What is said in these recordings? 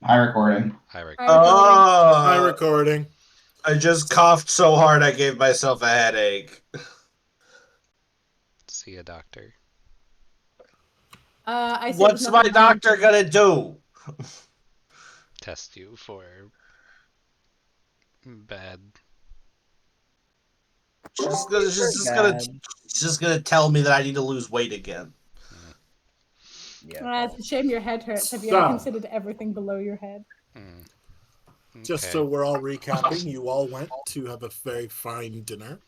High recording. High recording. High Oh, recording. I just coughed so hard I gave myself a headache. See a doctor. I say What's there's my nothing doctor gonna do? Test you for bad. She's just gonna tell me that I need to lose weight again. It's a shame your head hurts. Have you So- ever considered everything below your head? Okay. Just so we're all recapping, you all went to have a very fine dinner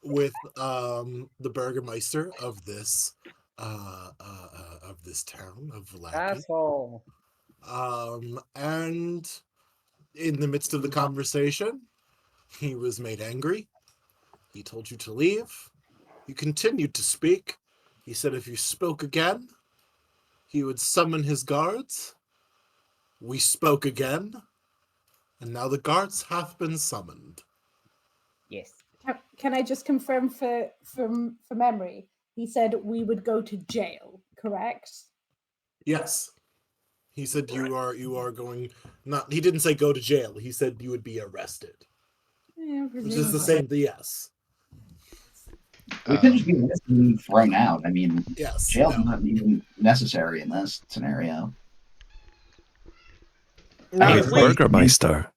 with the Burgermeister of this town of Vlaki. Asshole. And in the midst of the conversation, he was made angry. He told you to leave. You continued to speak. He said if you spoke again, he would summon his guards. We spoke again, and now the guards have been summoned. Yes. Can I just confirm for memory? He said we would go to jail, correct? Yes. He said you are going not he didn't say go to jail. He said you would be arrested. Yeah, Which is the same yes. We could just be arrested and thrown out. I mean, Yes. jail's not even necessary in this scenario. Now, Hey, if we Burgermeister.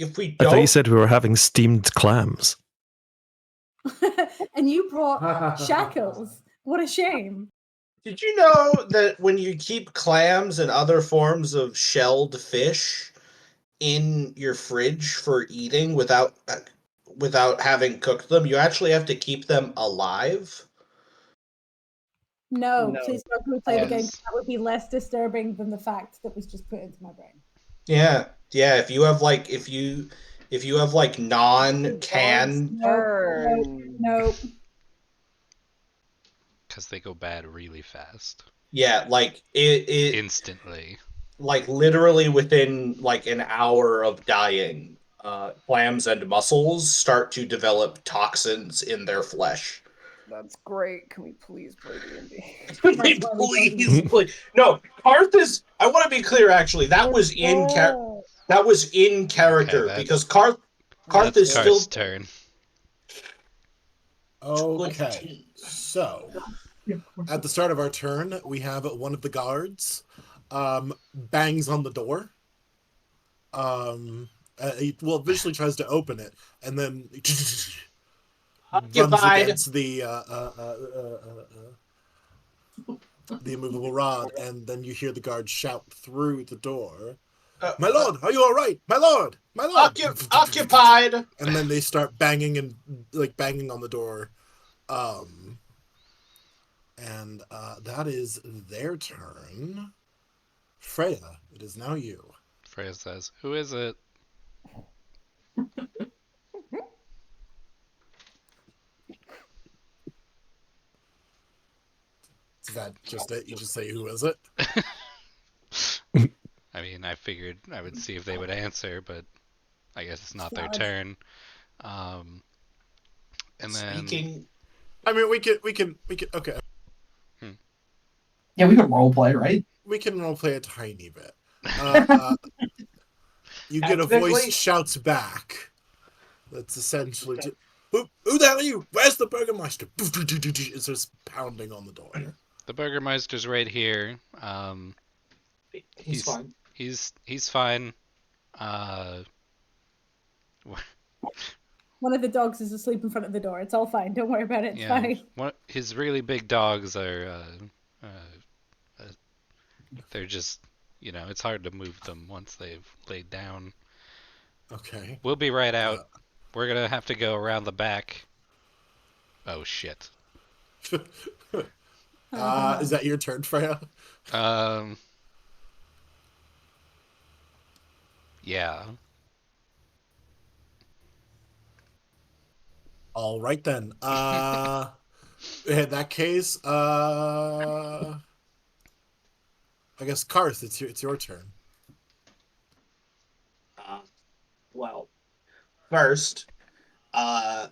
I thought you don't, said we were having steamed clams. And you brought shackles. What a shame. did you know that when you keep clams and other forms of shelled fish in your fridge for eating without having cooked them, you actually have to keep them alive? No, No. please don't replay the game. Yes. That would be less disturbing than the fact that was just put into my brain. Yeah, if you have non-canned, No. Because they go bad really fast. yeah, like it Instantly. like literally within like an hour of dying, clams and mussels start to develop toxins in their flesh. That's great. Can we please play D&D? Please. No, Karth is. I want to be clear. Actually, that was in character Okay, because Karth That's is Karth's still turn. Okay. So at the start of our turn, we have one of the guards bangs on the door. He visually tries to open it, and then runs occupied. against the immovable rod, and then you hear the guard shout through the door, "My lord, are you all right? My lord, my lord!" Occupied. And then they start banging on the door, and that is their turn. Freya, it is now you. Freya says, "Who is it?" Is that just it? You just say, "Who is it?" I mean, I figured I would see if they would answer, but I guess it's not their Valid. turn. And then Speaking. I mean, we can. Okay, Yeah, we could role play, right? we can roleplay a tiny bit. You get a voice shouts back. That's essentially who the hell are you? Where's the Burgermeister? It's just pounding on the door. the Burgermeister's right here. He's fine. He's fine. One of the dogs is asleep in front of the door. It's all fine. Don't worry about it. It's fine. His really big dogs are. They're just, it's hard to move them once they've laid down. Okay. We'll be right out. We're gonna have to go around the back. Oh shit. Is that your turn, Freya? Yeah. All right then. In that case, I guess Karth, it's your turn. Well, first, I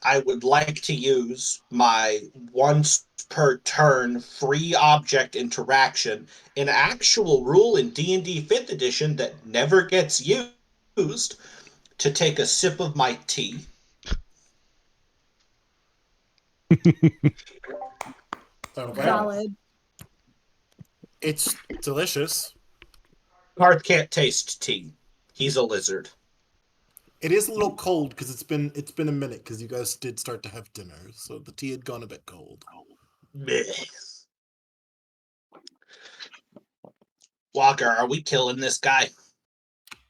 I would like to use my once per turn free object interaction, an actual rule in D&D 5th edition that never gets used, to take a sip of my tea. Okay. Valid. It's delicious. Garth can't taste tea. He's a lizard. It is a little cold because it's been a minute because you guys did start to have dinner, so the tea had gone a bit cold. Blech. Walker, are we killing this guy?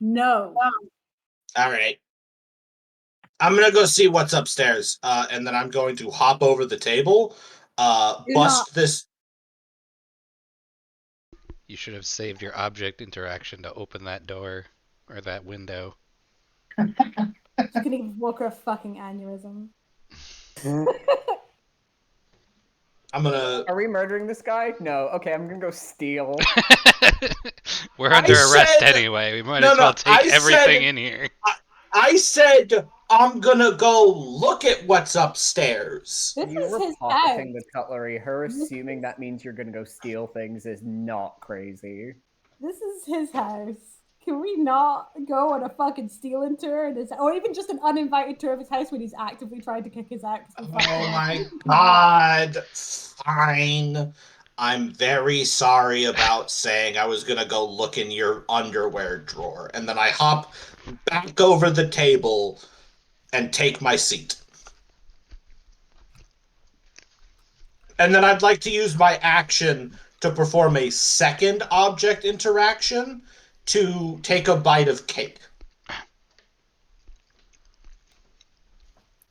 No. All right. I'm gonna go see what's upstairs, and then I'm going to hop over the table, bust this. You should have saved your object interaction to open that door or that window. She's gonna give Walker a fucking aneurysm. I'm gonna. Are we murdering this guy? No. Okay, I'm gonna go steal. We're under I arrest said- anyway. We might No, as well no, take I everything said- in here. I said I'm gonna go look at what's upstairs. This You is were his pocketing house. the cutlery. Her assuming that means you're gonna go steal things is not crazy. This is his house. Can we not go on a fucking stealing tour in his, or even just an uninvited tour of his house when he's actively trying to kick his out? 'Cause we fucked Oh him up? my god. Fine. I'm very sorry about saying I was gonna go look in your underwear drawer, and then I hop back over the table and take my seat. And then I'd like to use my action to perform a second object interaction to take a bite of cake.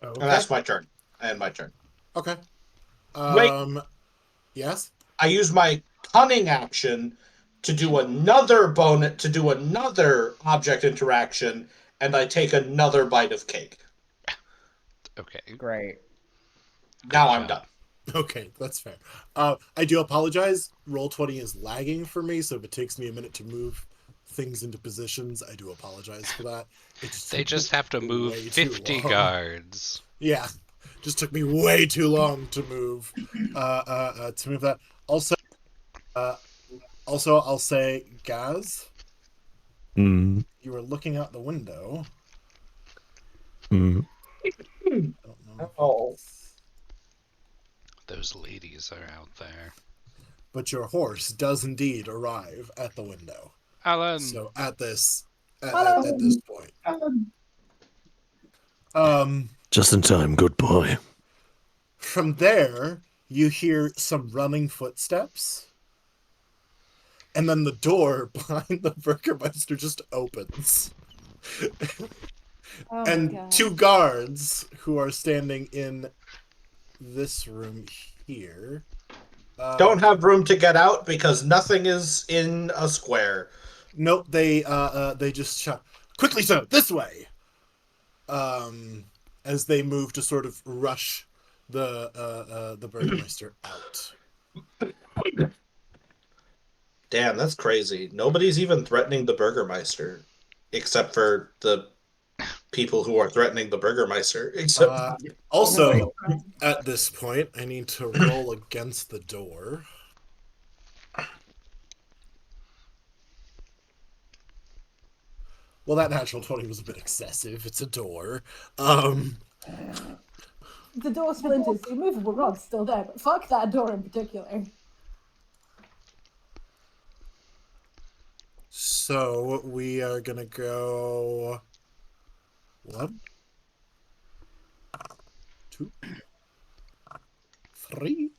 Okay. And that's my turn. And my turn. Okay. Wait. Yes. I use my cunning action to do another object interaction, and I take another bite of cake. Okay. Great. Now I'm job. done. Okay, that's fair. I do apologize. Roll20 is lagging for me, so if it takes me a minute to move things into positions, I do apologize for that. They just have to move way too 50 long. guards. Yeah, just took me way too long to move. To move that. Also, I'll say, Gaz, Mm. you were looking out the window. Mm. I don't know. Oh. Those ladies are out there. But your horse does indeed arrive at the window. Alan! So at this Alan! point, Just in time, good boy. from there you hear some running footsteps, and then the door behind the Burgermeister just opens, Oh and my God. two guards who are standing in this room here. Don't have room to get out because nothing is in a square. Nope, they just shout, "Quickly, sir, this way!" As they move to sort of rush the Burgermeister out. Damn, that's crazy. Nobody's even threatening the Burgermeister, except for the people who are threatening the Burgermeister. Except Also, at this point, I need to roll against the door. Well, that natural 20 was a bit excessive. It's a door. The door splinters, the immovable rod's still there, but fuck that door in particular. So we are gonna go 1, 2, 3.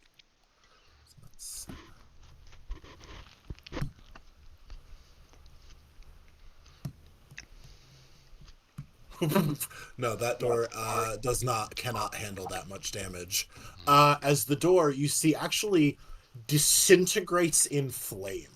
No, that door cannot handle that much damage. As the door, you see, actually disintegrates in flame.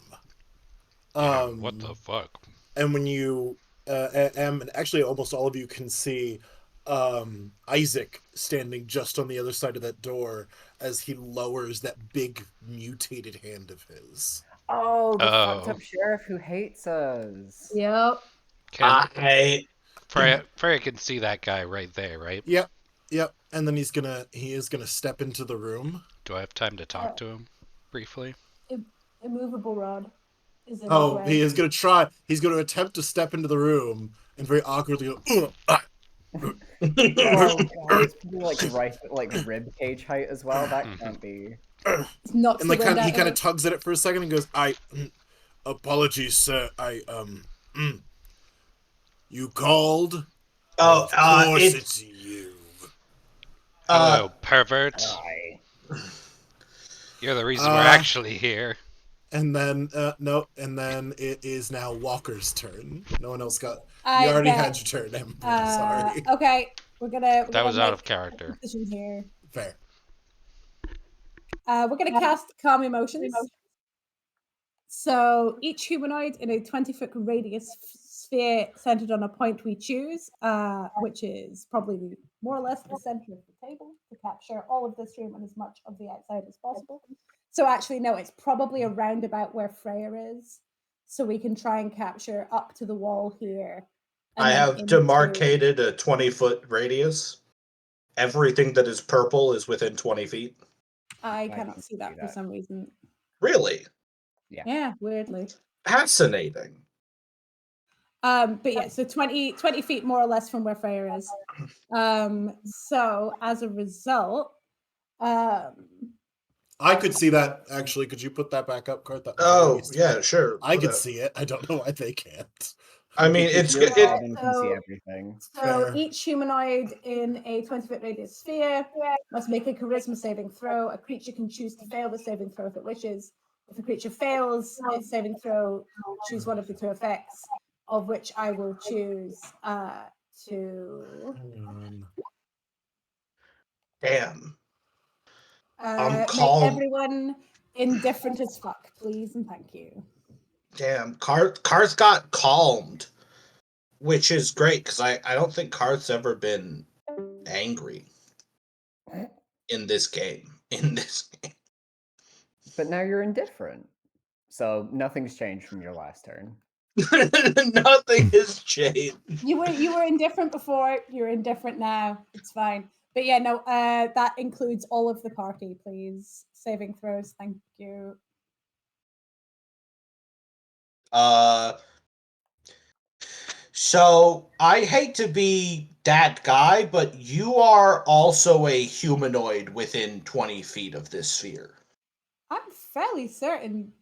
Yeah, what the fuck? And when you and actually almost all of you can see Isaac standing just on the other side of that door as he lowers that big mutated hand of his. Oh, the Oh. fucked up sheriff who hates us. Yep. Can, I Freya can see that guy right there, right? Yep. Yep. And then he is gonna step into the room. Do I have time to talk to him briefly? Immovable rod is in his Oh, way. he is gonna try. He's gonna attempt to step into the room and very awkwardly go. Oh god, it's probably like rib cage height as well. That Mhm. can't be. It's knocks And the like wind he out kind of of tugs at it for a second and goes, apologies, sir. You called? Oh, Of course it's you. Hello, pervert. Aye. You're the reason we're actually here. And then no, and then it is now Walker's turn. No one else got. I You already bet. had your turn, Ember. Sorry. Okay, we're gonna. That was out of make character. a decision here. Fair. We're gonna cast Calm Emotions. So each humanoid in a 20-foot radius sphere centered on a point we choose, which is probably more or less the center of the table to capture all of this room and as much of the outside as possible. So actually, no, it's probably around about where Freya is. So we can try and capture up to the wall here. and I then have into- demarcated a 20-foot radius. Everything that is purple is within 20 feet. I can cannot see that for some reason. Really? Yeah, weirdly. Fascinating. But yeah, so 20 feet more or less from where Freya is. So as a result, I could see that actually. Could you put that back up, Kurt? That Oh, yeah, sure. I could see it. I don't know why they can't. I mean, Because it's your it, paladin can see So- everything. So Fair. each humanoid in a 20-foot radius sphere must make a charisma saving throw. A creature can choose to fail the saving throw if it wishes. If a creature fails its saving throw, choose one of the two effects, of which I will choose to Hang on. damn. make calm. everyone indifferent as fuck, please and thank you. Damn. Karth got calmed, which is great because I don't think Karth's ever been angry in this game. But now you're indifferent. So nothing's changed from your last turn. Nothing has changed. You were indifferent before. You're indifferent now. It's fine. But yeah, no. That includes all of the party, please. Saving throws. Thank you. So I hate to be that guy, but you are also a humanoid within 20 feet of this sphere. I'm fairly certain.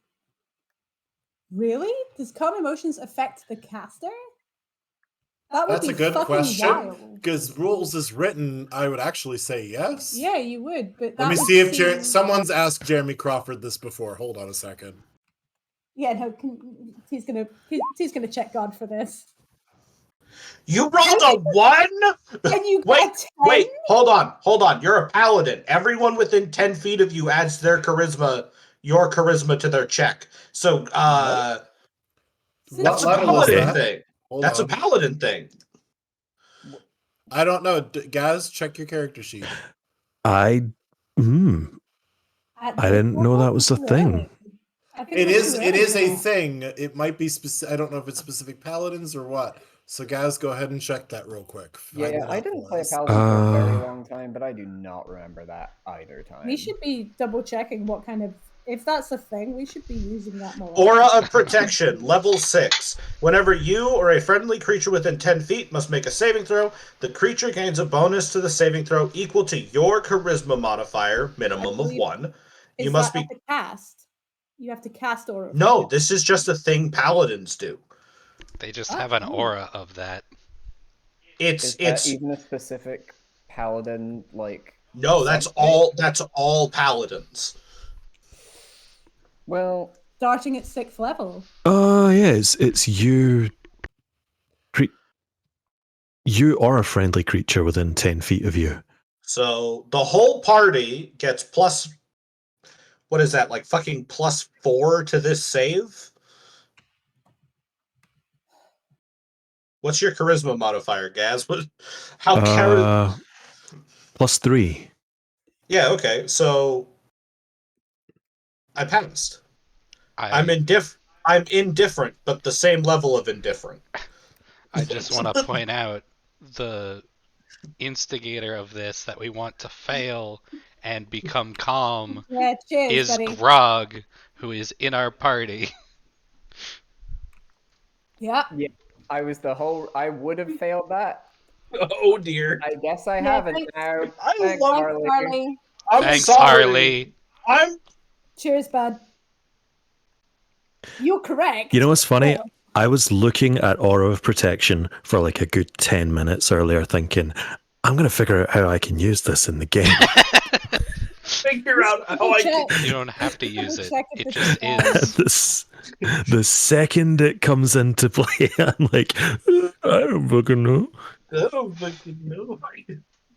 Really? Does calm emotions affect the caster? That would That's be a good fucking question. wild. Because rules is written, I would actually say yes. Yeah, you would. But Let me that would see if seem- someone's asked Jeremy Crawford this before. Hold on a second. Yeah, no. He's gonna check God for this. You rolled a 1? And you got Wait, a 10? wait, hold on. You're a paladin. Everyone within 10 feet of you adds your charisma to their check. So, Since What that's a level was paladin that? thing. Hold That's on. a paladin thing. I don't know. Guys, check your character sheet. I At I this didn't know point, that was a too thing. early. I think It we're is too it early is for a that. thing. It might be specific. I don't know if it's specific paladins or what. So guys, go ahead and check that real quick. Find Yeah, that I out didn't for play a us. paladin for a very long time, but I do not remember that either time. We should be double checking what kind of, if that's a thing, we should be using that more. Aura often. of Protection, level 6. Whenever you or a friendly creature within 10 feet must make a saving throw, the creature gains a bonus to the saving throw equal to your charisma modifier, minimum of believe- 1. Is You must that be. at the cast? You have to cast aura. No, this is just a thing paladins do. They just Oh, have an oh. aura of that. Is that It's even a specific paladin like? no, that's all paladins. Well, Starting at 6th level. Yeah, it's you. You or a friendly creature within 10 feet of you. So the whole party gets plus. What is that? Like fucking +4 to this save? What's your charisma modifier, Gaz? How +3. Yeah, okay. So I passed. I I'm indifferent, but the same level of indifferent. I just want to point out the instigator of this that we want to fail and become calm Yeah, cheers, is buddy. Grog, who is in our party. Yeah. I would have failed that. Oh dear. I guess I Yeah, haven't thanks. now. I Thanks, love Harley. Harley. I'm Thanks, sorry. Harley. I'm Cheers, bud. You're correct. You know what's funny? Yeah. I was looking at Aura of Protection for like a good 10 minutes earlier thinking, I'm going to figure out how I can use this in the game. figure out how I can. Check. You don't have to use it. Check if It this just is is. the second it comes into play, I'm like, I don't fucking know. I don't fucking know.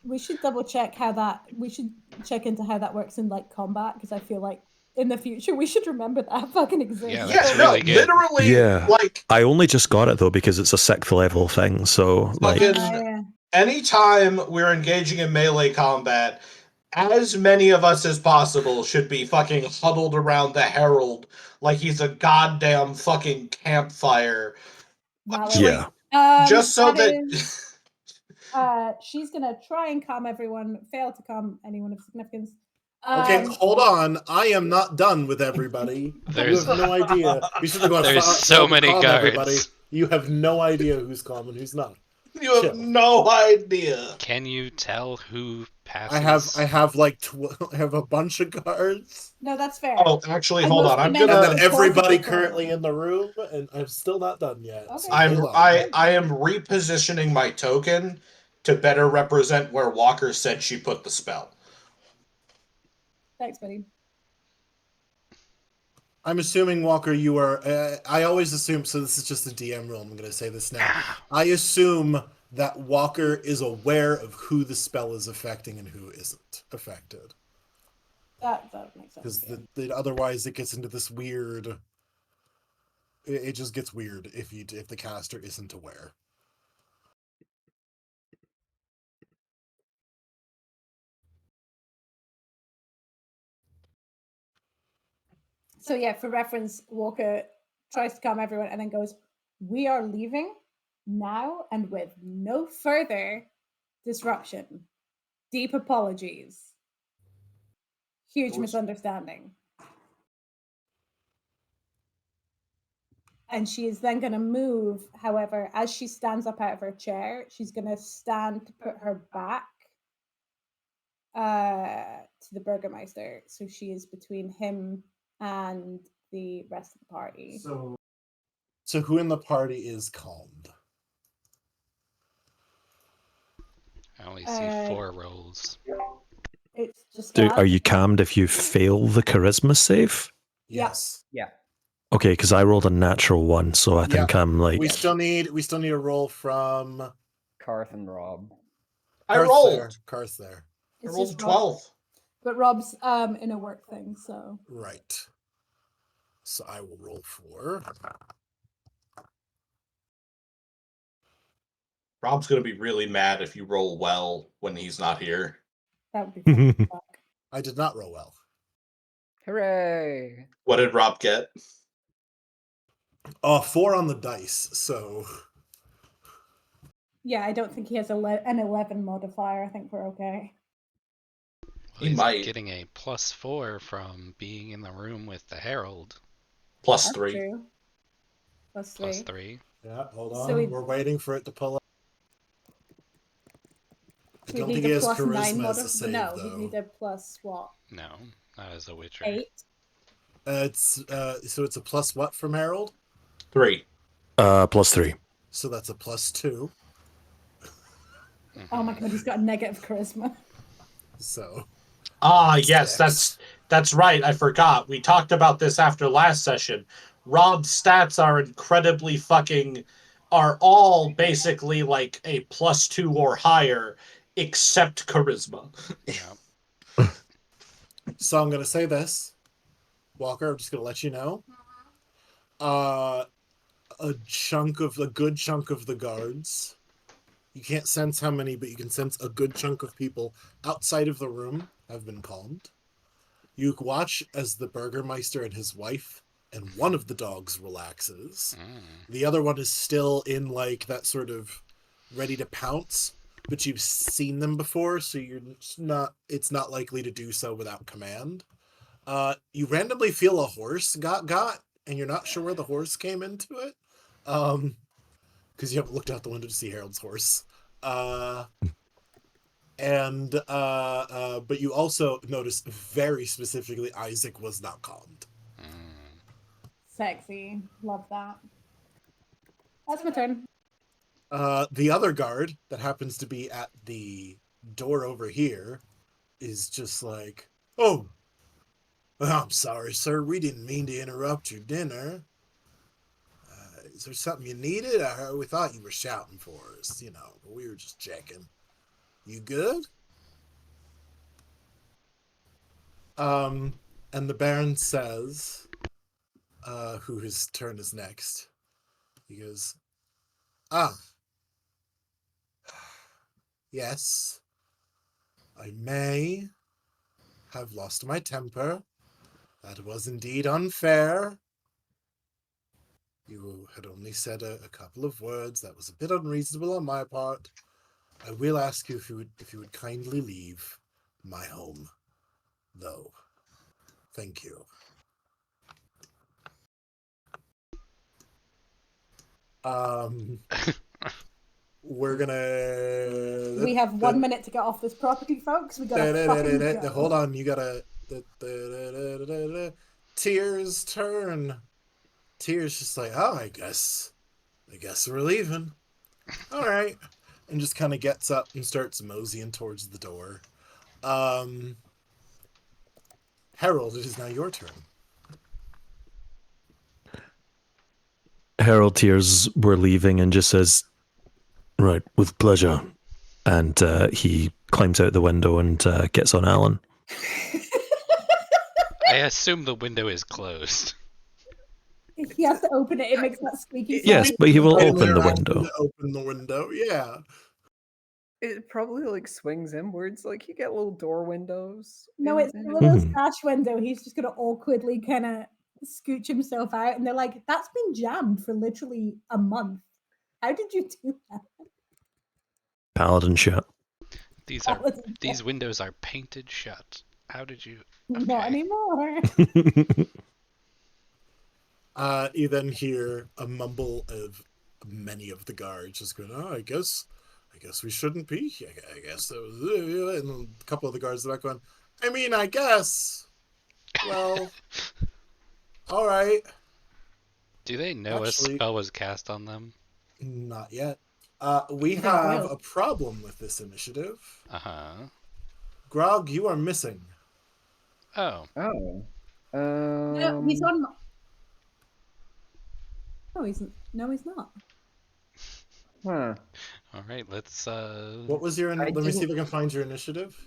We should double check how that. We should check into how that works in like combat because I feel like in the future we should remember that fucking exists. Yeah, Yeah, that's no, really good. literally, Yeah. like I only just got it though because it's a 6th level thing. So, like, fucking Yeah. anytime we're engaging in melee combat, as many of us as possible should be fucking huddled around the Herald like he's a goddamn fucking campfire. Valid. yeah. Just so that. is- she's gonna try and calm everyone, fail to calm anyone of significance. Okay, hold on. I am not done with everybody. There's- You have no idea. You should have gone. There's so many guards. You have no idea who's calm and who's not. You have Chill. no idea. Can you tell who passes? I have like I have a bunch of guards, No, that's fair. Oh, actually, I hold on. mostly I'm meant gonna. and then everybody Plausible. currently in the room, and I'm still not done yet. Okay. So I'm hold on. I am repositioning my token to better represent where Walker said she put the spell. Thanks, buddy. I'm assuming, Walker, you are. I always assume. So this is just a DM rule. I'm going to say this now. I assume that Walker is aware of who the spell is affecting and who isn't affected, That makes sense. because Yeah. otherwise it gets into this weird. It just gets weird if the caster isn't aware. So yeah, for reference, Walker tries to calm everyone and then goes, "We are leaving now and with no further disruption. Deep apologies. Huge misunderstanding." And she is then going to move. However, as she stands up out of her chair, she's going to stand to put her back to the Burgermeister. So she is between him and the rest of the party. So who in the party is calmed? I only see 4 rolls. It's just Do, that. are you calmed if you fail the charisma save? Yeah. Yes. Yeah. Okay, because I rolled a natural 1, so I think I'm like. We still need a roll from Karth and Rob. I Karth rolled. there. Karth there. I It's rolled just 12. Rob. But Rob's in a work thing, so Right. So I will roll 4. Rob's gonna be really mad if you roll well when he's not here. that would be fun. Fuck. I did not roll well. Hooray! What did Rob get? 4 on the dice. So Yeah, I don't think he has an 11 modifier. I think we're okay. Well, He he's might. getting a +4 from being in the room with the Herald. Plus That's 3. true. Plus 3. +3. yeah, hold on. So we- We're waiting for it to pull up. I We don't need think he a has +9 charisma as a modifier. save, No, though. we need a plus what? No, not as a Witcher. 8. It's so it's a plus what from Harold? 3. +3. So that's a +2. Oh my god, he's got a negative charisma. So Ah, yes, Six. that's right. I forgot. We talked about this after last session. Rob's stats are incredibly are all basically like a +2 or higher, except charisma. Yeah. So I'm gonna say this, Walker. I'm just gonna let you know. A good chunk of the guards. You can't sense how many, but you can sense a good chunk of people outside of the room have been calmed. You watch as the Burgermeister and his wife and one of the dogs relaxes. Mm. The other one is still in like that sort of ready to pounce. but you've seen them before, so it's not likely to do so without command. You randomly feel a horse got, and you're not sure where the horse came into it. Because you haven't looked out the window to see Harold's horse. But you also notice very specifically Isaac was not calmed. Sexy. Love that. That's my turn. The other guard that happens to be at the door over here is just like, oh, I'm sorry, sir. We didn't mean to interrupt your dinner. Is there something you needed? We thought you were shouting for us, but we were just checking. You good? And the Baron says, who his turn is next. He goes, yes, I may have lost my temper. That was indeed unfair. You had only said a couple of words. That was a bit unreasonable on my part. I will ask you if you would kindly leave my home, though. Thank you. We're gonna. We have 1 minute to get off this property, folks. We gotta fucking go. Hold on, you gotta. Tears turn. Tears just like, oh, I guess we're leaving. All right, and just kind of gets up and starts moseying towards the door. Harold, it is now your turn. Harold hears we're leaving and just says, right, with pleasure. And he climbs out the window and gets on Alan. I assume the window is closed. He has to open it. It makes that squeaky sound. Yes, but he will open the window. Open the window, yeah. It probably like swings inwards. Like you get little door windows. No, it's a little sash window. He's just gonna awkwardly kind of scooch himself out, and they're like, "That's been jammed for literally a month. How did you do that?" Paladin shut. These windows are painted shut. How did you? Okay. Not anymore. You then hear a mumble of many of the guards just going, "Oh, I guess we shouldn't be here. I guess that was," and a couple of the guards are back going, "I mean, I guess. Well, all right." Do they know a spell was cast on them? Not yet. We have a problem with this initiative. Grog, you are missing. Oh. Oh. No, he's on. No, he's not. Huh. All right, let's. What was your? Let me see if I can find your initiative.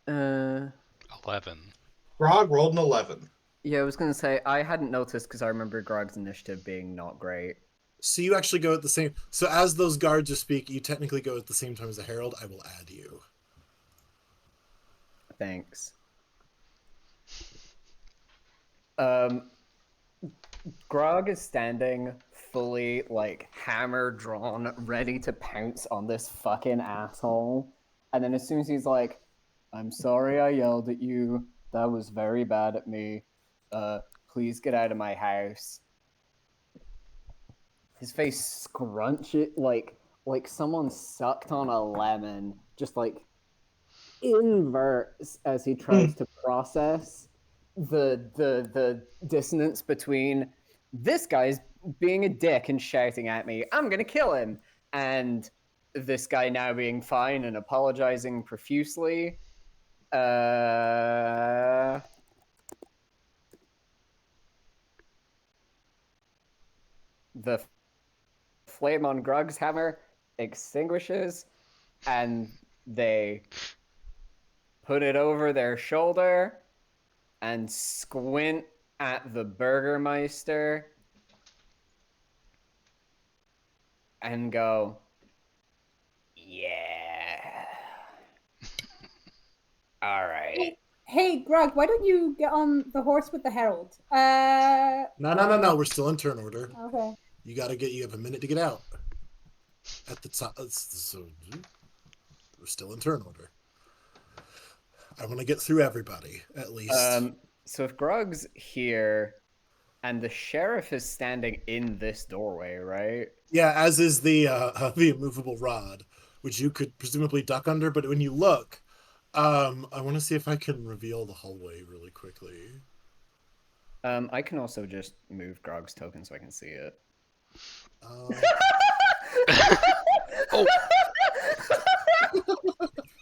11. Grog rolled an 11. Yeah, I was gonna say I hadn't noticed because I remember Grog's initiative being not great. So you actually go at the same. So as those guards are speaking, you technically go at the same time as the herald. I will add you. Thanks. Grog is standing fully, like, hammer drawn, ready to pounce on this fucking asshole. And then as soon as he's like, "I'm sorry I yelled at you. That was very bad at me. Please get out of my house." His face scrunches like someone sucked on a lemon, just like inverts as he tries to process the dissonance between this guy's being a dick and shouting at me, "I'm gonna kill him," and this guy now being fine and apologizing profusely. The flame on Grog's hammer extinguishes, and they put it over their shoulder and squint at the Burgermeister and go, "Yeah. All right." Hey, Grog, why don't you get on the horse with the herald? No. We're still in turn order. Okay. You have a minute to get out. at the top. So we're still in turn order. I want to get through everybody at least. So if Grog's here, and the sheriff is standing in this doorway, right? Yeah, as is the immovable rod, which you could presumably duck under. But when you look, I want to see if I can reveal the hallway really quickly. I can also just move Grog's token so I can see it. Oh, Oh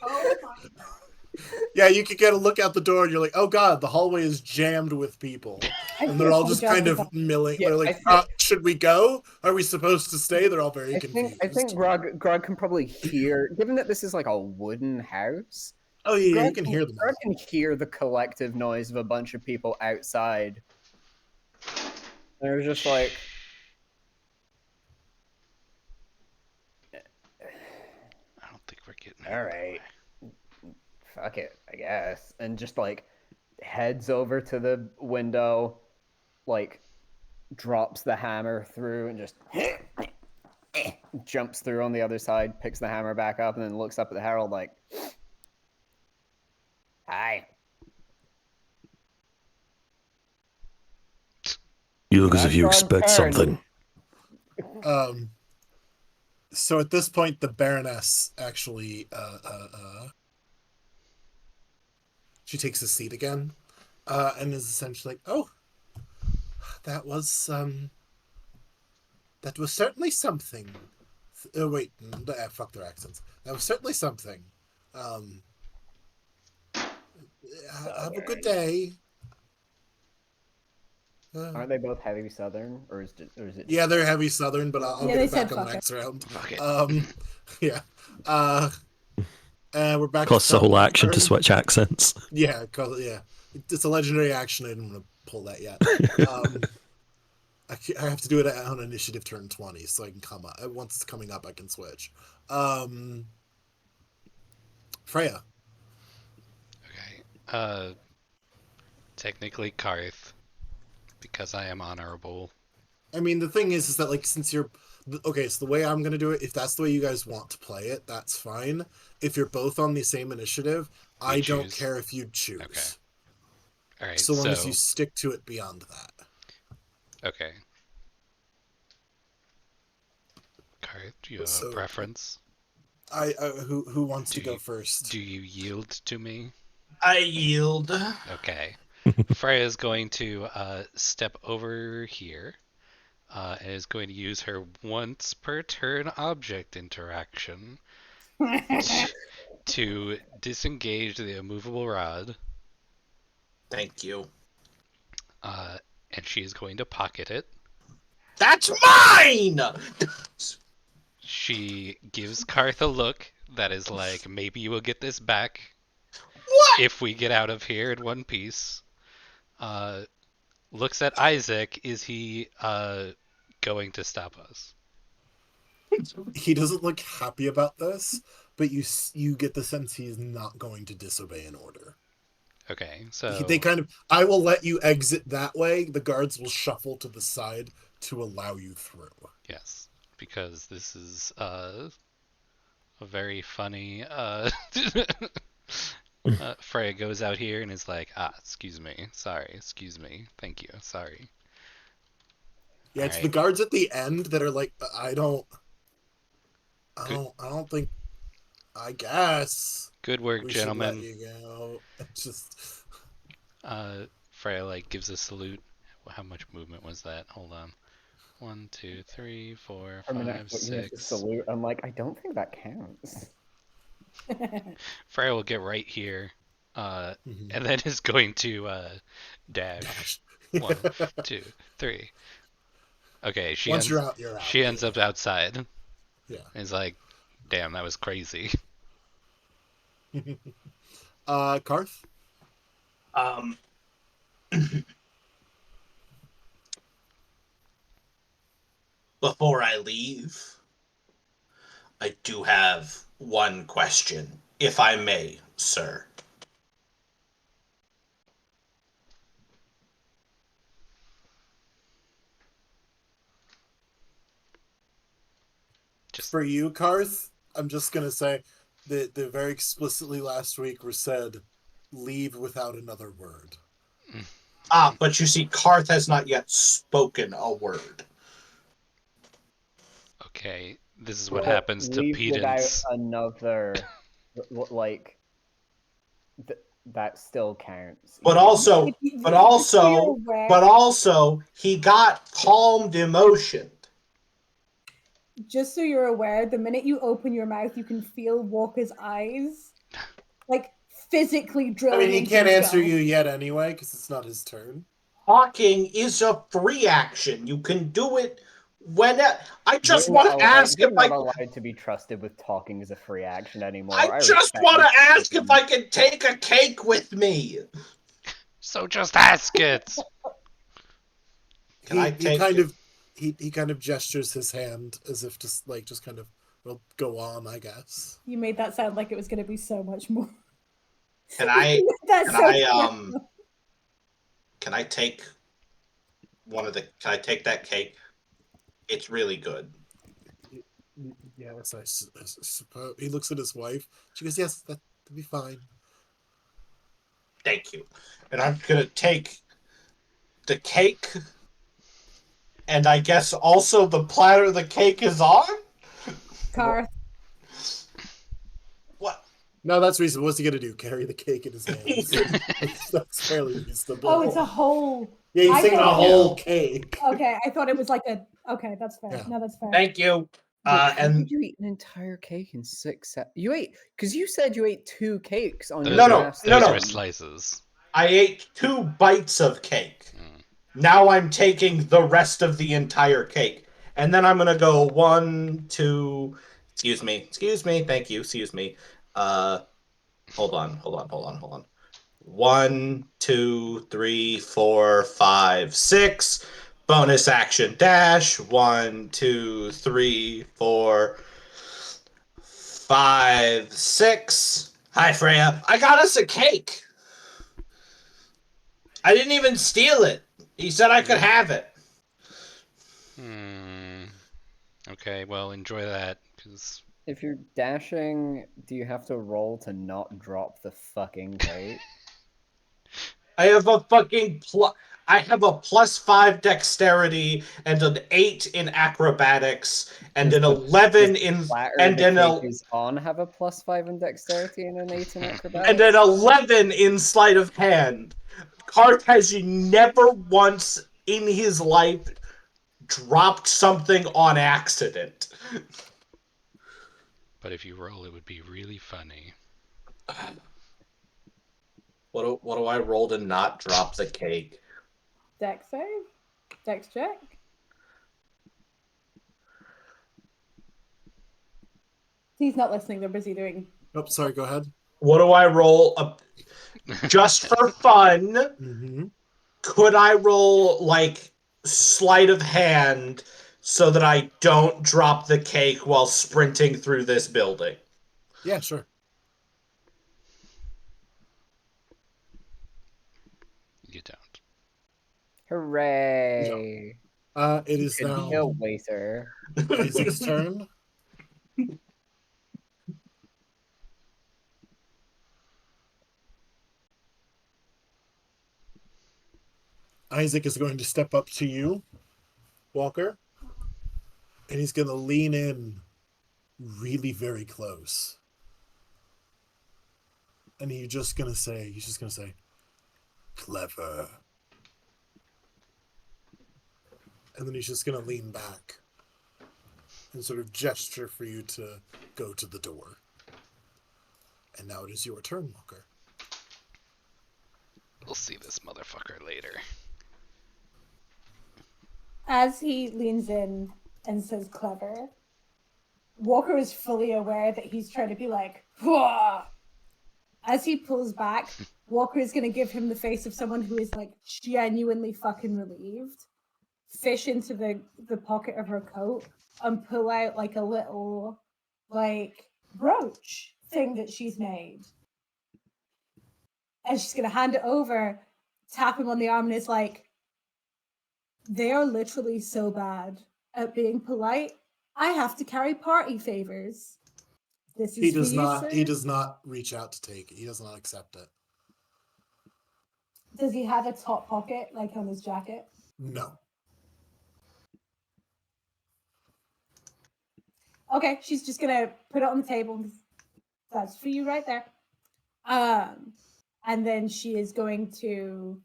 my god. Yeah, you could get a look out the door, and you're like, "Oh God, the hallway is jammed with people," I and they're feel all so just kind of justified. milling. Yeah, They're like, "Should we go? Are we supposed to stay?" They're all very confused. I think Grog can probably hear, given that this is like a wooden house. Oh yeah, Grog you can hear them Grog all. can hear the collective noise of a bunch of people outside. They're just like, I don't think we're getting all right, fuck it, I guess, and just like heads over to the window, like drops the hammer through and just jumps through on the other side, picks the hammer back up, and then looks up at the herald like, "Hi." You look as if you Grog's expect turn. something. So at this point, the Baroness actually, she takes a seat again, and is essentially like, "Oh, that was certainly something." Wait, fuck their accents. That was certainly something. Have a good day. Aren't they both heavy Southern, or is it? Yeah, they're heavy Southern, but I'll Yeah, get they it back said on the fuck next round. Fuck it. Yeah. And we're back. Costs to a whole Felton's action to turn. switch accents. Yeah, yeah. It's a legendary action. I didn't want to pull that yet. I have to do it on initiative turn 20, so I can come up. Once it's coming up, I can switch. Freya. Okay. Technically Karth, because I am honorable. I mean, the thing is that, like, since you're... Okay, so the way I'm going to do it, if that's the way you guys want to play it, that's fine. If you're both on the same initiative, I don't care if you choose. Okay. All right, so long as you stick to it beyond that. Okay. Karth, do you have a preference? Who wants to go first? Do you yield to me? I yield. Okay. Freya is going to step over here and is going to use her once per turn object interaction to disengage the immovable rod. Thank you. And she is going to pocket it. That's mine! She gives Karth a look that is like, maybe you will get this back. What? If we get out of here in one piece. Looks at Isaac. Is he going to stop us? He doesn't look happy about this, but you get the sense he's not going to disobey an order. Okay, so They kind of... I will let you exit that way. The guards will shuffle to the side to allow you through. yes, because this is a very funny. Freya goes out here and is like, excuse me, sorry, excuse me, thank you, sorry. Yeah, All it's right. the guards at the end that are like, I don't think, I guess. Good work, we gentlemen. should let you go. It's just... Freya like gives a salute. How much movement was that? Hold on. 1, 2, 3, 4, 5, 6. Salute. I'm like, I don't think that counts. Freya will get right here, and then is going to dash. 1, 2, 3. Okay, Once you're out, you're out. She ends up outside. Yeah. And is like, damn, that was crazy. Karth? Before I leave, I do have one question, if I may, sir. for you, Karth, I'm just gonna say that the very explicitly last week were said, leave without another word. But you see, Karth has not yet spoken a word. Okay, this is what Well, happens to leave without pedants. another, like, that still counts. But even also, If you- but just so you're also, aware- but also, he got calmed emotion. just so you're aware, the minute you open your mouth, you can feel Walker's eyes, like physically I drilling. mean, he into can't his answer skull. you yet anyway, because it's not his turn. Talking is a free action. You can do it whenever. I just You're want not to ask you're if not allowed to be trusted with talking as a free action anymore. I just respect want your to ask decision. if I can take a cake with me. So just ask it. Can I take it? He kind of gestures his hand as if just kind of, well, go on, I guess. You made that sound like it was going to be so much more. Can I? That's Can so I? Can I take one of the? Can I take that cake? It's really good. Yes, I suppose. He looks at his wife. She goes, yes, that'll be fine. Thank you. And I'm gonna take the cake, and I guess also the platter the cake is on. Karth. What? No, that's reasonable. What's he gonna do? Carry the cake in his hands? that's fairly reasonable. Oh, it's a whole. Yeah, he's I taking a thought- whole cake. Okay, I thought it was like a. Okay, that's fair. Yeah. No, that's fair. Thank you. How And did you eat an entire cake in 6 seconds? You ate, because you said you ate 2 cakes on Those your No, are, last those no. are slices. I ate 2 bites of cake. Mm. Now I'm taking the rest of the entire cake. And then I'm gonna go 1, 2. Excuse me. Thank you. Excuse me. Hold on. 1, 2, 3, 4, 5, 6. Bonus action dash. 1, 2, 3, 4, 5, 6. Hi, Freya. I got us a cake. I didn't even steal it. He said I could have it. Okay, well, enjoy that, because... If you're dashing, do you have to roll to not drop the fucking cake? I have a fucking I have a +5 dexterity and an 8 in acrobatics and Does an the- 11 does the in platter and the an cake el- is on have a +5 in dexterity and an 8 in acrobatics? and an 11 in sleight of hand. Karth has never once in his life dropped something on accident. But if you roll, it would be really funny. What do I roll to not drop the cake? Dex save? Dex check? He's not listening. They're busy doing. Oh, sorry. Go ahead. What do I roll? Just for fun, Mm-hmm. could I roll like sleight of hand so that I don't drop the cake while sprinting through this building? Yeah, sure. You don't. Hooray! It is Could now be a waiter. Isaac's turn. Isaac is going to step up to you, Walker, and he's going to lean in really very close. And he's just going to say, clever. And then he's just going to lean back and sort of gesture for you to go to the door. And now it is your turn, Walker. We'll see this motherfucker later. As he leans in and says clever, Walker is fully aware that he's trying to be like, "Whoa!" As he pulls back, Walker is going to give him the face of someone who is like genuinely fucking relieved, fish into the pocket of her coat and pull out like a little like brooch thing that she's made. And she's going to hand it over, tap him on the arm, and it's like, they are literally so bad at being polite I have to carry party favors. This is He does for you, not. sir. He does not reach out to take it. He does not accept it. Does he have a top pocket like on his jacket? No. Okay, she's just gonna put it on the table. That's for you right there. And then she is going to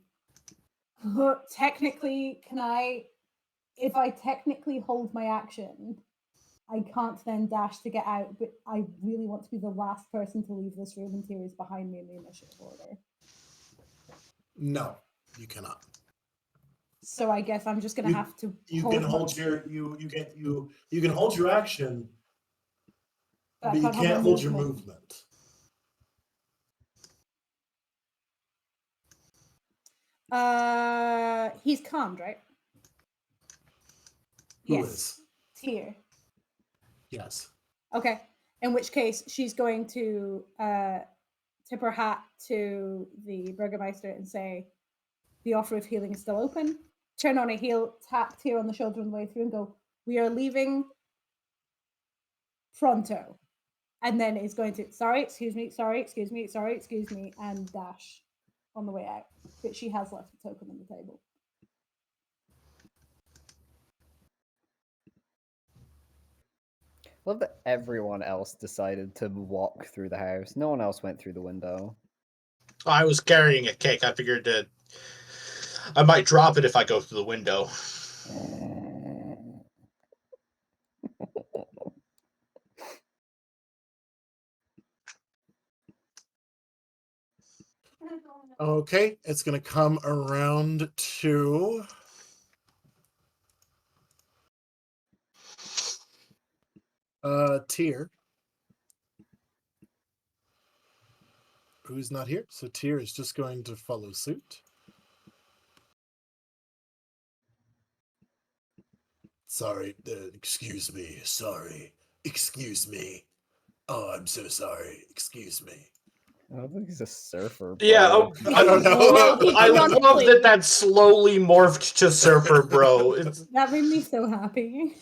technically, if I technically hold my action, I can't then dash to get out, but I really want to be the last person to leave this room, and Tyr's behind me in the initiative order. No, you cannot. So I guess I'm just gonna have to. You can hold your you can hold your action, but you can't hold your movement. He's calmed, right? Who is? Tyr. Yes. Okay. In which case, she's going to tip her hat to the Burgermeister and say, the offer of healing is still open. Turn on a heel, tap Tyr on the shoulder on the way through and go, we are leaving pronto. And then is going to, sorry, excuse me, and dash on the way out. But she has left a token on the table. Love that everyone else decided to walk through the house. No one else went through the window. I was carrying a cake. I figured that I might drop it if I go through the window. Okay, it's going to come around to Tyr, who's not here. So Tyr is just going to follow suit. Sorry, excuse me. Sorry, excuse me. Oh, I'm so sorry. Excuse me. I don't think he's a surfer. Yeah, bro. I don't know. I love that slowly morphed to surfer, bro. That made me so happy.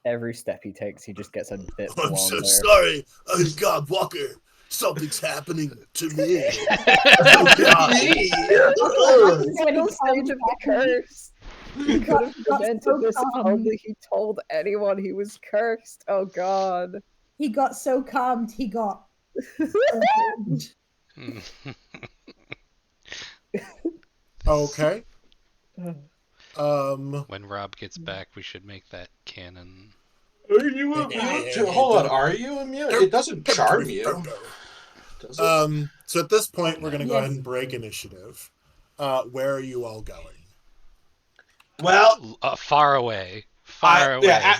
Every step he takes, he just gets a bit I'm longer. so sorry. Oh, God, Walker. Something's happening to me. Oh, God. Stage of the curse. He could have prevented so this if calm. only he told anyone he was cursed. Oh God. He got so calmed, he got. Okay. When Rob gets back, we should make that canon. Are you immune? Hold on, are you immune? It doesn't charm you. Does it? So at this point, we're going to go Yes. ahead and break initiative. Where are you all going? Well, Far away. Far away. Yeah,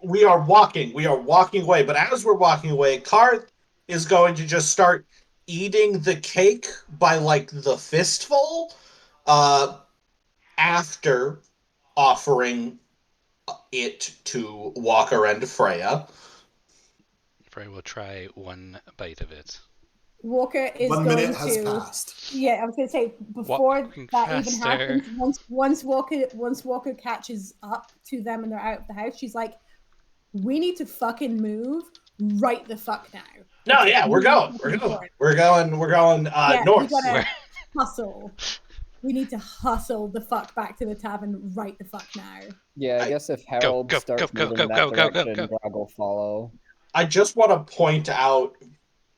we are walking. We are walking away. But as we're walking away, Karth is going to just start eating the cake by like the fistful, after offering it to Walker and Freya. Freya will try one bite of it. Walker is 1 going minute has to. passed. Yeah, I was going to say before Walking that even faster. happens. Once Walker catches up to them and they're out of the house, she's like, "We need to fucking move right the fuck now." No, yeah, we're going. We're going Yeah, north. we gotta hustle. We need to hustle the fuck back to the tavern right the fuck now. Yeah, I guess if Harold starts moving in that direction, Grog will follow. I just want to point out,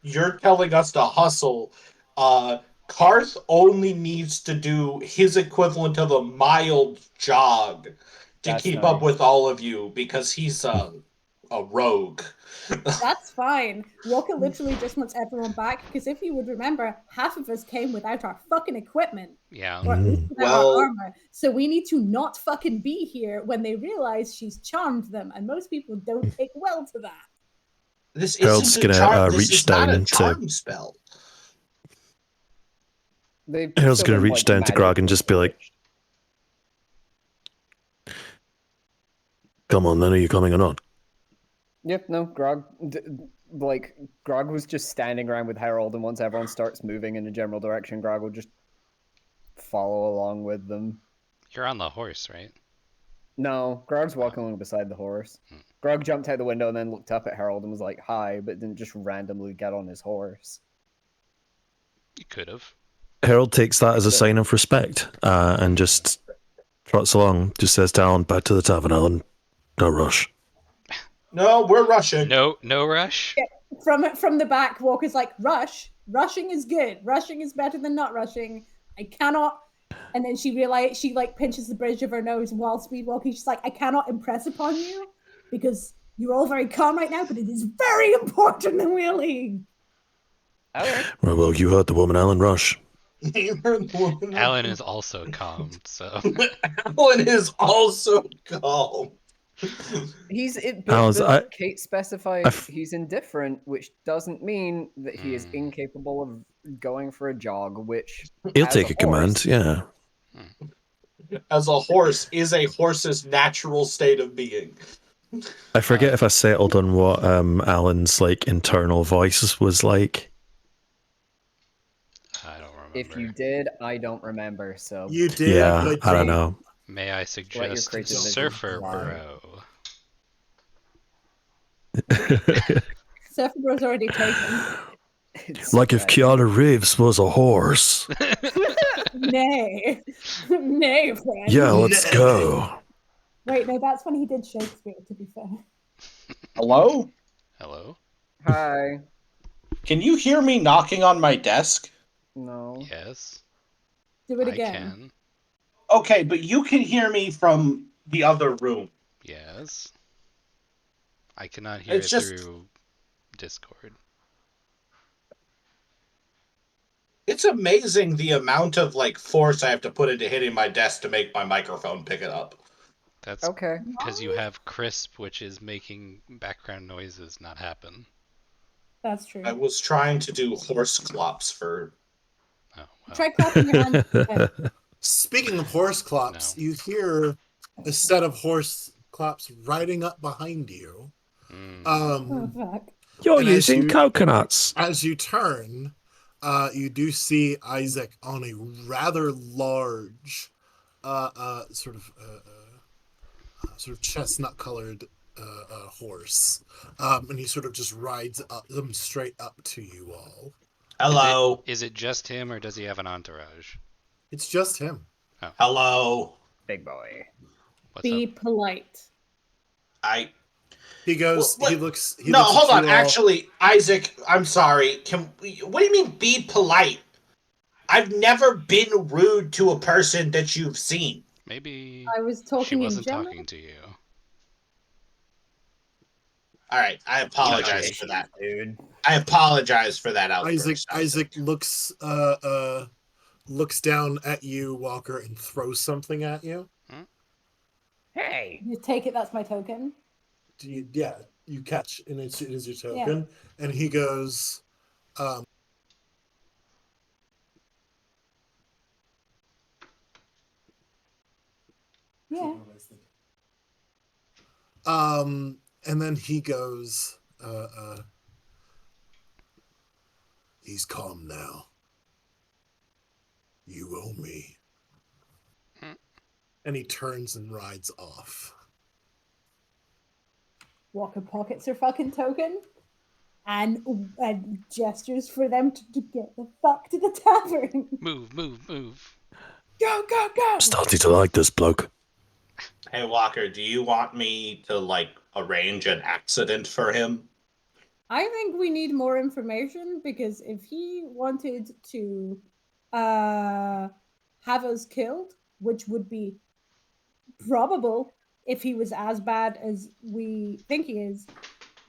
you're telling us to hustle. Karth only needs to do his equivalent of a mild jog to keep up with all of you because he's a rogue. That's fine. Walker literally just wants everyone back because if you would remember, half of us came without our fucking equipment. Yeah. Or at least without our armor. So we need to not fucking be here when they realize she's charmed them, and most people don't take well to that. This Harold's isn't a gonna charm. This reach is not a down charm spell. Harold's going to reach down to Grog and just be like, "Come on, then, are you coming or not?" Yep, no, Grog was just standing around with Harold, and once everyone starts moving in a general direction, Grog will just follow along with them. You're on the horse, right? No, Grog's walking along beside the horse. Grog jumped out the window and then looked up at Harold and was like, hi, but didn't just randomly get on his horse. You could have. Harold takes that as a sign of respect and just trots along. Just says to Alan, back to the tavern, Alan. No rush. No, we're rushing. No rush. From the back, Walker's like, rushing is good. Rushing is better than not rushing. I cannot. And then she pinches the bridge of her nose while speed walking. She's like, I cannot impress upon you because you're all very calm right now, but it is very important that we leave. Okay. Well, you heard the woman, Alan. Rush. Alan is also calmed, so. Alan is also calm. But Kate specified he's indifferent, which doesn't mean that he is incapable of going for a jog, which he'll take a command, yeah. As a horse is a horse's natural state of being. I forget if I settled on what Alan's like internal voice was like. I don't remember. If you did, I don't remember. So You did. Yeah, I don't know. May I suggest Surfer Bro? Surfer Bro's already taken. Like if Keanu Reeves was a horse. Nay. Nay, friend. Yeah, let's go. Wait, no, that's when he did Shakespeare, to be fair. Hello? Hello? Hi. Can you hear me knocking on my desk? No. Yes. Do it again. I can. Okay, but you can hear me from the other room. Yes. I cannot hear it through Discord. It's amazing the amount of force I have to put into hitting my desk to make my microphone pick it up. That's okay. Because you have Crisp, which is making background noises not happen. That's true. I was trying to do horse clops for... Oh, well. Try clapping your hands. Speaking of horse clops, you hear a set of horse clops riding up behind you. Oh, fuck. You're using coconuts. As you turn, you do see Isaac on a rather large, sort of chestnut-colored horse, and he sort of just rides them straight up to you all. Hello. Is it just him, or does he have an entourage? It's just him. Oh. Hello. Big boy. What's Be up? polite. He goes. Well, he looks. No, hold on. Actually, Isaac, I'm sorry. What do you mean, be polite? I've never been rude to a person that you've seen. Maybe I was talking she in wasn't general. talking to you. All right, I apologize for that, dude. I apologize for that outburst. Isaac looks down at you, Walker, and throws something at you. Hey. You take it. That's my token. You catch, and it is your token. Yeah. And he goes, yeah. And then he goes, he's calm now. You owe me. And he turns and rides off. Walker pockets her fucking token and gestures for them to get the fuck to the tavern. Move. Go. Starting to like this bloke. Hey, Walker, do you want me to, arrange an accident for him? I think we need more information, because if he wanted to have us killed, which would be probable if he was as bad as we think he is,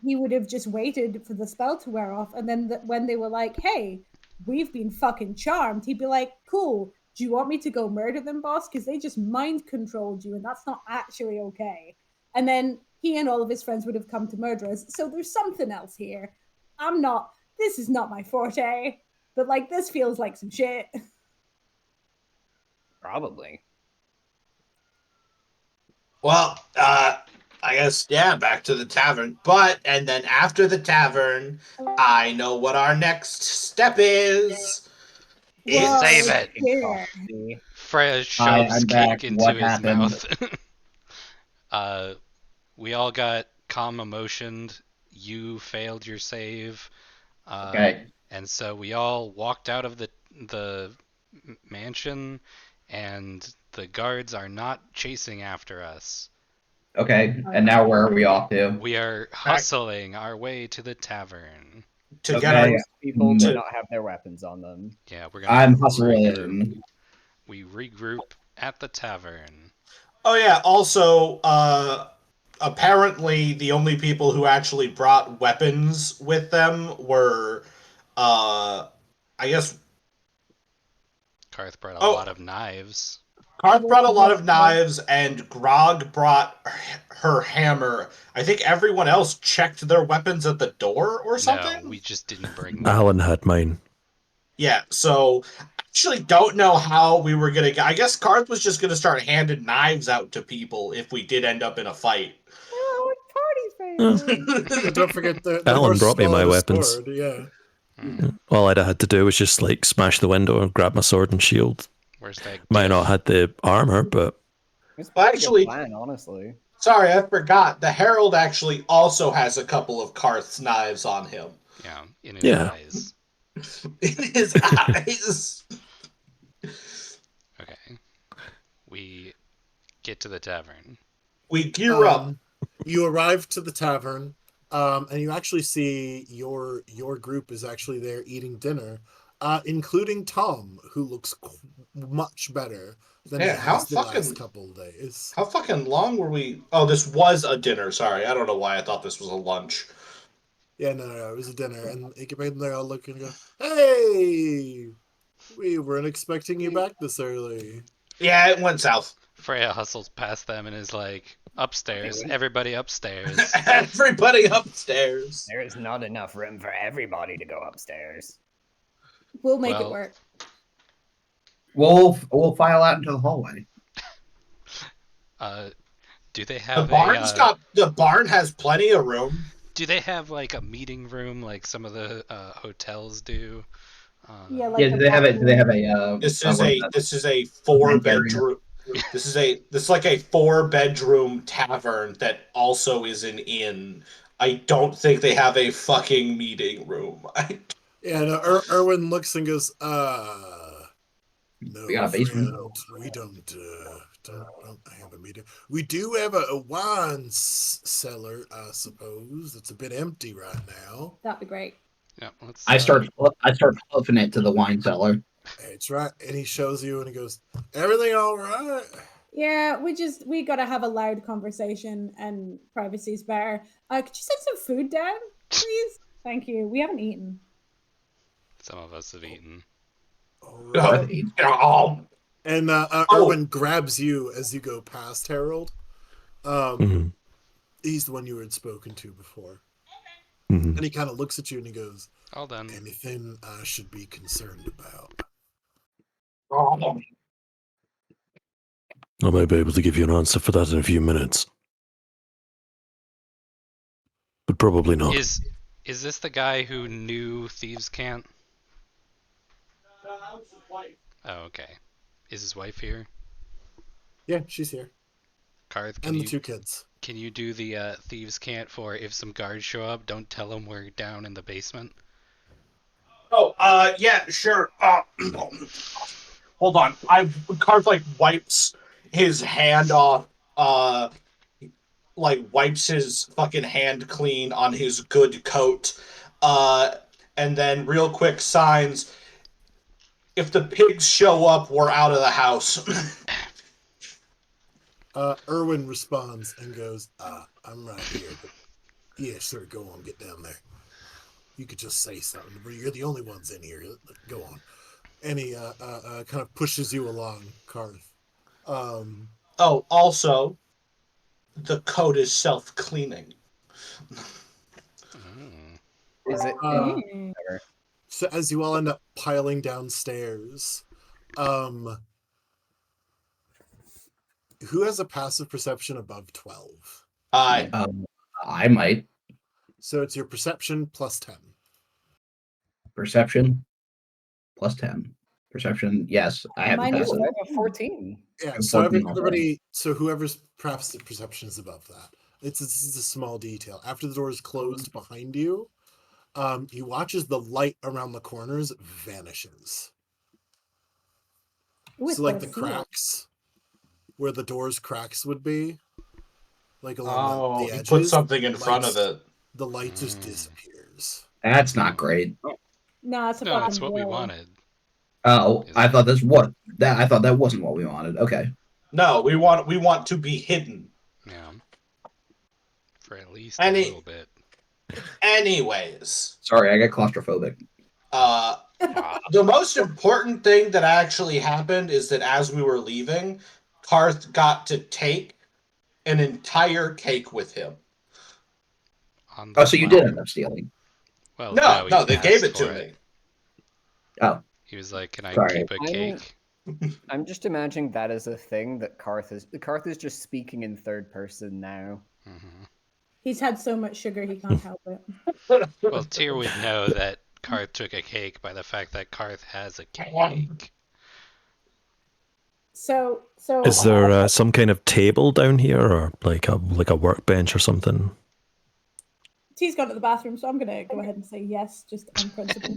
he would have just waited for the spell to wear off, and then when they were like, hey, we've been fucking charmed, he'd be like, cool, do you want me to go murder them, boss? Because they just mind controlled you, and that's not actually okay. And then he and all of his friends would have come to murder us. So there's something else here. This is not my forte, but this feels like some shit. Probably. Well, I guess, back to the tavern. And then after the tavern, I know what our next step is. Save it. Yeah. Freya shoves cake into his mouth. We all got calm emotioned. You failed your save. Okay. And so we all walked out of the mansion, and the guards are not chasing after us. Okay. And now where are we off to? We are hustling our way to the tavern. To get Okay. our People To- do not have their weapons on them. Yeah, we're gonna I'm regroup. hustling. We regroup at the tavern. Oh yeah. Also, apparently the only people who actually brought weapons with them were, I guess. Karth brought a Oh. lot of knives. Karth brought a lot of knives, and Grog brought her hammer. I think everyone else checked their weapons at the door or something. No, we just didn't bring them. Alan had mine. Yeah, so I actually don't know how we were gonna. I guess Karth was just gonna start handing knives out to people if we did end up in a fight. Oh, party favor. And don't forget the Alan horse brought me swallowed my a weapons. sword, yeah. All I'd have had to do was just like smash the window and grab my sword and shield. Where's that? Might not have had the armor, but It's a Well, pretty actually- good plan, honestly. Sorry, I forgot. The Herald actually also has a couple of Karth's knives on him. Yeah, in his Yeah. eyes. In his eyes. Okay. We get to the tavern. We gear up. You arrive to the tavern, and you actually see your group is actually there eating dinner, including Tom, who looks much better than he Yeah, how has the last fucking- couple of days. How fucking long were we? Oh, this was a dinner. Sorry, I don't know why I thought this was a lunch. Yeah, no, it was a dinner, and he came in there all looking and go, "Hey, we weren't expecting you back this early." Yeah, it went south. Freya hustles past them and is like, upstairs, everybody upstairs. Everybody upstairs. There is not enough room for everybody to go upstairs. We'll make Well, it work. We'll file out into the hallway. Do they The have the barn has plenty of room. do they have like a meeting room like some of the hotels do? Yeah, like Yeah, do they have a? Do they have a? This what is that? this is a 4-bedroom. area. This is like a 4-bedroom tavern that also is an inn. I don't think they have a fucking meeting room. Yeah, no, Erwin looks and goes, no, We got a basement. friend, we don't have a meeting. We do have a wine cellar, I suppose. It's a bit empty right now. That'd be great. Yeah, let's. I start fluffing it to the wine cellar. It's right, and he shows you, and he goes, "Everything all right?" Yeah, we gotta have a loud conversation, and privacy's better. Could you send some food down, please? Thank you. We haven't eaten. Some of us have eaten. All right. Oh, And Erwin grabs you as you go past Harold. mhm, He's the one you had spoken to before, mhm. and he kind of looks at you and he goes, All done. "Anything I should be concerned about?" I may be able to give you an answer for that in a few minutes, but probably not. Is this the guy who knew thieves can't? Oh, okay. Is his wife here? Yeah, she's here, Karth, and the two kids. can you do the thieves can't for if some guards show up, don't tell them we're down in the basement? yeah, sure. Hold on. Karth like wipes his hand off. Like wipes his fucking hand clean on his good coat. And then real quick signs. If the pigs show up, we're out of the house. Erwin responds and goes, "I'm right here, but yeah, sure, go on, get down there. You could just say something. You're the only ones in here. Go on." And he kind of pushes you along, Karth. Oh, also, the coat is self-cleaning. Mm. Is it? Mm. So as you all end up piling downstairs, who has a passive perception above 12? I I might So it's your perception plus 10. perception plus 10. Perception, yes. I have Mine to is pass I it. have a 14. Yeah, I'm so 14 also. everybody, so whoever's perhaps the perception is above that. It's a small detail. After the door is closed behind you, you watch as the light around the corners vanishes. Ooh, it's So like got a the seal. cracks where the door's cracks would be, like along Oh, the he edges, put something in front of it. the light just Mm. disappears. That's not great. No, it's a No, fucking that's what we grill. wanted. Oh, Is I it? thought that's what that. I thought that wasn't what we wanted. Okay. No, we want to be hidden. Yeah. For at least And a it- little bit. Anyways, Sorry, I got claustrophobic. the most important thing that actually happened is that as we were leaving, Karth got to take an entire cake with him. On Oh, the so you fly. did end up stealing. Well, No, he they gave asked it to for me. Oh, He was like, "Can I Sorry. keep a cake?" I'm just imagining that as a thing that Karth is just speaking in third person now. Hmm. He's had so much sugar he can't help it. Well, Tyr would know that Karth took a cake by the fact that Karth has a cake. So Is there some kind of table down here, or like a workbench or something? T's gone to the bathroom, so I'm gonna go ahead and say yes, just on principle.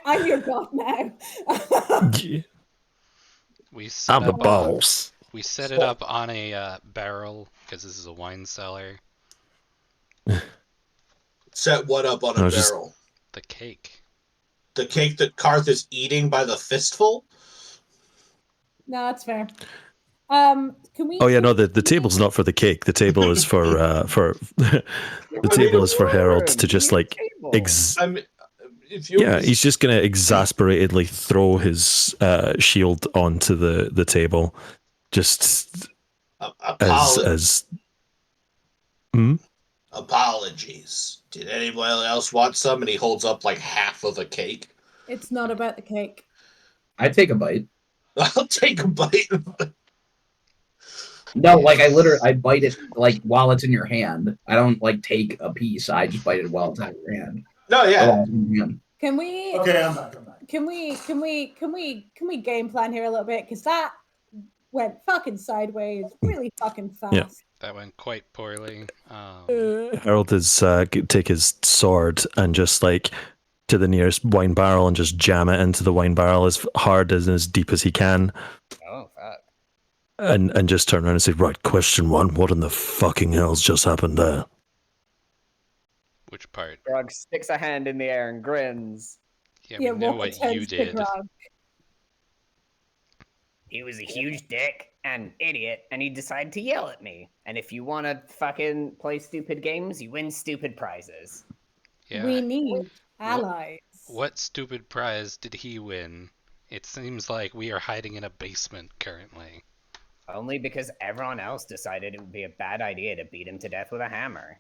I'm your god now. Yeah. We set I'm the up boss. we set it up on a barrel because this is a wine cellar. Set what up on I a was just- barrel? The cake. The cake that Karth is eating by the fistful? No, that's fair. Can we? Oh yeah, can no. we- The table's not for the cake. The table is for the table is for Harold to just like I mean, if you yeah. He's just gonna exasperatedly throw his shield onto the table, just as apologies. Did anyone else want some? And he holds up like half of a cake. It's not about the cake. I'd take a bite. I'll take a bite. No, like I bite it like while it's in your hand. I don't like take a piece. I just bite it while it's out of your hand. No, Or yeah. while it's in your hand. Can we? Okay, I'm back. Can we game plan here a little bit? Because that went fucking sideways really fucking fast. Yeah. That went quite poorly. Harold is take his sword and just like to the nearest wine barrel and just jam it into the wine barrel as hard and as deep as he can. Oh, fuck. And just turn around and say, right, question one, what in the fucking hell's just happened there? Which part? Grog sticks a hand in the air and grins. Yeah, we know Walker what turns you to did. Grog. He was a huge dick and idiot, and he decided to yell at me. And if you want to fucking play stupid games, you win stupid prizes. Yeah. We need allies. What stupid prize did he win? It seems like we are hiding in a basement currently. Only because everyone else decided it would be a bad idea to beat him to death with a hammer.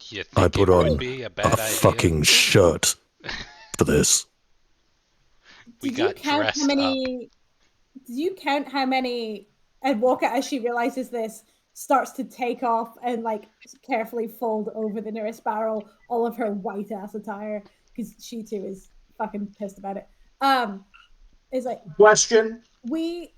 You think I put it would on be a bad a idea? fucking shirt for this. We Did you got count dressed how many? Did you count how many? And Walker, as she realizes this, starts to take off and like carefully fold over the nearest barrel all of her white ass attire because she too is fucking pissed about it. Is like Question. we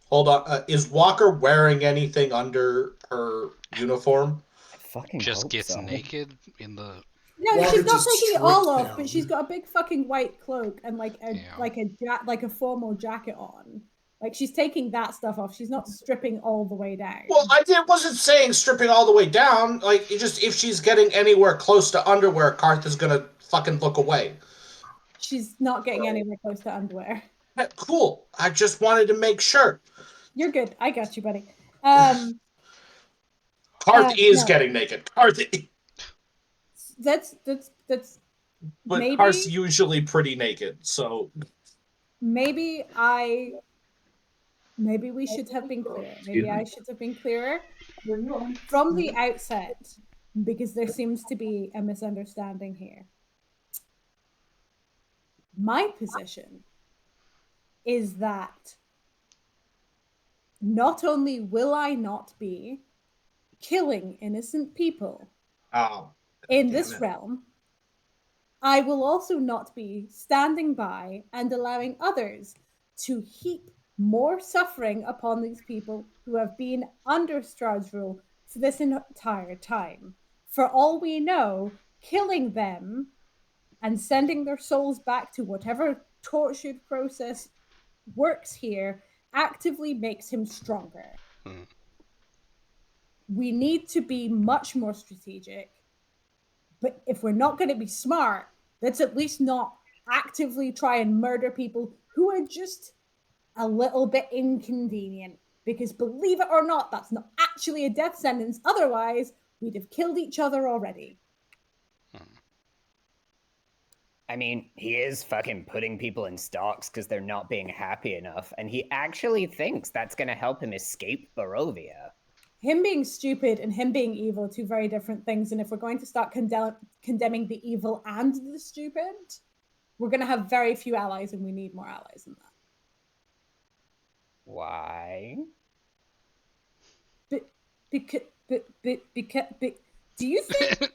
Hold on. Is Walker wearing anything under her uniform? I fucking Just hope gets so. naked in the. no, Walker she's not just taking it all stripped off, down. but she's got a big fucking white cloak and like a Yeah. like a formal jacket on. Like she's taking that stuff off. She's not stripping all the way down. Well, wasn't saying stripping all the way down. Like, it just if she's getting anywhere close to underwear, Karth is gonna fucking look away. She's not getting anywhere close to underwear. Cool. I just wanted to make sure. You're good. I got you, buddy. Karth is no. getting naked. Karth, That's but maybe Karth's usually pretty naked. So maybe we should have been clear. Maybe I should have been clearer from the outset because there seems to be a misunderstanding here. My position is that not only will I not be killing innocent people in this realm, I will also not be standing by and allowing others to heap more suffering upon these people who have been under Strahd's rule for this entire time. For all we know, killing them and sending their souls back to whatever tortured process works here actively makes him stronger. Hmm. We need to be much more strategic. But if we're not going to be smart, let's at least not actively try and murder people who are just a little bit inconvenient. Because believe it or not, that's not actually a death sentence. Otherwise, we'd have killed each other already. I mean, he is fucking putting people in stocks because they're not being happy enough, and he actually thinks that's going to help him escape Barovia. Him being stupid and him being evil are two very different things. And if we're going to start condemning the evil and the stupid, we're going to have very few allies, and we need more allies than that. Why? Because do you think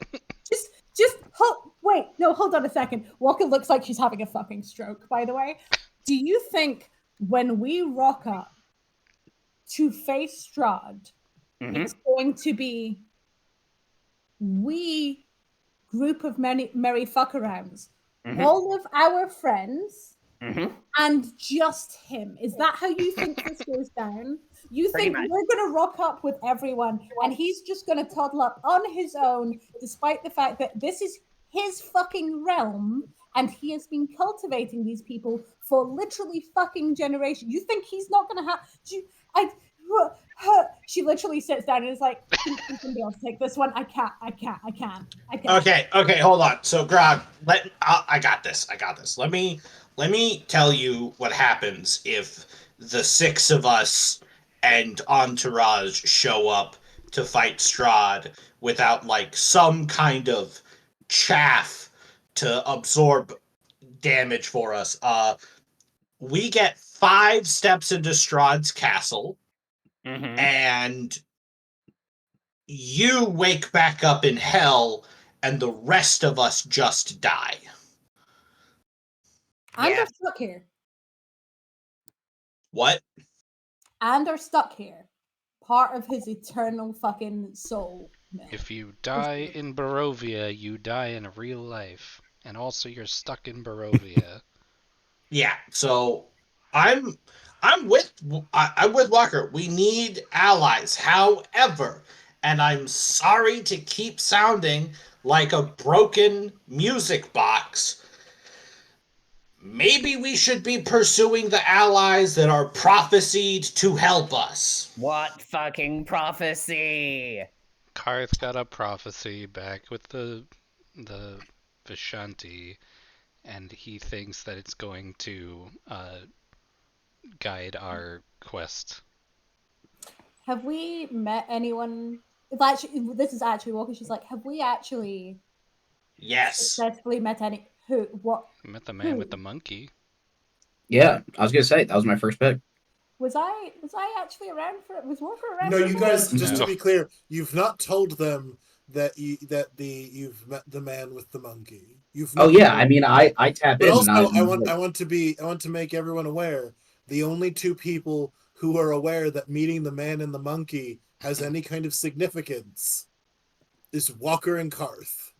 just hold on a second. Walker looks like she's having a fucking stroke, by the way. Do you think when we rock up to face Strahd, it's going to be we group of merry fuck-arounds, all of our friends, and just him? Is that how you think this goes down? You think we're going to rock up with everyone and he's just going to toddle up on his own, despite the fact that this is his fucking realm and he has been cultivating these people for literally fucking generations? You think he's not going to have... She literally sits down and is like, "Can somebody else take this one? I can't. Okay, hold on. So, Grog, I got this. Let me tell you what happens if the six of us and Entourage show up to fight Strahd without, like, some kind of chaff to absorb damage for us. We get 5 steps into Strahd's castle, and you wake back up in hell, and the rest of us just die. And are stuck here. What? And are stuck here. Part of his eternal fucking soul. If you die in Barovia, you die in real life. And also you're stuck in Barovia. Yeah, so I'm with Walker. We need allies. However, and I'm sorry to keep sounding like a broken music box, maybe we should be pursuing the allies that are prophesied to help us. What fucking prophecy? Karth got a prophecy back with the Vishanti, and he thinks that it's going to guide our quest. Have we met anyone? This is actually Walker. She's like, have we actually successfully met any? Who? What? I met the man with the monkey. Yeah, I was gonna say that was my first pick. Was I actually around for it? Was Walker around? No, for you it? guys. Just to be clear, you've not told them that you've met the man with the monkey. Oh yeah, I mean, I tap but in. Also, and I want to make everyone aware. The only 2 people who are aware that meeting the man and the monkey has any kind of significance is Walker and Karth.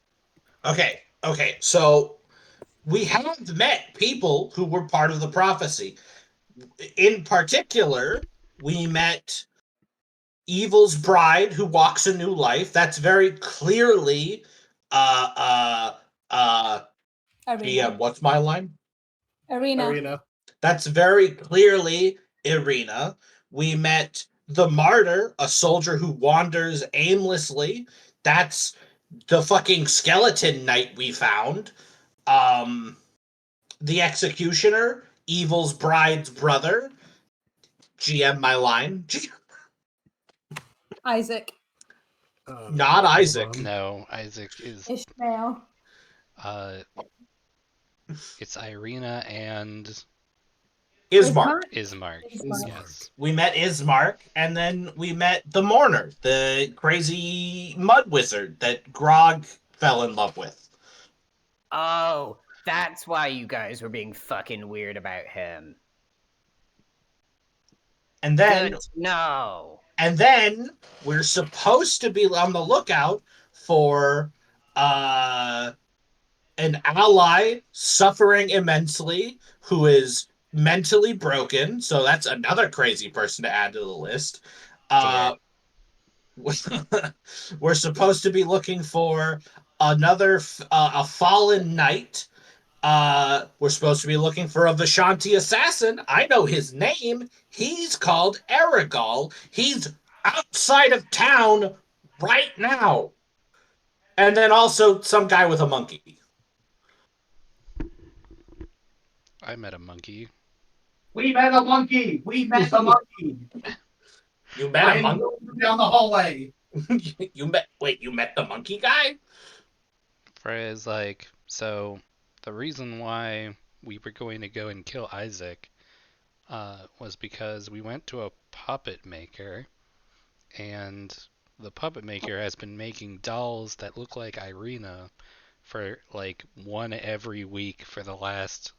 Okay, so we have met people who were part of the prophecy. In particular, we met Evil's bride who walks a new life. That's very clearly Irina. what's my line? Irina. That's very clearly Irina. We met the martyr, a soldier who wanders aimlessly. That's the fucking skeleton knight we found. The executioner, Evil's bride's brother. GM my line. Isaac. Not Isaac. No, Isaac is Ishmael. It's Irina and Ismark. Yes. We met Ismark, and then we met the Mourner, the crazy mud wizard that Grog fell in love with. Oh, that's why you guys were being fucking weird about him. And then Good to know. And then we're supposed to be on the lookout for an ally suffering immensely who is mentally broken. So that's another crazy person to add to the list. We're supposed to be looking for a fallen knight. We're supposed to be looking for a Vishanti assassin. I know his name. He's called Aragal. He's outside of town right now. And then also some guy with a monkey. I met a monkey. We met a monkey. We met a monkey. You met a monkey down the hallway. you met the monkey guy? Freya's like, so the reason why we were going to go and kill Isaac was because we went to a puppet maker, and the puppet maker has been making dolls that look like Irina for like one every week for the last.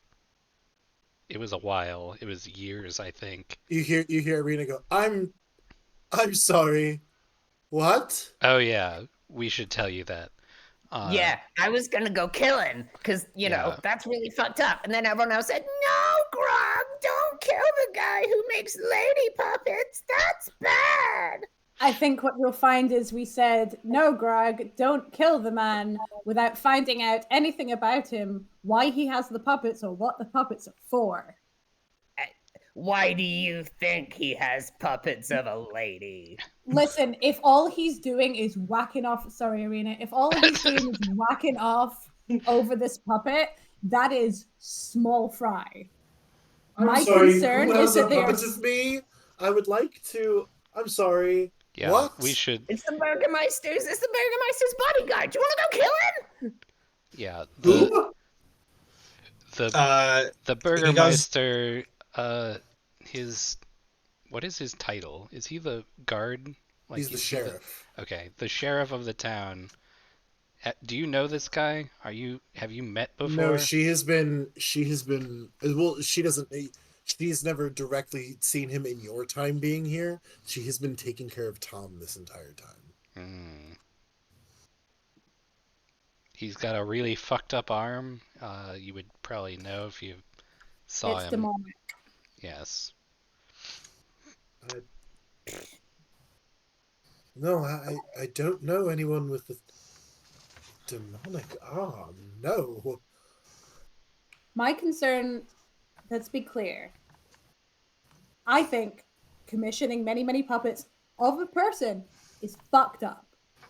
It was a while. It was years, I think. You hear Irina go, I'm sorry. What? Oh yeah, we should tell you that. Yeah, I was gonna go kill him, because, you know, Yeah. that's really fucked up. And then everyone else said, no, Grog, don't kill the guy who makes lady puppets. That's bad. I think what you'll find is we said, no, Greg, don't kill the man without finding out anything about him, why he has the puppets or what the puppets are for. Why do you think he has puppets of a lady? Listen, if all he's doing is whacking off, sorry, Irina, if all he's doing is whacking off over this puppet, that is small fry. My concern who is has that a they are. puppet of me? I would like to. I'm sorry. Yeah, What? we should. It's the Burgermeisters. It's the Burgermeister's bodyguard. Do you want to go kill him? Yeah, Who? the Burgermeister. His what is his title? Is he the guard? Like, He's the sheriff. Okay, the sheriff of the town. Do you know this guy? Have you met before? No, she has been. Well, she doesn't. She's never directly seen him in your time being here. She has been taking care of Tom this entire time. He's got a really fucked up arm. You would probably know if you saw It's him. demonic. Yes. No, I don't know anyone with the demonic arm. No. My concern, let's be clear. I think commissioning many, many puppets of a person is fucked up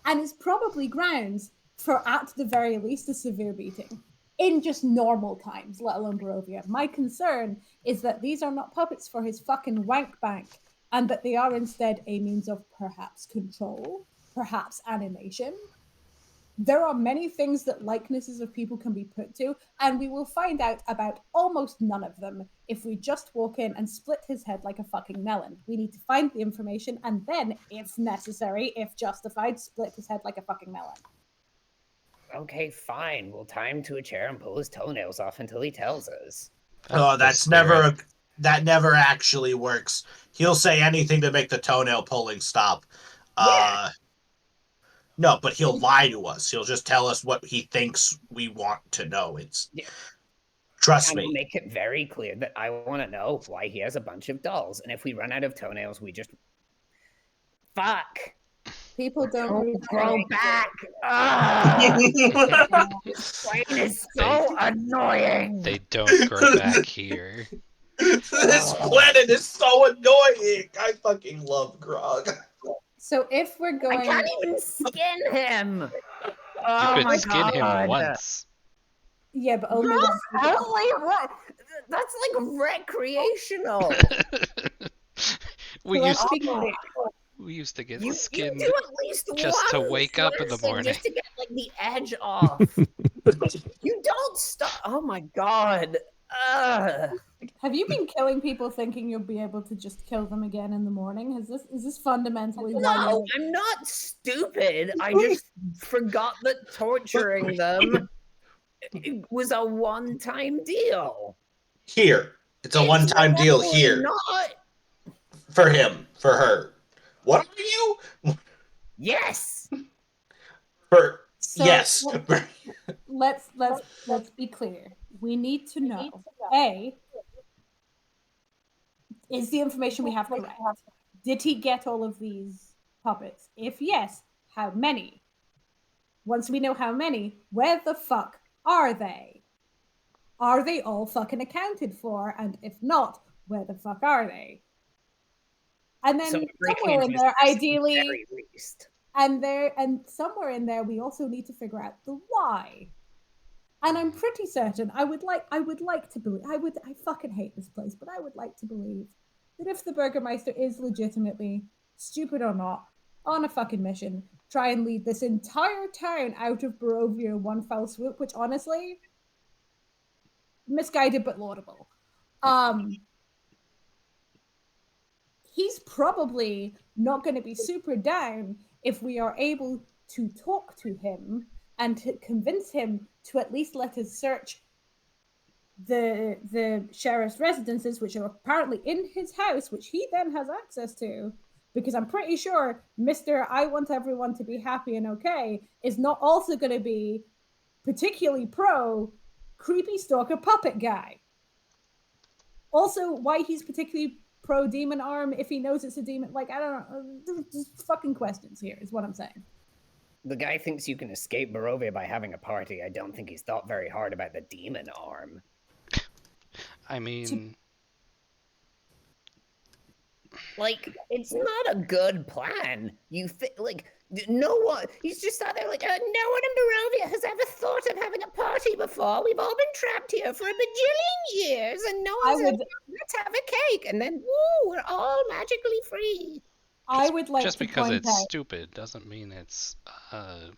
and is probably grounds for, at the very least, a severe beating in just normal times, let alone Barovia. My concern is that these are not puppets for his fucking wank bank, and that they are instead a means of perhaps control, perhaps animation. There are many things that likenesses of people can be put to, and we will find out about almost none of them if we just walk in and split his head like a fucking melon. We need to find the information and then, if necessary, if justified, split his head like a fucking melon. Okay, fine. We'll tie him to a chair and pull his toenails off until he tells us. That never actually works. He'll say anything to make the toenail pulling stop. Yeah. No, but he'll lie to us. He'll just tell us what he thinks we want to know. Trust And me. we'll make it very clear that I want to know why he has a bunch of dolls. And if we run out of toenails, we just... Fuck! People don't grow back! This brain is so annoying! They don't grow back here. This planet is so annoying. I fucking love Grog. So if we're going... I can't even skin him! You could skin him once. Yeah, but only what? That's like recreational. we So used let's be clear. we used to get You skinned do at least just to one wake up in the thing morning. just to get like the edge off. You don't stop. Oh my god. Have you been killing people thinking you'll be able to just kill them again in the morning? Is this fundamentally why No, I'm not stupid. I just forgot that torturing them it was a one-time deal. Here. It's a one-time deal definitely here. Not. For him. For her. What are you? Yes. For So yes. let's be clear. We need to know, A, is the information we have correct? Did he get all of these puppets? If yes, how many? Once we know how many, where the fuck are they? Are they all fucking accounted for? And if not, where the fuck are they? And then somewhere in there, ideally, and somewhere in there, we also need to figure out the why. And I'm pretty certain I would like to believe I fucking hate this place, but I would like to believe that if the Burgermeister is legitimately, stupid or not, on a fucking mission, try and lead this entire town out of Barovia in one fell swoop, which honestly, misguided but laudable. He's probably not going to be super down if we are able to talk to him and to convince him to at least let us search the sheriff's residences, which are apparently in his house, which he then has access to, because I'm pretty sure Mr. I want everyone to be happy and okay is not also going to be particularly pro creepy stalker puppet guy. Also, why he's particularly pro demon arm if he knows it's a demon, like, I don't know, there's fucking questions here is what I'm saying. The guy thinks you can escape Barovia by having a party. I don't think he's thought very hard about the demon arm. I mean, like, it's not a good plan. Like, no one, he's just sat there like, no one in Barovia has ever thought of having a party before. We've all been trapped here for a bajillion years, and no one's ever, let's have a cake, and then, woo, we're all magically free. I would like just to because point it's out, stupid doesn't mean it's a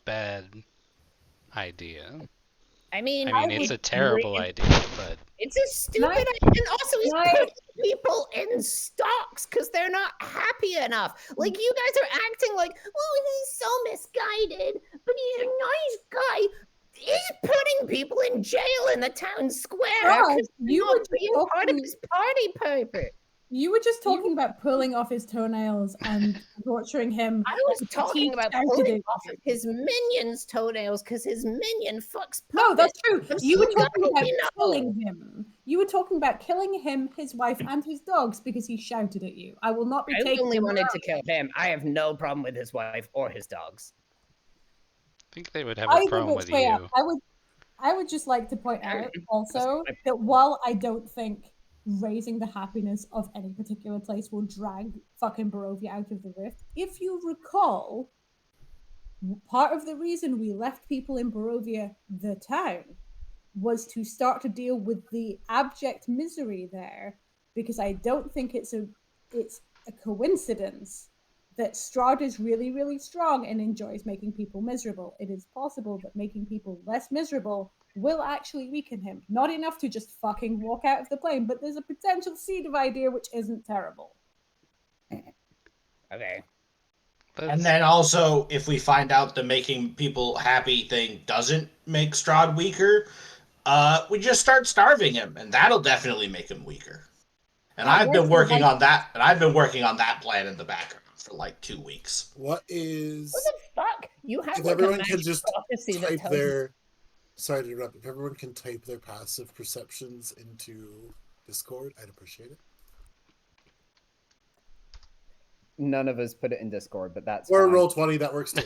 bad idea. I mean, it's a terrible idea, but it's a stupid idea. And also, he's putting people in stocks because they're not happy enough. Like, you guys are acting like, oh, he's so misguided, but he's a nice guy. He's putting people in jail in the town square because you not were being part of his party paper. You were just talking about pulling off his toenails and torturing him. I was talking about pulling off his minion's toenails because his minion fucks puppets. No, that's true. You were talking about killing him. You were talking about killing him, his wife, and his dogs because he shouted at you. I will not be taking. I only wanted to kill him. I have no problem with his wife or his dogs. I think they would have a problem with you. I would just like to point out also that while I don't think raising the happiness of any particular place will drag fucking Barovia out of the rift, if you recall, part of the reason we left people in Barovia, the town, was to start to deal with the abject misery there, because I don't think it's a coincidence that Strahd is really, really strong and enjoys making people miserable. It is possible that making people less miserable will actually weaken him. Not enough to just fucking walk out of the plane, but there's a potential seed of idea which isn't terrible. Okay. And then also, if we find out the making people happy thing doesn't make Strahd weaker, we just start starving him, and that'll definitely make him weaker. And I've been working on that, plan in the background for like 2 weeks. What the fuck? You have if everyone can just type their sorry to interrupt. If everyone can type their passive perceptions into Discord, I'd appreciate it. None of us put it in Discord, but that's or fine. Roll20. That works too.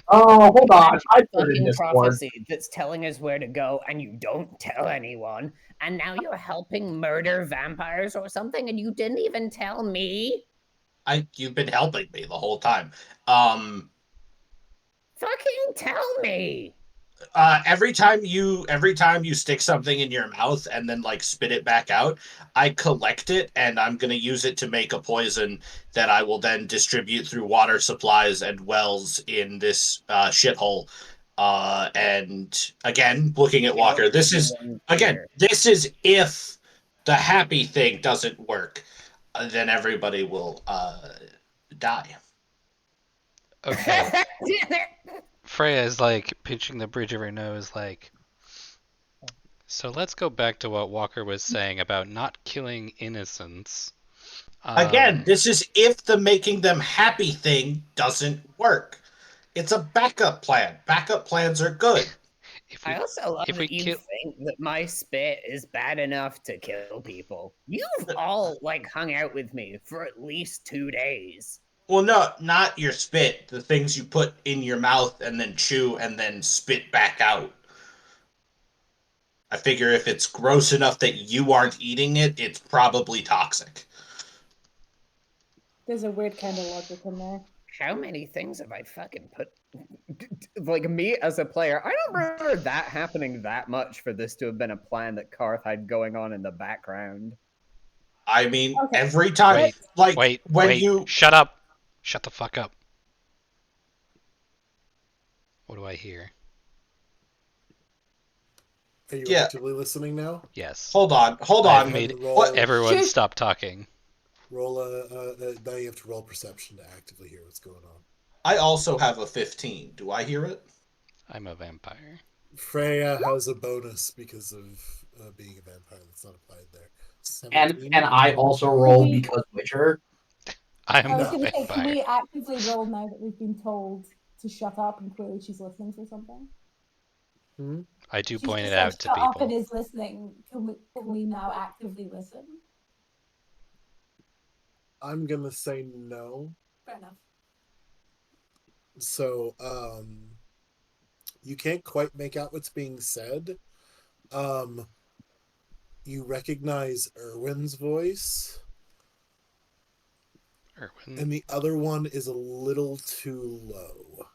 Oh, hold on! I put it in fucking Discord. prophecy that's telling us where to go, and you don't tell anyone. And now you're helping murder vampires or something, and you didn't even tell me. You've been helping me the whole time. Fucking tell me. Every time you stick something in your mouth and then like spit it back out, I collect it and I'm gonna use it to make a poison that I will then distribute through water supplies and wells in this shithole. And again, looking at Walker, this is if the happy thing doesn't work, then everybody will die. Okay. Freya is like pinching the bridge of her nose, like. So let's go back to what Walker was saying about not killing innocents. Again, this is if the making them happy thing doesn't work. It's a backup plan. Backup plans are good. If I we also love if we that you kill, think that my spit is bad enough to kill people. You've all like hung out with me for at least 2 days. Well, no, not your spit. The things you put in your mouth and then chew and then spit back out. I figure if it's gross enough that you aren't eating it, it's probably toxic. There's a weird kind of logic in there. How many things have I fucking put? Like me as a player, I don't remember that happening that much for this to have been a plan that Karth had going on in the background. I mean, Okay. every time, Wait, like when wait, you shut up, shut the fuck up. What do I hear? Are you Yeah. actively listening now? Yes, hold on. I've Go ahead made and roll. What? everyone Shush. stop talking. Roll now you have to roll perception to actively hear what's going on. I also have a 15. Do I hear it? I'm a vampire. Freya has a bonus because of being a vampire that's not applied there. And 17. I also roll because Witcher. I'm I was a going to say, can vampire. we actively roll now that we've been told to shut up and clearly she's listening for something? I do She's point just it said out to shut up and people. is listening. Can we now actively listen? I'm gonna say no. Fair enough. So you can't quite make out what's being said. You recognize Erwin's voice, Erwin. and the other one is a little too low.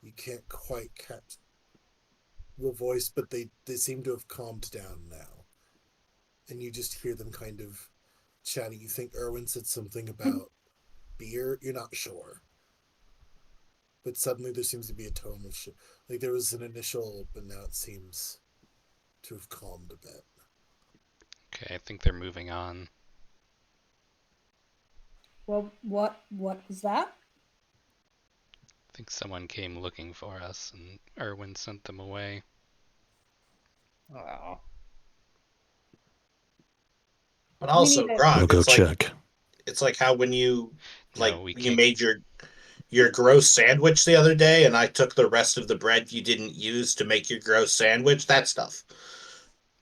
You can't quite catch the voice, but they seem to have calmed down now. And you just hear them kind of chatting. You think Erwin said something about beer? You're not sure. But suddenly there seems to be a tonal shift. Like there was an initial, but now it seems to have calmed a bit. Okay, I think they're moving on. Well, what was that? I think someone came looking for us, and Erwin sent them away. Oh. But also, need a- I'll Grog, go check. it's like how when you No, we you can't. made your gross sandwich the other day, and I took the rest of the bread you didn't use to make your gross sandwich. That stuff.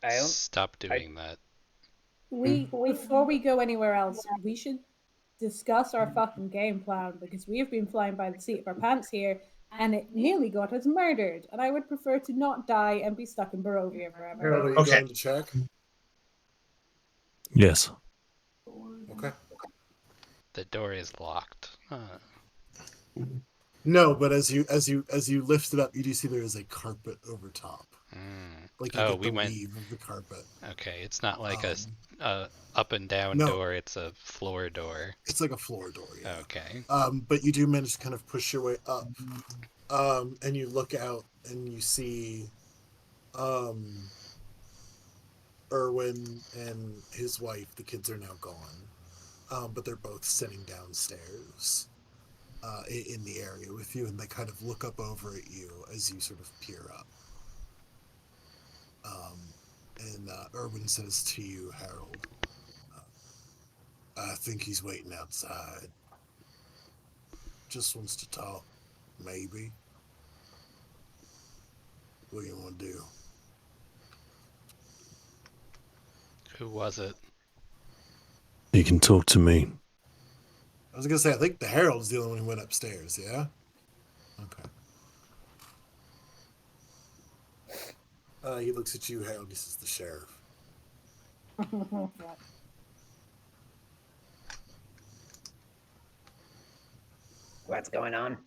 I don't. Stop doing that. Before we go anywhere else, we should discuss our fucking game plan because we have been flying by the seat of our pants here, and it nearly got us murdered. And I would prefer to not die and be stuck in Barovia forever. Harold, are you Okay. going to check? Yes. Okay. The door is locked. No, but as you lift it up, you do see there is a carpet over top. Like you get we the went. weave of the carpet. Okay, it's not like a up and down no. door. It's a floor door. It's like a floor door. Yeah. Okay. But you do manage to kind of push your way up. And you look out and you see Erwin and his wife. The kids are now gone. But they're both sitting downstairs in the area with you, and they kind of look up over at you as you sort of peer up. And Erwin says to you, Harold, I think he's waiting outside. Just wants to talk, maybe. What do you want to do? Who was it? You can talk to me. I was going to say, I think the Herald's the only one who went upstairs, yeah? Okay. He looks at you, Harold. He says, the sheriff. What's going on?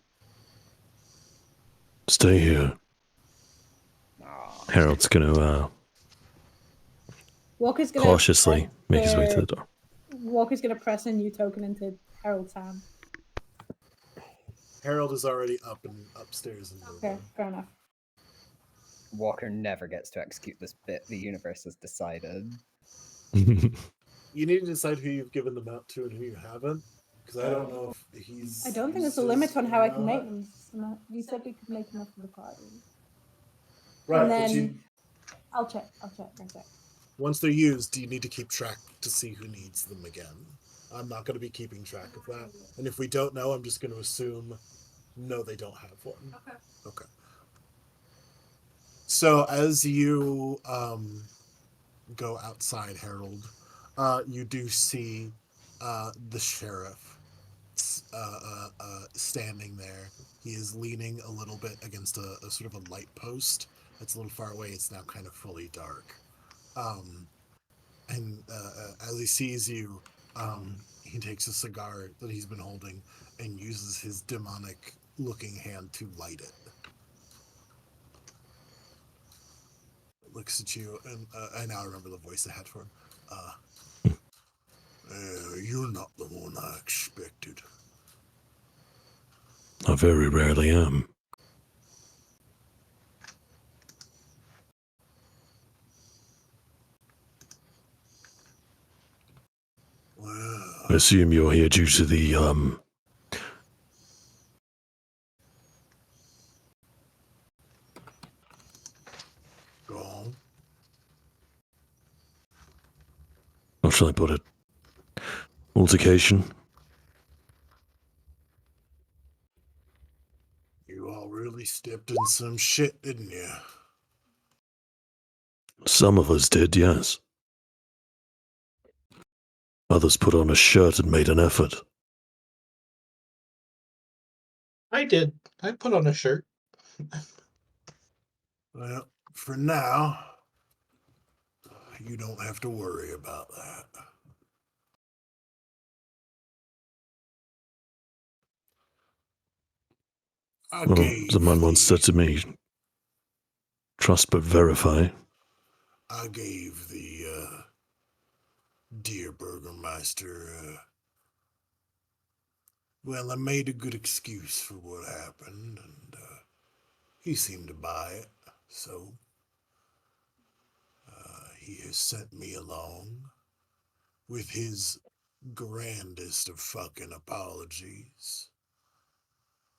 Stay here. Oh. Harold's going to Walker's gonna cautiously make his way to the door. Walker's gonna press a new token into Harold's hand. Harold is already up and upstairs. Okay, fair enough. Walker never gets to execute this bit. The universe has decided. You need to decide who you've given the map to and who you haven't. Because I don't know if he's. I don't think there's a says limit on how I can not. make them. You said we could make enough for the party. Right, And but then I'll check. One sec. once they're used, you need to keep track to see who needs them again. I'm not going to be keeping track of that. And if we don't know, I'm just going to assume no, they don't have one. Okay. So as you go outside, Harold, you do see the sheriff standing there. He is leaning a little bit against a sort of a light post. It's a little far away. It's now kind of fully dark. And as he sees you, he takes a cigar that he's been holding and uses his demonic looking hand to light it. Looks at you, and I now remember the voice I had for him. You're not the one I expected. I very rarely am. Well, I assume you're here due to the, go on. how shall I put it? Altercation? You all really stepped in some shit, didn't you? Some of us did, yes. Others put on a shirt and made an effort. I did. I put on a shirt. Well, for now, you don't have to worry about that. I Well, gave the man once said to me, trust but verify. I gave the dear Burgermeister. Well, I made a good excuse for what happened, and he seemed to buy it. So he has sent me along with his grandest of fucking apologies,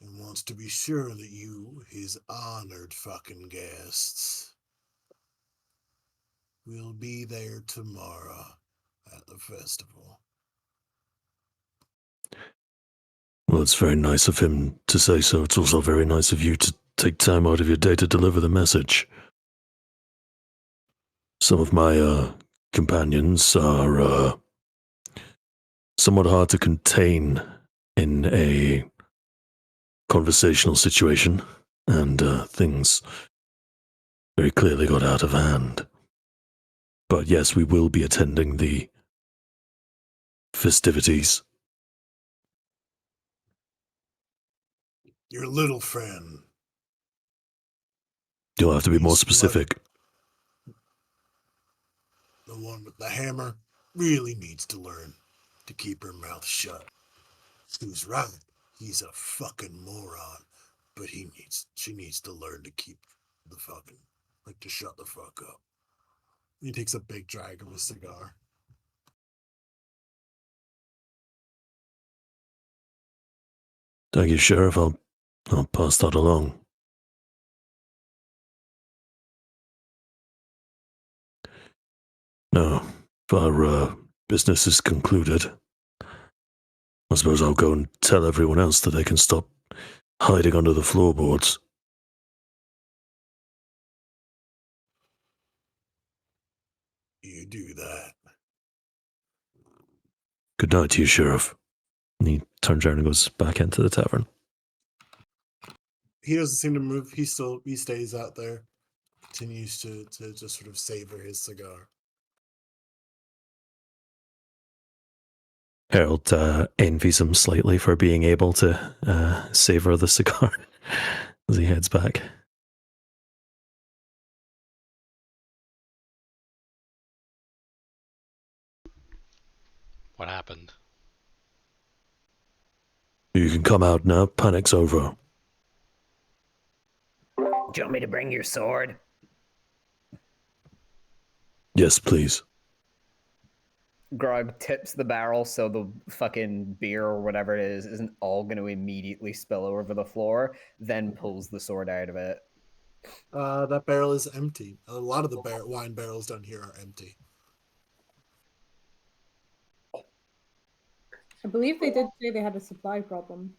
and wants to be sure that you, his honored fucking guests, will be there tomorrow at the festival. Well, it's very nice of him to say so. It's also very nice of you to take time out of your day to deliver the message. Some of my companions are somewhat hard to contain in a conversational situation, and things very clearly got out of hand. But yes, we will be attending the festivities. Your little friend. You'll have to be more He's specific. The one with the hammer really needs to learn to keep her mouth shut. Who's right? He's a fucking moron. But she needs to learn to keep the fucking, like, to shut the fuck up. He takes a big drag of a cigar. Thank you, Sheriff. I'll pass that along. Now, if our business is concluded, I suppose I'll go and tell everyone else that they can stop hiding under the floorboards. You do that. Good night to you, Sheriff. And he turns around and goes back into the tavern. He doesn't seem to move. He stays out there. Continues to just sort of savor his cigar. Harold envies him slightly for being able to savor the cigar as he heads back. What happened? You can come out now. Panic's over. Do you want me to bring your sword? Yes, please. Grog tips the barrel so the fucking beer or whatever it is isn't all going to immediately spill over the floor, then pulls the sword out of it. That barrel is empty. A lot of the wine barrels down here are empty. I believe they did say they had a supply problem.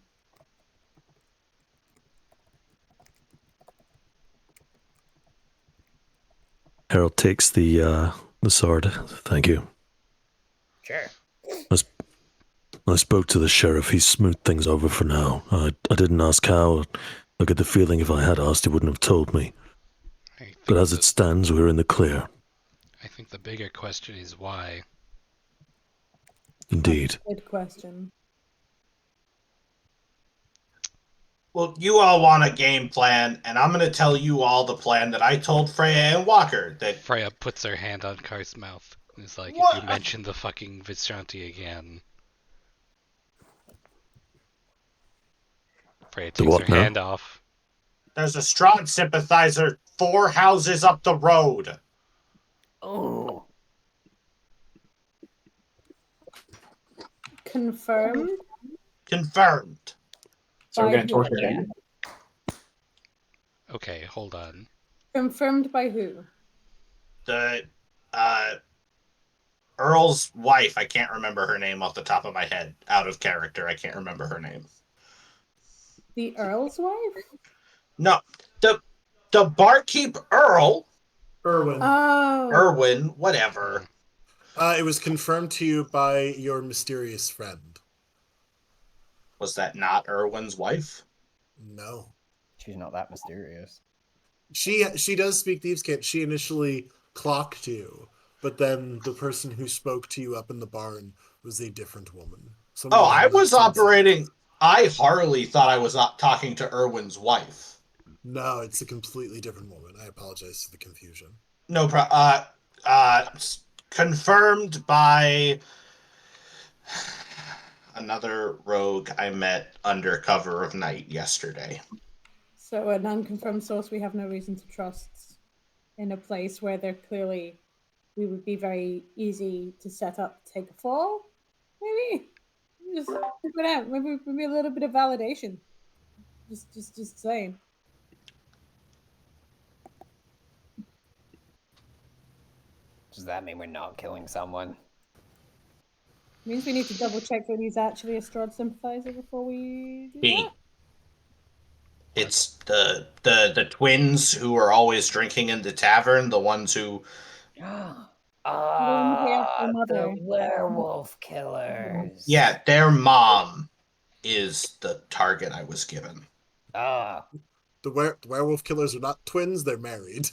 Harold takes the sword. Thank you. Sure. I spoke to the sheriff. He smoothed things over for now. I didn't ask how. I get the feeling if I had asked, he wouldn't have told me. But as it stands, we're in the clear. I think the bigger question is why. Indeed. Good question. Well, you all want a game plan, and I'm going to tell you all the plan that I told Freya and Walker. That Freya puts her hand on Kar's mouth and is like, What? if you mention the fucking Vishanti again. Freya The takes what her now? hand off. there's a Strahd sympathizer 4 houses up the road. Oh. Confirmed. Confirmed. So we're By gonna who? torture him. Okay, hold on. Confirmed by who? The Earl's wife, I can't remember her name off the top of my head. Out of character, I can't remember her name. The Earl's wife? No, the barkeep Earl, Erwin. Oh. Erwin, whatever. It was confirmed to you by your mysterious friend. Was that not Erwin's wife? No. She's not that mysterious. She does speak thieves' cant. She initially clocked you, but then the person who spoke to you up in the barn was a different woman. Oh, I was operating. I Harley thought I was not talking to Erwin's wife. No, it's a completely different woman. I apologize for the confusion. No confirmed by another rogue I met under cover of night yesterday. So an unconfirmed source we have no reason to trust in a place where they're clearly we would be very easy to set up to take a fall. Maybe just check it out. Maybe a little bit of validation. Just saying. Does that mean we're not killing someone? Means we need to double check that he's actually a Strahd sympathizer before we do He. that. It's the twins who are always drinking in the tavern, the ones who The werewolf killers. Yeah, their mom is the target I was given. The werewolf killers are not twins, they're married.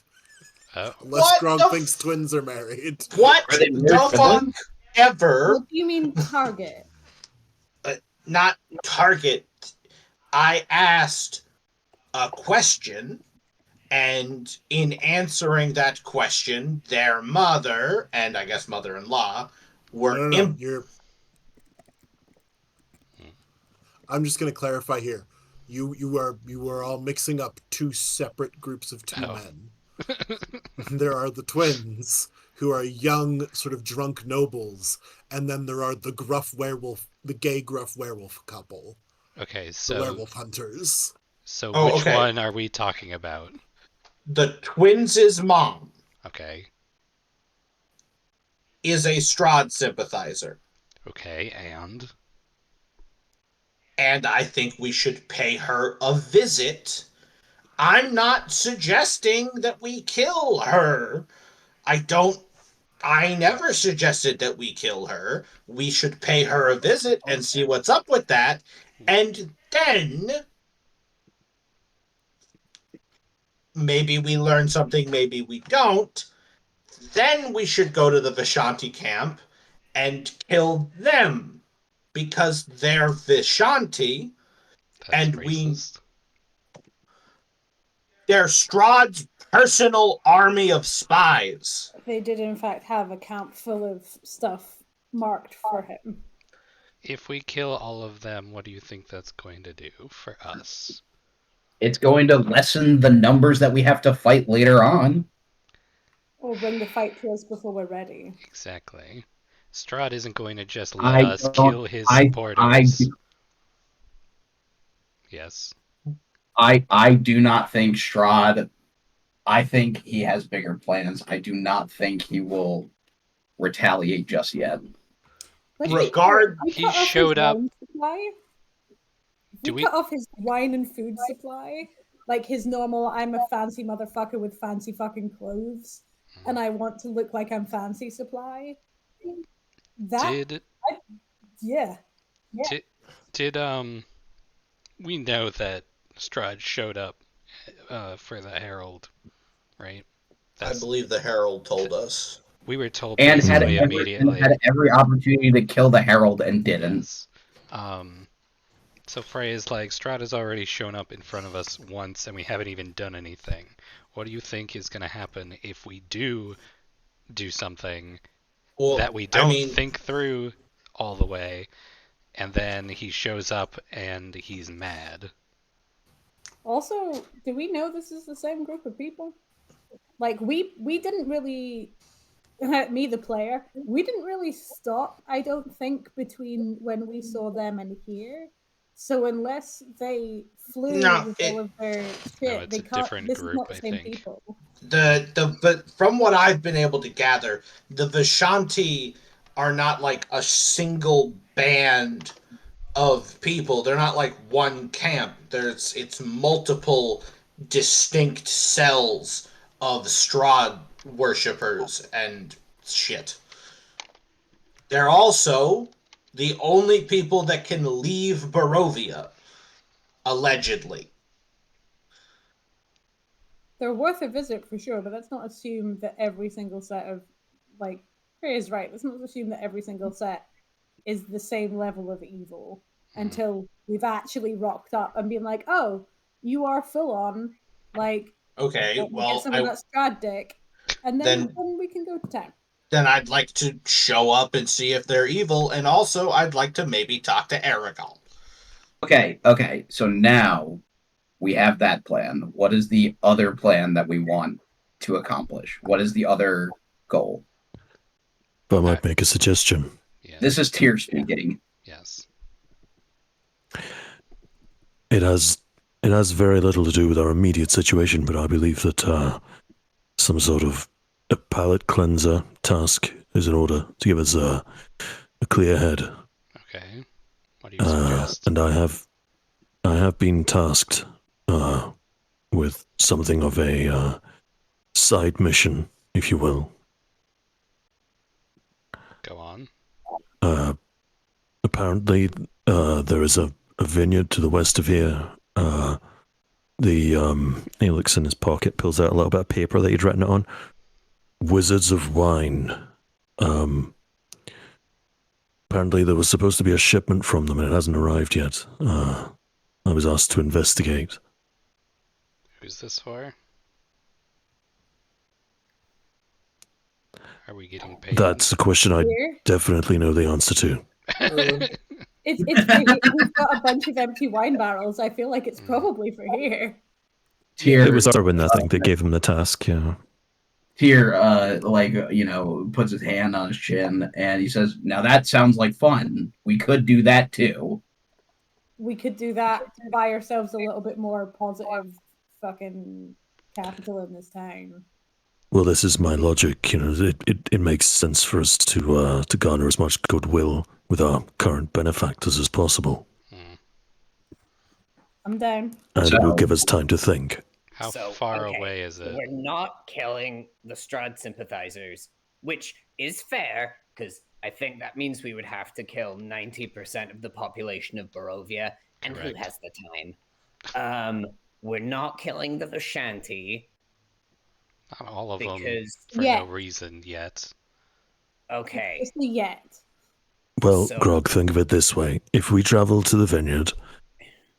Oh. Unless Grog thinks twins are married. What Are they the fuck ever? What do you mean target? Not target. I asked a question, and in answering that question, their mother, and I guess mother-in-law, were I'm just going to clarify here. You are all mixing up two separate groups of two men. There are the twins, who are young, sort of drunk nobles, and then there are the gay gruff werewolf couple. Okay, so the werewolf hunters. So which one are we talking about? The twins' mom. Okay. Is a Strahd sympathizer. Okay, and? And I think we should pay her a visit. I'm not suggesting that we kill her. I never suggested that we kill her. We should pay her a visit and see what's up with that. And then maybe we learn something, maybe we don't. Then we should go to the Vishanti camp and kill them. Because they're Vishanti. That's racist. They're Strahd's personal army of spies. They did, in fact, have a camp full of stuff marked for him. If we kill all of them, what do you think that's going to do for us? It's going to lessen the numbers that we have to fight later on. Or bring the fight to us before we're ready. Exactly. Strahd isn't going to just let I us don't. kill his I supporters. Yes. I do not think Strahd. I think he has bigger plans. I do not think he will retaliate just yet. Let's He- be clear, Regard we he cut off his showed up- wine supply. If Do we we- cut off his wine and food supply, like his normal, I'm a fancy motherfucker with fancy fucking clothes, and I want to look like I'm fancy supply. That, yeah. Did we know that Strahd showed up for the Herald, right? I believe the Herald told us. We were told And basically immediately. had every opportunity to kill the Herald and didn't. Yes. So Frey is like, Strahd has already shown up in front of us once and we haven't even done anything. What do you think is going to happen if we do something that we don't think through all the way, and then he shows up and he's mad? Also, do we know this is the same group of people? Like we didn't really me the player, we didn't really stop, I don't think, between when we saw them and here. So unless they flew with all of their shit, it's they a can't. different This group, is not the I same think. people. But from what I've been able to gather, the Vishanti are not like a single band of people. They're not like one camp. It's multiple distinct cells of Strahd worshippers and shit. They're also the only people that can leave Barovia, allegedly. They're worth a visit for sure, but let's not assume that every single set of, like, Frey is right. Let's not assume that every single set is the same level of evil until we've actually rocked up and been like, oh, you are full on, like, Okay, well, get some of that Strahd dick, and then we can go to town. Then I'd like to show up and see if they're evil, and also I'd like to maybe talk to Aragon. Okay. So now we have that plan. What is the other plan that we want to accomplish? What is the other goal? If I might make a suggestion. Yes. This is Tyr speaking. Yes. It has very little to do with our immediate situation, but I believe that some sort of a palate cleanser task is in order to give us a clear head. Okay. What do you suggest? And I have been tasked with something of a side mission, if you will. Go on. Apparently, there is a vineyard to the west of here. He looks in his pocket, pulls out a little bit of paper that he'd written it on. Wizards of Wine. Apparently there was supposed to be a shipment from them and it hasn't arrived yet. I was asked to investigate. Who's this for? Are we getting paid? That's a question I Here? definitely know the answer to. It's for here. We've got a bunch of empty wine barrels. I feel like it's probably for here. Tyr, It was Arwen, I think, that gave him the task, yeah. Tyr, puts his hand on his chin and he says, "Now that sounds like fun. We could do that too." We could do that to buy ourselves a little bit more positive fucking capital in this town. Well, this is my logic. You know, it makes sense for us to garner as much goodwill with our current benefactors as possible. I'm down. And it will give us time to think. How far away is it? We're not killing the Strahd sympathizers, which is fair, because I think that means we would have to kill 90% of the population of Barovia, and who has the time? We're not killing the Vishanti. Not all of them, for no reason yet. Okay. Just yet. Well, Grog, think of it this way. If we travel to the vineyard,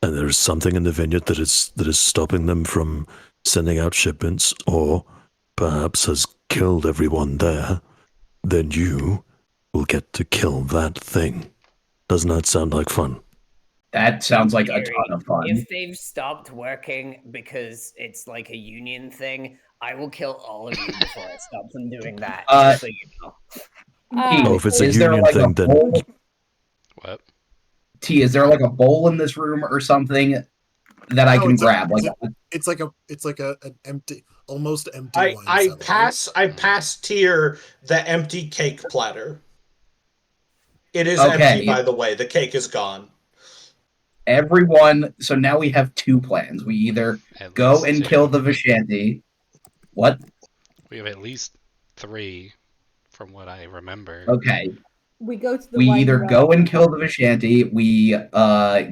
and there's something in the vineyard that is stopping them from sending out shipments, or perhaps has killed everyone there, then you will get to kill that thing. Doesn't that sound like fun? That sounds like a ton of fun. If they've stopped working because it's like a union thing, I will kill all of you before I stop them doing that. Just so you know. Oh, if it's a Is there union like a thing, then bowl? What? T, is there like a bowl in this room or something that I No, can grab? Like, it's like an empty, almost empty wine I cellar. pass Tier the empty cake platter. It is empty, okay, by the way. The cake is gone. everyone. So now we have two plans. We either At go least and kill two. the Vishanti. What? We have at least 3, from what I remember. Okay. We go to the We wine either well. go and kill the Vishanti. We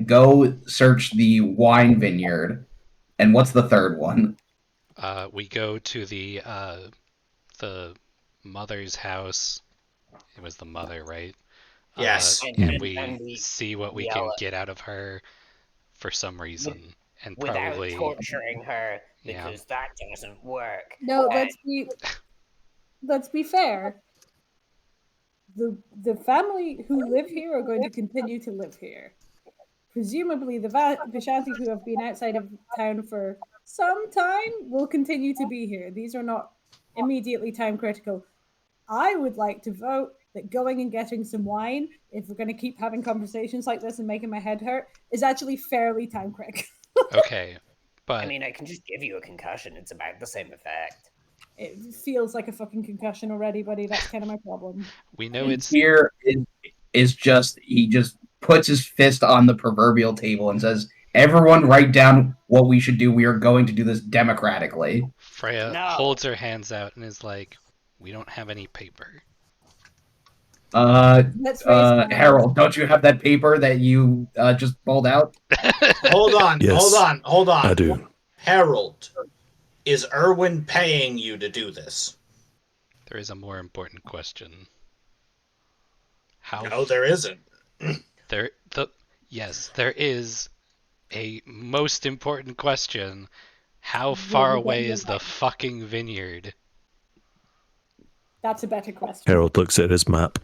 go search the wine vineyard. And what's the third one? We go to the mother's house. It was the mother, right? Yes. And we we see what we yell can at- get out of her for some reason, and without probably torturing her Yeah. because that doesn't work. No, And let's be fair. The family who live here are going to continue to live here. Presumably, the Vishanti who have been outside of town for some time will continue to be here. These are not immediately time critical. I would like to vote that going and getting some wine, if we're going to keep having conversations like this and making my head hurt, is actually fairly time critical. okay, but I mean, I can just give you a concussion. It's about the same effect. It feels like a fucking concussion already, buddy. That's kind of my problem. we know And it's here is just he just puts his fist on the proverbial table and says, "Everyone, write down what we should do. We are going to do this democratically." Freya No. holds her hands out and is like, "We don't have any paper." Let's raise hands. Harold, don't you have that paper that you just pulled out? Hold on, Yes. hold on. I do. Harold, is Erwin paying you to do this? There is a more important question. How No, there isn't. Yes, there is a most important question. How Will far we get away the is the wine? fucking vineyard? That's a better question. Harold looks at his map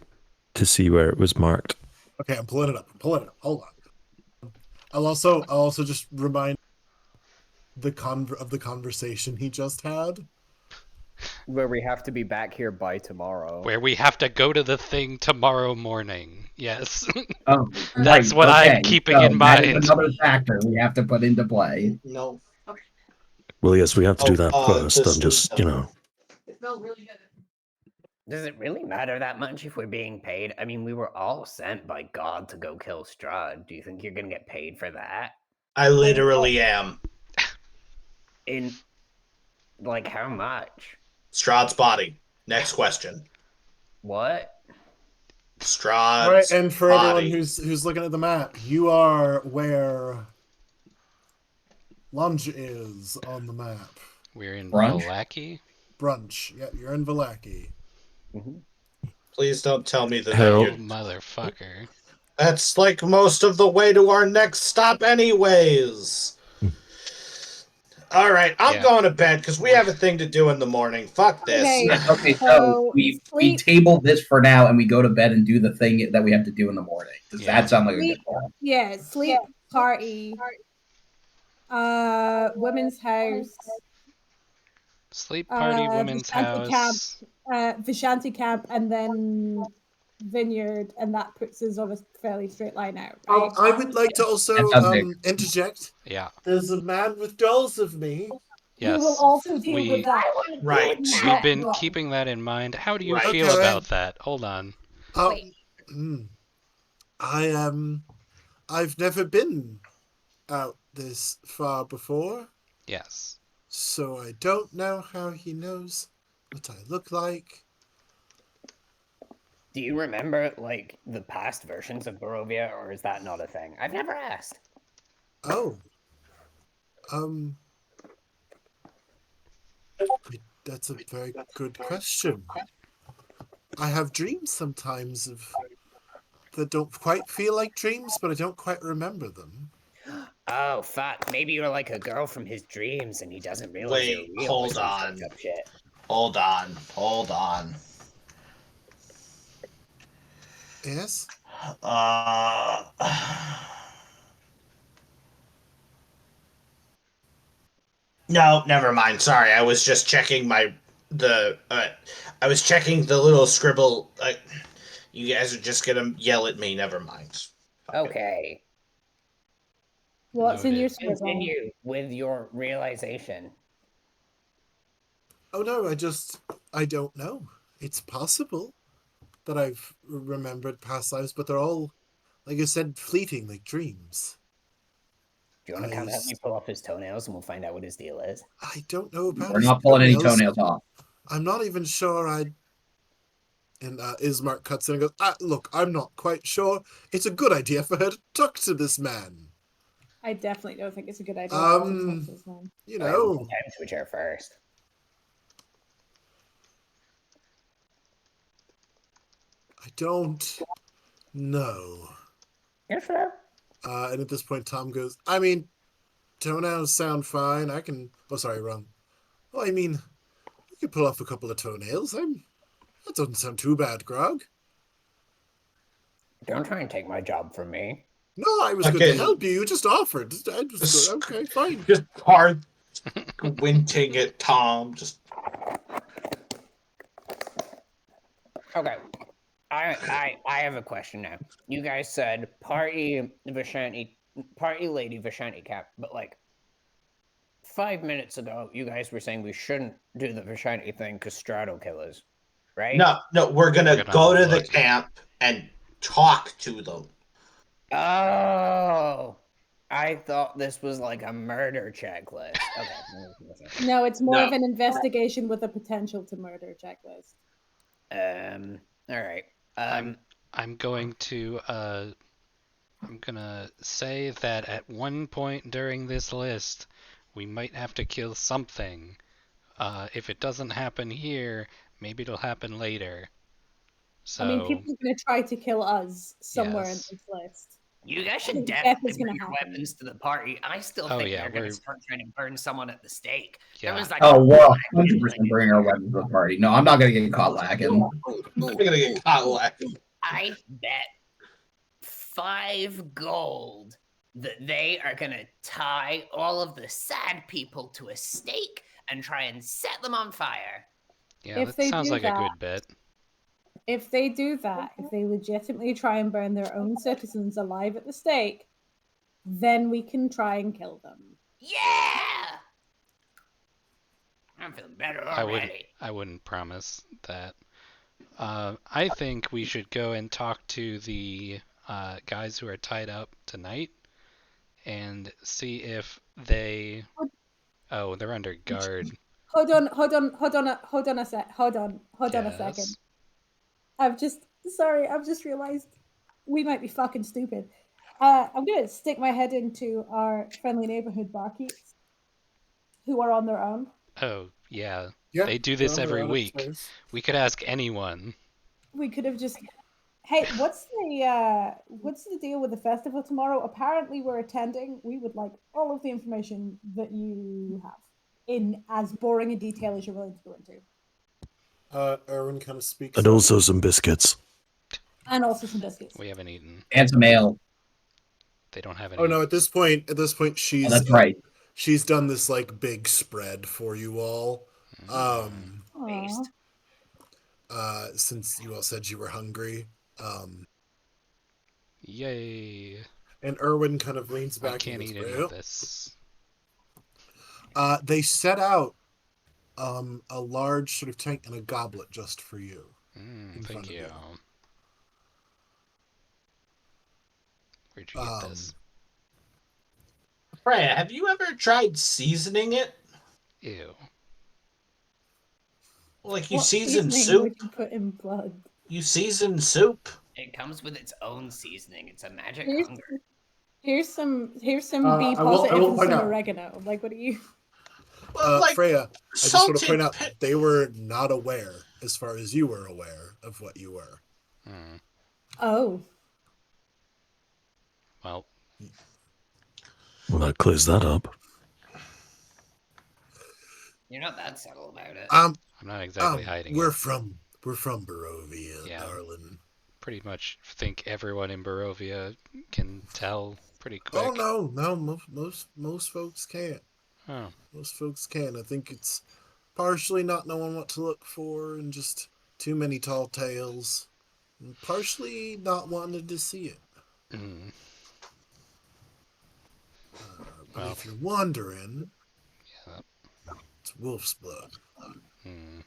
to see where it was marked. Okay, I'm pulling it up. Hold on. I'll also just remind the conversation he just had. Where we have to be back here by tomorrow. Where we have to go to the thing tomorrow morning. Yes. Oh, That's right, what okay. I'm keeping So in that is mind. another factor we have to put into play. No. Well, yes, we have to do that first. this I'm just, was- you know. Does it really matter that much if we're being paid? I mean, we were all sent by God to go kill Strahd. Do you think you're gonna get paid for that? I literally am. In like how much? Strahd's body. Next question. What? Strahd's All right, and for body. everyone who's looking at the map, you are where lunch is on the map. We're in Brunch? Valaki? Brunch. Yeah, you're in Valaki. Please don't tell me that Harold. you're... Motherfucker. That's like most of the way to our next stop anyways. All right, I'm Yeah. going to bed because we have a thing to do in the morning. Fuck this. Okay. Okay, so So, we sleep- table this for now and we go to bed and do the thing that we have to do in the morning. Does Yeah. that sound like a Sleep- good plan? Yeah, sleep party. Women's house. Sleep party, women's Vishanti house. Vishanti camp, and then vineyard, and that puts us on a fairly straight line out, right? I would like to also That sounds big. interject. Yeah. There's a man with dolls of me. Yes. We will also deal We- with that. Right. We've been keeping that in mind. How do you Right. feel Okay. about that? Hold on. I've never been out this far before, Yes. so I don't know how he knows what I look like. Do you remember like the past versions of Barovia, or is that not a thing? I've never asked. Oh. That's a very good question. I have dreams sometimes that don't quite feel like dreams, but I don't quite remember them. Oh fuck! Maybe you're like a girl from his dreams, and he doesn't realize you're Wait, real. hold or some on. fucked up shit. Hold on. Yes? No, never mind. Sorry, I was just checking I was checking the little scribble. You guys are just gonna yell at me. Never mind. Okay. What's in your Noted. scribble? Continue with your realization. Oh no, I don't know. It's possible that I've remembered past lives, but they're all, like I said, fleeting, like dreams. Do you want to come help me pull off his toenails and we'll find out what his deal is? I don't know about We're his not pulling any toenails. toenails off. I'm not even sure I'd. And Ismark cuts in and goes, look, I'm not quite sure. It's a good idea for her to talk to this man. I definitely don't think it's a good idea. You All right, we'll know, put time to a chair first. I don't know. Yes, sir. And at this point, Tom goes, I mean, toenails sound fine. I can. Oh, sorry, wrong. Well, I mean, you could pull off a couple of toenails. That doesn't sound too bad, Grog. Don't try and take my job from me. No, I was good to help you. You just offered. I just okay, fine. Just hard squinting at Tom. Just Okay. I have a question now. You guys said party lady Vishanti cap, but like 5 minutes ago, you guys were saying we shouldn't do the Vishanti thing because Strahd will kill us, right? no. We're gonna go to the look. camp and talk to them. Oh, I thought this was like a murder checklist. Okay. No, it's more No. of an investigation with a potential to murder checklist. All right. I'm going to I'm gonna say that at one point during this list, we might have to kill something. If it doesn't happen here, maybe it'll happen later. So I mean, people are going to try to kill us somewhere Yes. in this list. You guys should Death definitely is gonna bring your happen. weapons to the party. I still Oh, think yeah, they're going we're- to start trying to burn someone at the stake. Yeah. There was like Oh, we're 100% bring our weapons to the party. No, I'm not gonna get caught lacking. I'm gonna get caught lacking. I bet 5 gold that they are going to tie all of the sad people to a stake and try and set them on fire. Yeah, If that they sounds do like a that- good bet. If they do that, if they legitimately try and burn their own citizens alive at the stake, then we can try and kill them. Yeah! I'm feeling better already. I wouldn't promise that. I think we should go and talk to the guys who are tied up tonight and see if they. Oh, they're under guard. Hold on a second. Yes. I've just realized we might be fucking stupid. I'm gonna stick my head into our friendly neighborhood barkeeps who are on their own. Oh, yeah. Yeah, They do this they're on their every own week. upstairs. We could ask anyone. We could have just, hey, what's the deal with the festival tomorrow? Apparently, we're attending. We would like all of the information that you have in as boring a detail as you're willing to go into. Erwin kind of speaks. And up. also some biscuits. And also some biscuits. We haven't eaten. And some ale. They don't have any. Oh no! At this point, she's. Oh, that's right. She's done this like big spread for you all. Aw. Since you all said you were hungry. Yay. And Erwin kind of leans back. I can't and eat goes, any of this. They set out a large sort of tank and a goblet just for you. Thank you. Where'd you get this? Freya, have you ever tried seasoning it? Ew. Like you What season seasoning soup? would you put in blood? You season soup? It comes with its own seasoning. It's a magic Here's- hunger. Here's some be I positive will and point some out- oregano. Like, what do you? Well, like Freya, I just want to salted point out pe- they were not aware, as far as you were aware, of what you were. Oh, Well, Well, that clears that up. You're not that subtle about it. I'm not exactly hiding We're it. from Barovia, Yeah. darling. Pretty much think everyone in Barovia can tell pretty quick. Oh no, most folks can't. Oh. Most folks can. I think it's partially not knowing what to look for and just too many tall tales, and partially not wanting to see it. Mm, But well, if you're wondering, yeah. it's wolf's blood. Mm,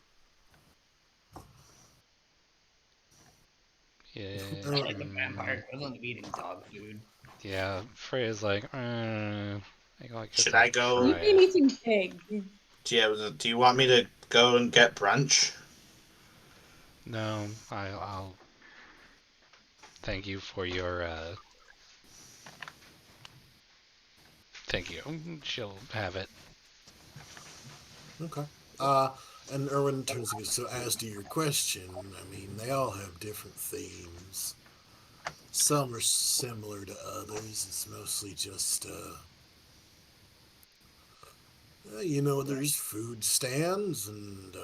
yeah. And the vampire equivalent of eating dog food. Yeah. Freya's like, I guess Should I'll I go? try You've been it. eating pig. Do you want me to go and get brunch? No, I'll thank you for your thank you. She'll have it. Okay. And Erwin turns to go, so as to your question, I mean, they all have different themes. Some are similar to others. It's mostly just, there's food stands and,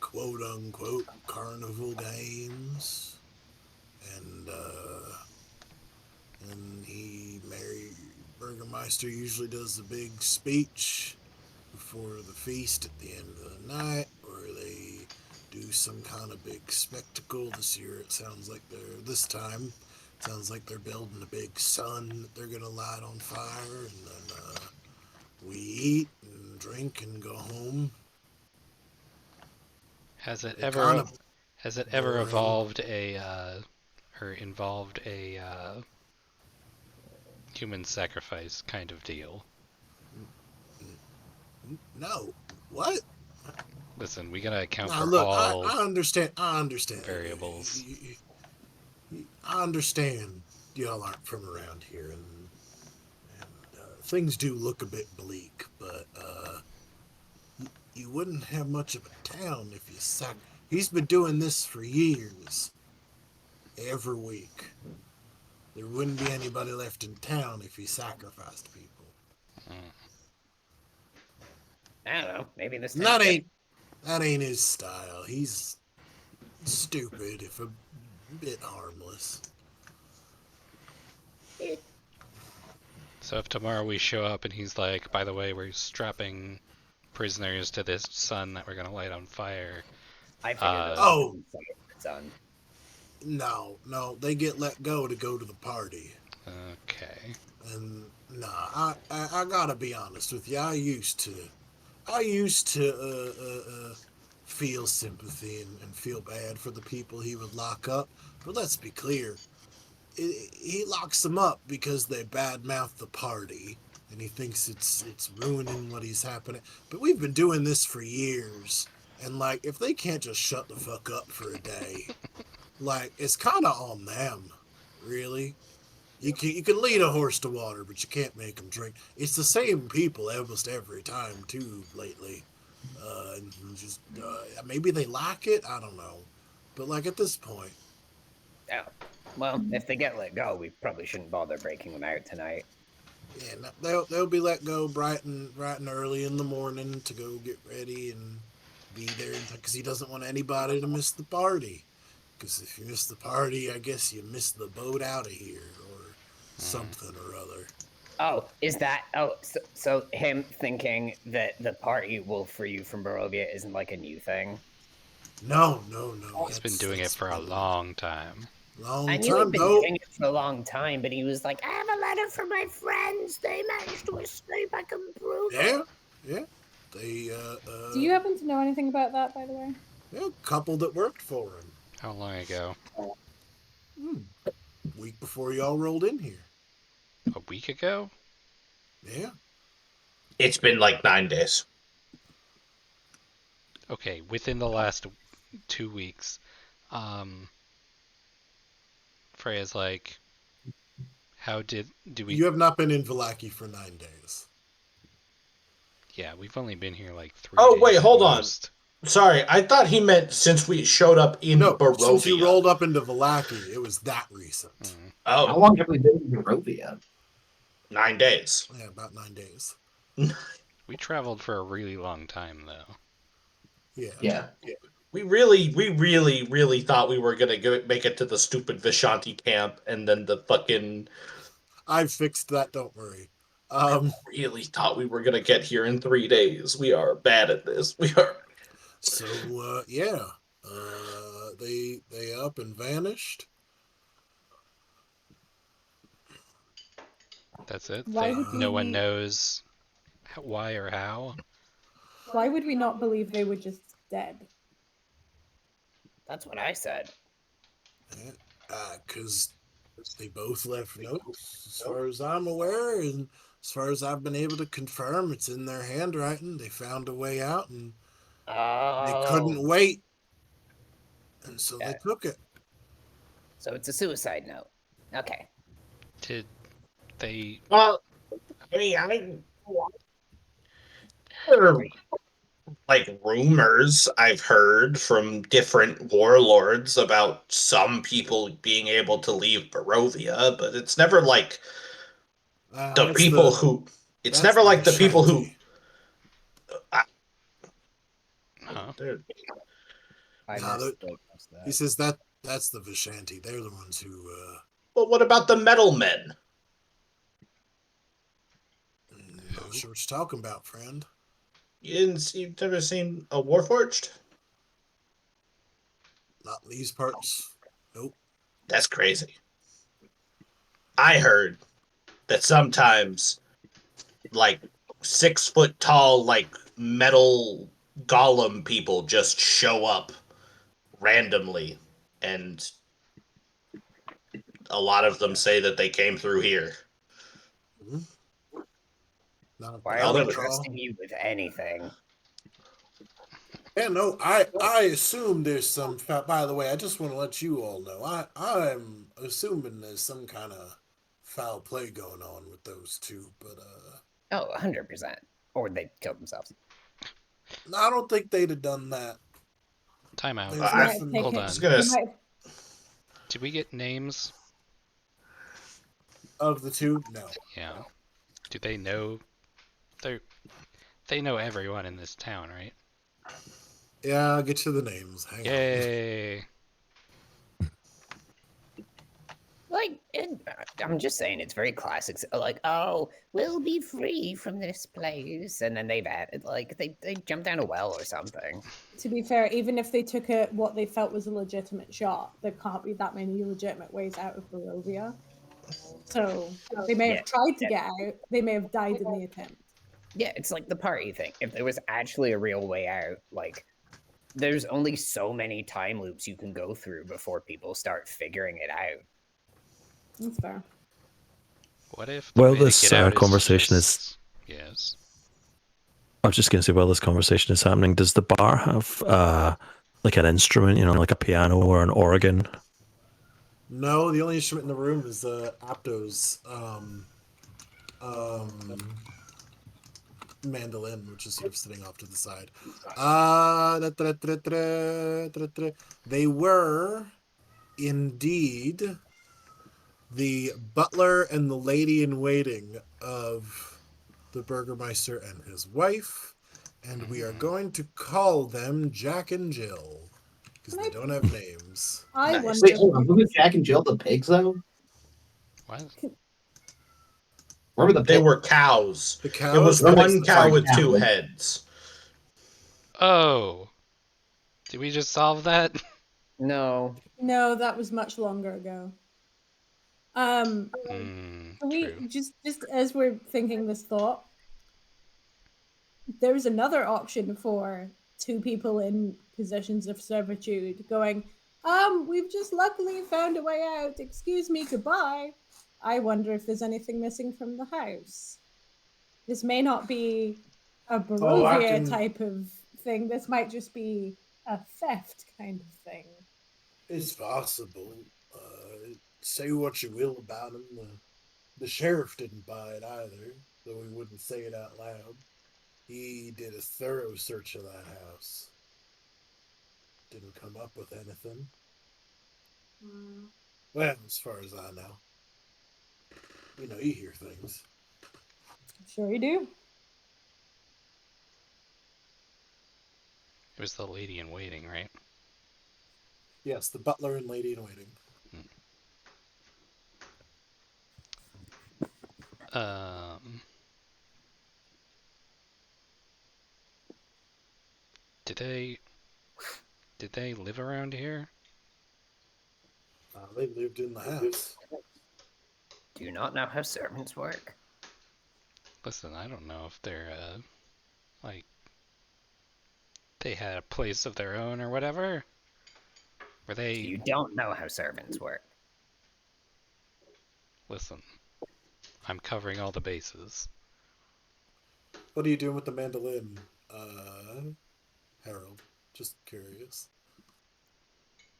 quote unquote carnival games. And, Mary Burgermeister usually does a big speech before the feast at the end of the night, where they do some kind of big spectacle. This time sounds like they're building a big sun that they're gonna light on fire, and then we eat and drink and go home. Has it They're kind ever of has it ever boring. evolved or involved a human sacrifice kind of deal? No, what? Listen, we gotta account Now for look, all I understand. I understand. variables. I understand y'all aren't from around here, and things do look a bit bleak, but you wouldn't have much of a town if you sac. He's been doing this for years, every week. There wouldn't be anybody left in town if he sacrificed people. Mm. I don't know. Maybe this And town's that ain't his style. He's stupid, if a bit harmless. So if tomorrow we show up and he's like, by the way, we're strapping prisoners to this sun that we're gonna light on fire. I figured Oh, it's on. no, they get let go to the party. Okay. And nah, I gotta be honest with you. I used to feel sympathy and feel bad for the people he would lock up. But let's be clear, he locks them up because they badmouth the party, and he thinks it's ruining what he's happening. But we've been doing this for years, and like if they can't just shut the fuck up for a day, like it's kind of on them, really. You can lead a horse to water, but you can't make him drink. It's the same people almost every time too lately. And just maybe they like it. I don't know, but like at this point, Oh. Well, if they get let go, we probably shouldn't bother breaking them out tonight. yeah, they'll be let go bright and early in the morning to go get ready and be there because he doesn't want anybody to miss the party. Because if you miss the party, I guess you miss the boat out of here or something or other. Oh, is that? Oh, so him thinking that the party will free you from Barovia isn't like a new thing. No. He's been doing it for a long time. Long I knew time he'd been though. doing it for a long time, but he was like, "I have a letter from my friends. They managed to escape. I can prove it." Yeah. They Do you happen to know anything about that, by the way? yeah, a couple that worked for him. How long ago? Week before y'all rolled in here. A week ago? Yeah. It's been like 9 days. Okay, within the last 2 weeks. Freya's like, how do we? You have not been in Vallaki for 9 days. Yeah, we've only been here like 3 Oh, days wait, at hold on. most. Sorry, I thought he meant since we showed up in Barovia. Since you rolled up into Vallaki, it was that recent. Oh, How long have we been in Barovia? 9 days. Yeah, about 9 days. We traveled for a really long time, though. Yeah. We really thought we were gonna make it to the stupid Vishanti camp, and then the fucking. I've fixed that. Don't worry. Really thought we were gonna get here in 3 days. We are bad at this. We are. So yeah, they up and vanished. That's it. Why would No one we? knows why or how. Why would we not believe they were just dead? That's what I said. Because they both left notes, as far as I'm aware, and as far as I've been able to confirm, it's in their handwriting. They found a way out, and they couldn't Oh, wait, and so they yeah. took it. So it's a suicide note. Okay. Did they? Well, I mean, there are, like, rumors I've heard from different warlords about some people being able to leave Barovia, but it's never like the That's people the who. It's that's never the like the people who. Vishanti. I, Huh? they're- I No, missed that. he says that's the Vishanti. They're the ones who. well, what about the metal men? Not sure what you're talking about, friend. You've never seen a Warforged? Not in these parts. Nope. That's crazy. I heard that sometimes, like, 6 foot tall, like, metal golem people just show up randomly, and a lot of them say that they came through here. Hmm? Not Why that are Well, I we there trusting recall. you with anything? Yeah, no, I assume there's some. By the way, I just want to let you all know. I'm assuming there's some kind of foul play going on with those two, but Oh, 100%. Or they killed themselves. I don't think they'd have done that. Time out. There's They might have nothing. Hold taken. I was on. gonna. They might have, Did we get names? Of the two, no. Yeah. Do they know? They know everyone in this town, right? Yeah, I'll get you the names. Hang on. Yay! Like, I'm just saying, it's very classic. Like, oh, we'll be free from this place, and then they've added, like, they jump down a well or something. to be fair, even if they took what they felt was a legitimate shot, there can't be that many legitimate ways out of Barovia. So they may have tried to get out. They may have died in the attempt. Yeah, it's like the party thing. If there was actually a real way out, like, there's only so many time loops you can go through before people start figuring it out. That's fair. What if the Well, way to this get out conversation is yes. I was just going to say, while this conversation is happening, does the bar have like an instrument, like a piano or an organ? No, the only instrument in the room is Apto's mandolin, which is sort of sitting off to the side. They were indeed the butler and the lady in waiting of the Burgermeister and his wife, and we are going to call them Jack and Jill because they don't have names. I Nice. wonder. Wait, hold on. Wasn't Jack and Jill the pigs though? What? Where were the They pigs? were cows. The It cows. was Right, one cow sorry, with cows. 2 heads. Oh, did we just solve that? No. No, that was much longer ago. Can we True. just as we're thinking this thought, there's another option for two people in positions of servitude going, we've just luckily found a way out. Excuse me, goodbye. I wonder if there's anything missing from the house. This may not be a Barovia type of thing. This might just be a theft kind of thing. It's possible. Say what you will about him. The sheriff didn't buy it either, though he wouldn't say it out loud. He did a thorough search of that house. Didn't come up with anything. Well, as far as I know. You hear things. Sure you do. It was the lady in waiting, right? Yes, the butler and lady in waiting. Did they live around here? They lived in the house. Do you not know how servants work? Listen, I don't know if they're like they had a place of their own or whatever. Were they? You don't know how servants work. Listen, I'm covering all the bases. What are you doing with the mandolin, Harold? Just curious.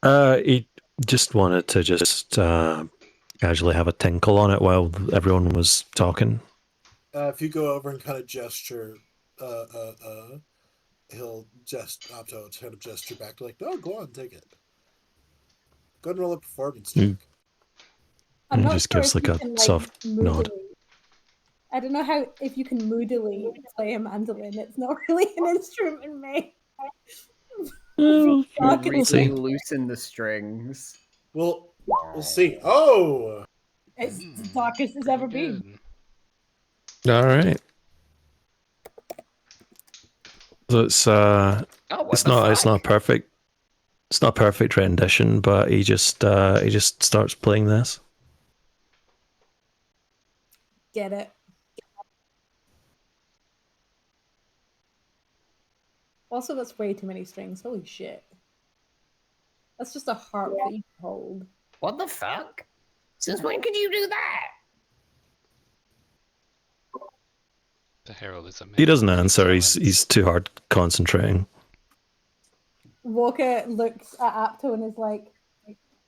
He just wanted to just casually have a tinkle on it while everyone was talking. If you go over and kind of gesture, he'll Opto kind of gesture back like, "No, go on, take it. Go ahead and roll a performance check." I'm And not just sure gives if like you a can soft nod. moodily. I don't know how if you can moodily play a mandolin. It's not really an instrument made. We'll Dark see. Loosen the strings. We'll see. Oh, It's the darkest it's ever been. All right. So it's Oh, what it's the not fuck? perfect. It's not perfect rendition, but he just starts playing this. Get it. Also, that's way too many strings. Holy shit. That's just a harp that you can hold. What the fuck? Since when could you do that? The Herald is a man. He doesn't of answer. excellence. He's too hard concentrating. Walker looks at Apto and is like,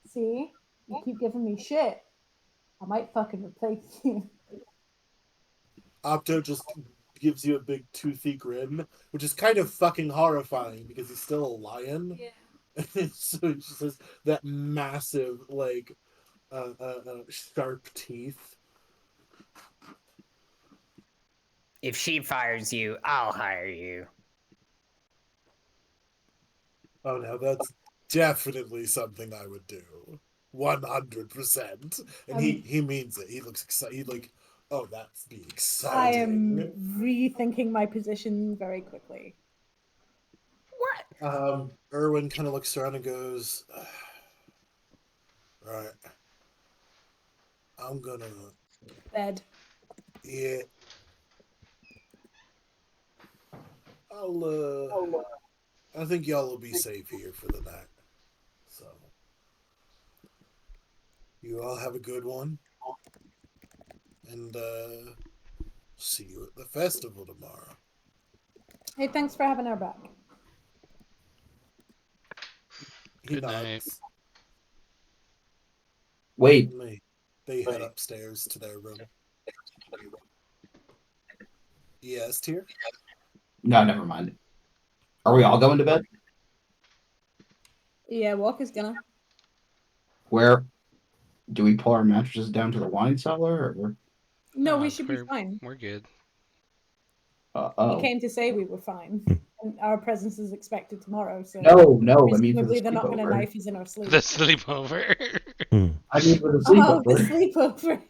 "See, you keep giving me shit. I might fucking replace you." Opto just gives you a big toothy grin, which is kind of fucking horrifying because he's still a lion. Yeah. So he just has that massive, like, sharp teeth. If she fires you, I'll hire you. Oh no, that's definitely something I would do. 100%. And he means it. He looks excited. He like, oh, that's be I exciting. am rethinking my position very quickly. What? Erwin kind of looks around and goes, right. I'm gonna Bed. Yeah. I think y'all will be safe here for the night. So you all have a good one. And see you at the festival tomorrow. Hey, thanks for having our back. He Good night. nods. Wait, And they head upstairs to their room. Yes, Tier? no, never mind. Are we all going to bed? Yeah, Walker's gonna. Where do we pull our mattresses down to the wine cellar? Or No, we should be we're, fine. We're good. We came to say we were fine, and our presence is expected tomorrow. So no. I mean for the presumably they're not going to sleepover. knife us in our sleep. The sleepover. I mean for the Oh, the sleepover.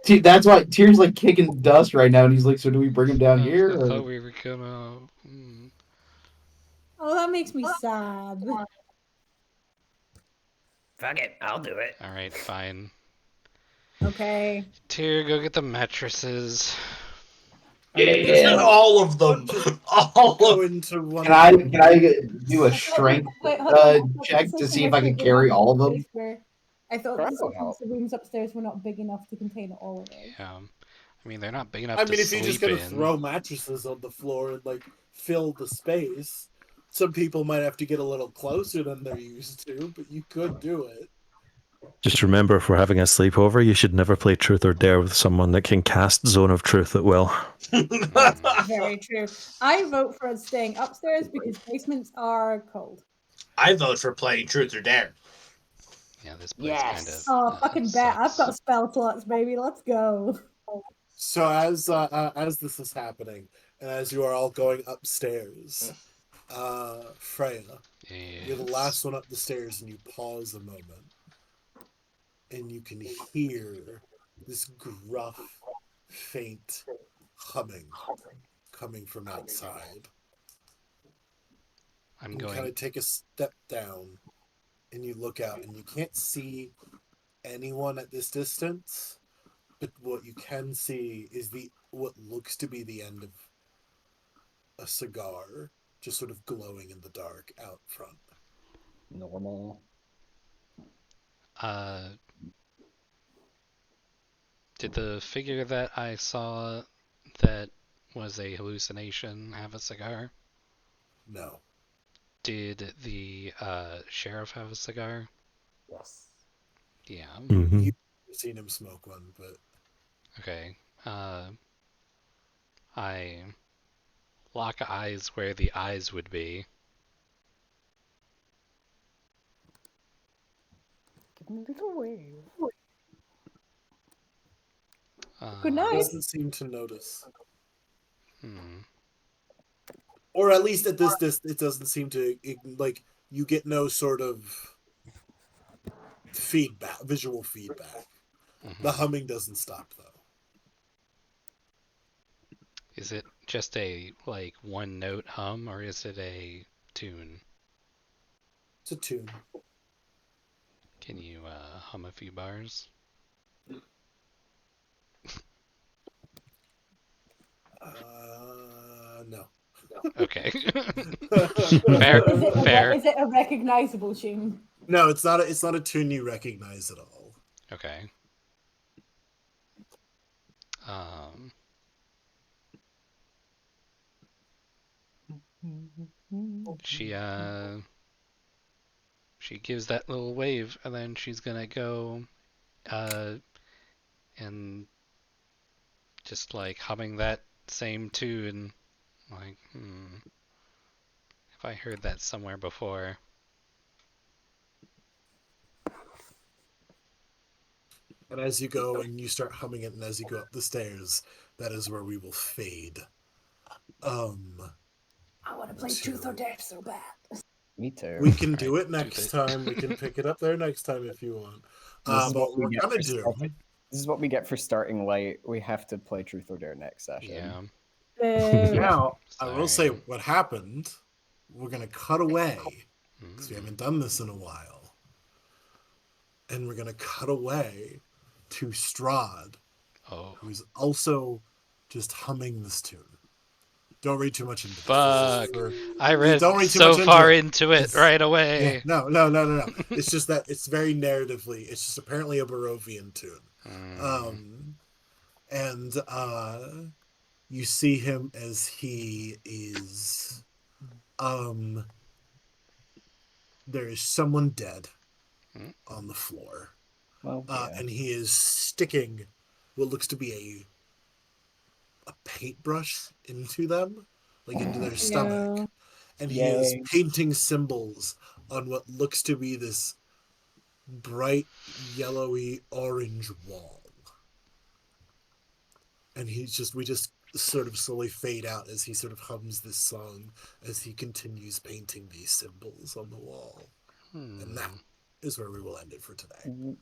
sleepover. That's why Tier's like kicking dust right now, and he's like, "So do we bring him down here?" I Or... thought we were gonna. Oh, that makes me sad. Fuck it, I'll do it. All right, fine. Okay. Tyr, go get the mattresses. Yeah. All of them. All Go of into one. Can I do a strength Wait, hold on. check to see if I can carry all of them? I thought That'll the help. rooms upstairs were not big enough to contain all of us. Yeah. I mean, they're not big enough I to mean, if you're just sleep gonna in. throw mattresses on the floor and like fill the space, some people might have to get a little closer than they're used to, but you could do it. Just remember, if we're having a sleepover, you should never play Truth or Dare with someone that can cast Zone of Truth at will. That's very true. I vote for us staying upstairs because basements are cold. I vote for playing Truth or Dare. Yeah, this place kind of. Oh, fucking bet! I've sucks. got spell slots, baby. Let's go. So as this is happening, and as you are all going upstairs, Freya, you're the last one up the stairs, and you pause a moment, and you can hear this gruff, faint humming coming from outside. I'm You going. kind of take a step down, and you look out, and you can't see anyone at this distance. But what you can see is what looks to be the end of a cigar, just sort of glowing in the dark out front. Normal. Did the figure that I saw that was a hallucination have a cigar? No. Did the sheriff have a cigar? Yes. Yeah. Mhm. You've seen him smoke one, but Okay. I lock eyes where the eyes would be. Give me a little wave. Good he night. doesn't seem to notice. Hmm. Or at least at this it doesn't seem to, like, you get no sort of visual feedback. The Mhm. humming doesn't stop, though. Is it just a like one note hum or is it a tune? It's a tune. Can you hum a few bars? No. Okay. Fair. Is it Fair. is it a recognizable tune? No, it's not. It's not a tune you recognize at all. Okay. Um. She she gives that little wave and then she's gonna go uh and just like humming that same tune like if I heard that somewhere before. And as you go and you start humming it, and as you go up the stairs, that is where we will fade. I want to play Truth or Dare so bad. Me too. We can do Alright, it next time. We can pick it up there next time if you want. But what we're gonna do. This is what we get for starting late. We have to play Truth or Dare next session. Yeah. Now, I will say Sorry. what happened. We're gonna cut away because we haven't done this in a while, and we're gonna cut away to Strahd, Oh. who's also just humming this tune. Don't read too much into this. Fuck. This I read don't read too so much far into into it right Yeah, away. no. It's just that it's very narratively. It's just apparently a Barovian tune. And you see him as he is. There is someone dead on the floor. Well, And he is sticking what looks to be a paintbrush into them, like into their stomach. And he is painting symbols on what looks to be this bright yellowy orange wall. And we just sort of slowly fade out as he sort of hums this song as he continues painting these symbols on the wall. And that is where we will end it for today.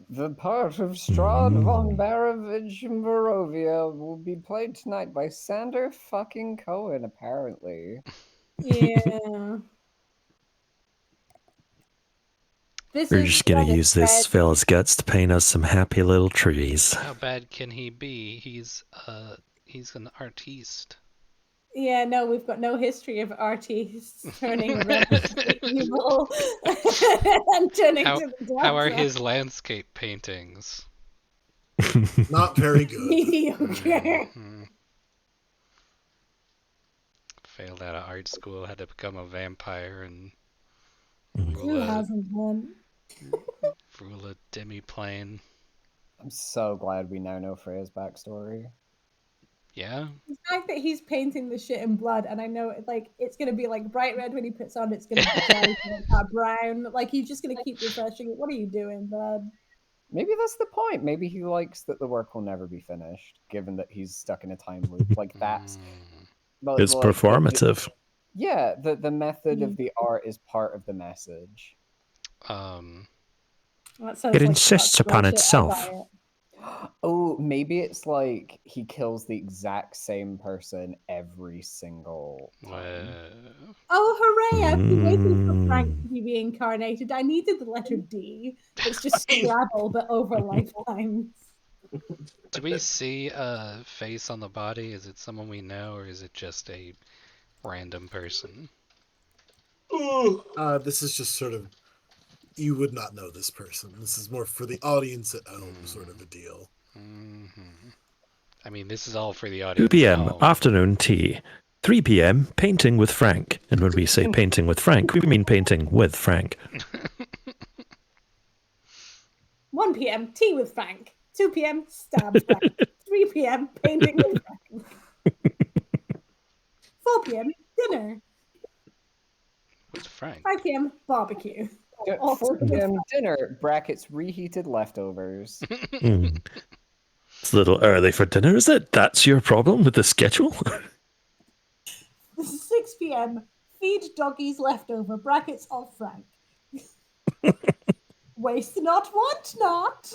The part of Strahd von Barovich in Barovia will be played tonight by Sander fucking Cohen, apparently. Yeah. We're just gonna use this fella's guts to paint us some happy little trees. How bad can he be? He's an artiste. Yeah, no, we've got no history of artists turning red evil and turning to the dark How are side. his landscape paintings? Not very good. Mediocre. Failed out of art school, had to become a vampire and Who hasn't been? rule a demi-plane. I'm so glad we now know Freya's backstory. Yeah? The fact that he's painting the shit in blood, and I know it's gonna be like bright red when he puts on, it's gonna be brown. Like he's just gonna keep refreshing it. What are you doing, bud? Maybe that's the point. Maybe he likes that the work will never be finished, given that he's stuck in a time loop. Like that's It's performative. Yeah, the method of the art is part of the message. That sounds It like insists such upon bullshit. itself. I'll buy it. Oh, maybe it's like he kills the exact same person every single time. Whoa. Oh, hooray! I've been waiting for Frank Mm. to be reincarnated. I needed the letter D. It's just Scrabble, but over lifetimes. Do we see a face on the body? Is it someone we know, or is it just a random person? This is just sort of, you would not know this person. This is more for the audience at home, sort of a deal. Mm-hmm. I mean, this is all for the 2 audience at p.m. home. afternoon tea. 3 p.m. painting with Frank. And when we say painting with Frank, we mean painting with Frank. 1 p.m. tea with Frank. 2 p.m. stab Frank. 3 p.m. painting with Frank. 4 p.m. dinner. With Frank. 5 p.m. barbecue. Yeah, 4 p.m. dinner, brackets reheated leftovers. Mm. It's a little early for dinner, is it? That's your problem with the schedule? 6 p.m. feed doggies leftover, brackets of Frank. Waste not, want not.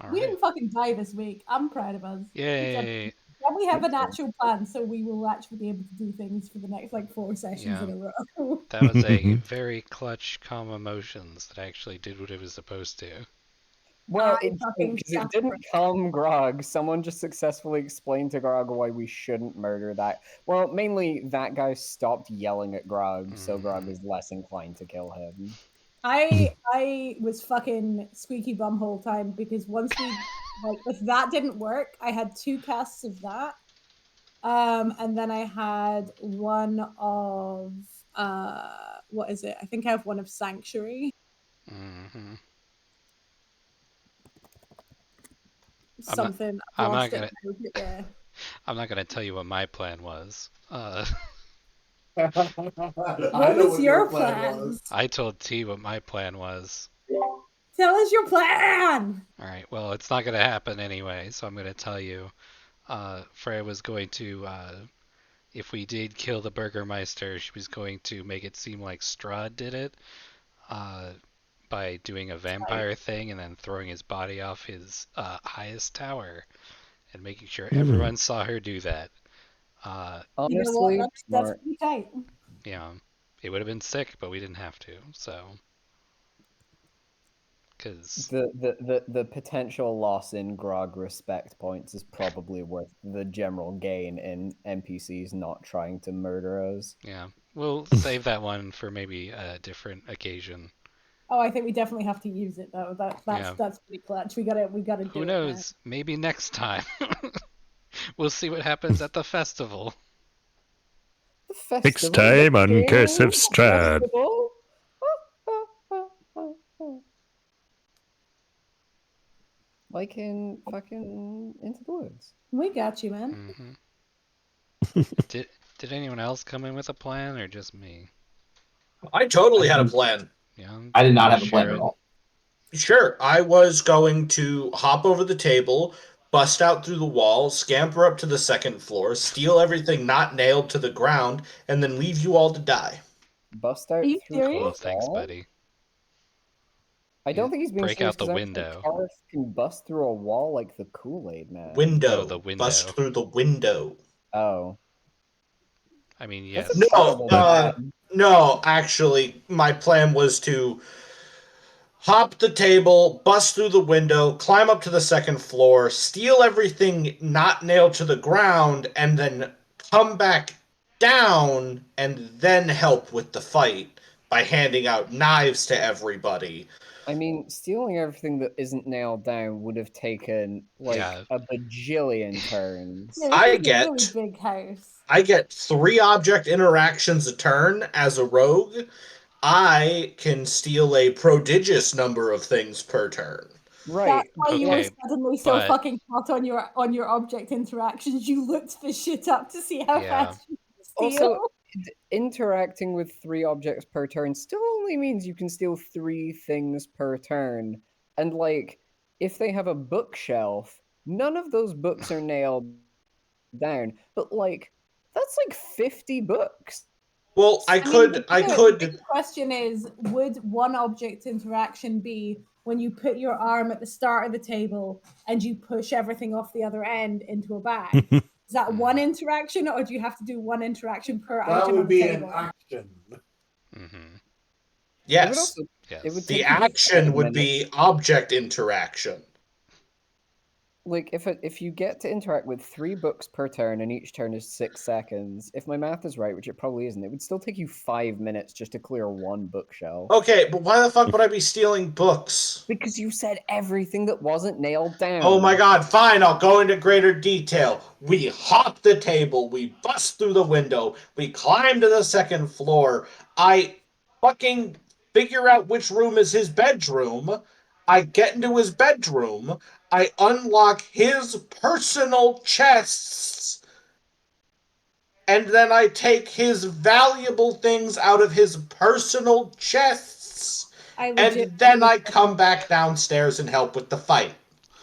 All We right. didn't fucking die this week. I'm proud of us. Yay. Then we have an actual plan, so we will actually be able to do things for the next like 4 sessions in a row. That was a very clutch calm emotions that actually did what it was supposed to. Well, I it fucking because it suffer. didn't calm Grog. Someone just successfully explained to Grog why we shouldn't murder that. Well, mainly that guy stopped yelling at Grog, so Grog is less inclined to kill him. I was fucking squeaky bum whole time because once we like if that didn't work, I had 2 casts of that. And then I had one of what is it? I think I have one of Sanctuary. Mm-hmm. Something I'm not lost gonna. it. Yeah. I'm not gonna tell you what my plan was. What was your plan? I told T what my plan was. Tell us your plan. All right. Well, it's not gonna happen anyway, so I'm gonna tell you. Freya was going to, if we did kill the Burgermeister, she was going to make it seem like Strahd did it, by doing a vampire thing and then throwing his body off his highest tower and making sure everyone saw her do that. Honestly, you know what? That's smart. pretty tight. Yeah, it would have been sick, but we didn't have to. So, because The potential loss in Grog respect points is probably worth the general gain in NPCs not trying to murder us. yeah, we'll save that one for maybe a different occasion. Oh, I think we definitely have to use it though. That's pretty clutch. We gotta do Who it. knows? Maybe next time. We'll see what happens at the festival. The festival. Next time on Curse of Strahd. Festival? Like in fucking Into the Woods. We got you, man. Mm-hmm. Did anyone else come in with a plan, or just me? I totally had a plan. Yeah, I did not wanna have a plan share at it? all. Sure, I was going to hop over the table, bust out through the wall, scamper up to the second floor, steal everything not nailed to the ground, and then leave you all to die. Bust Are out you through serious? Cool, the thanks, wall? buddy. I don't think he's being Break serious out the because window. Karth can bust through a wall like the Kool-Aid man. Window. Oh, the window. Bust through the window. Oh. I mean, That's a yes. terrible plan. No, actually, my plan was to hop the table, bust through the window, climb up to the second floor, steal everything not nailed to the ground, and then come back down and then help with the fight by handing out knives to everybody. I mean, stealing everything that isn't nailed down would have taken like Yeah. a bajillion turns. Yeah, this I is a get really big house. I get 3 object interactions a turn as a rogue. I can steal a prodigious number of things per turn. Right. That's why you were Okay, suddenly so but fucking hot on your object interactions. You looked the shit up to see how Yeah. fast you could steal. Also, interacting with 3 objects per turn still only means you can steal 3 things per turn. And like, if they have a bookshelf, none of those books are nailed down. But like, that's like 50 books. Well, I The could. big question is, would one object interaction be when you put your arm at the start of the table and you push everything off the other end into a bag? Is that one interaction, or do you have to do one interaction per That item would on the be table? an action. Mm-hmm. Yes. It would also, Yes. it would The take you action 5 would minutes. be object interaction. Like if you get to interact with 3 books per turn and each turn is 6 seconds, if my math is right, which it probably isn't, it would still take you 5 minutes just to clear 1 bookshelf. Okay, but why the fuck would I be stealing books? Because you said everything that wasn't nailed down. Oh my god, fine, I'll go into greater detail. We hop the table, we bust through the window, we climb to the second floor. I fucking figure out which room is his bedroom. I get into his bedroom. I unlock his personal chests. And then I take his valuable things out of his personal chests. And then I come back downstairs and help with the fight.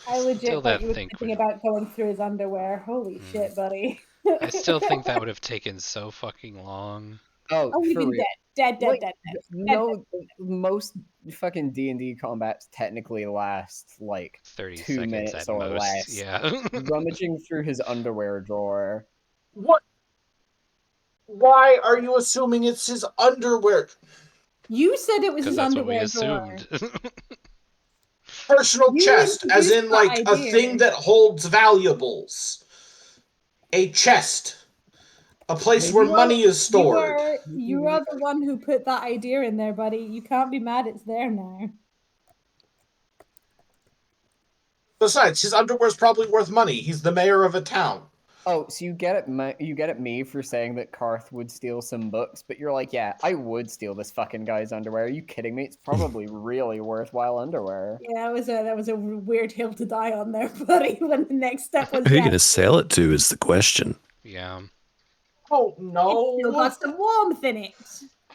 I legit Still thought that you were think thinking would- about going through his underwear. Holy shit, buddy. I still think that would have taken so fucking long. Oh, Oh, we've for been real. dead. Like, no, most fucking D&D combats technically last like 30 2 seconds minutes at or most. less. Yeah. Rummaging through his underwear drawer. What? Why are you assuming it's his underwear? You said it was Because his that's what we underwear drawer. assumed. Personal You chest, as introduced in that like a idea. thing that holds valuables. A chest. A place where money is stored. You are the one who put that idea in there, buddy. You can't be mad it's there now. Besides, his underwear is probably worth money. He's the mayor of a town. Oh, so you get at me for saying that Karth would steal some books, but you're like, yeah, I would steal this fucking guy's underwear. Are you kidding me? It's probably really worthwhile underwear. Yeah, that was a weird hill to die on there, buddy. When the next step was Who are you going to sell it to is the question. Yeah. Oh no! It's still got some warmth in it.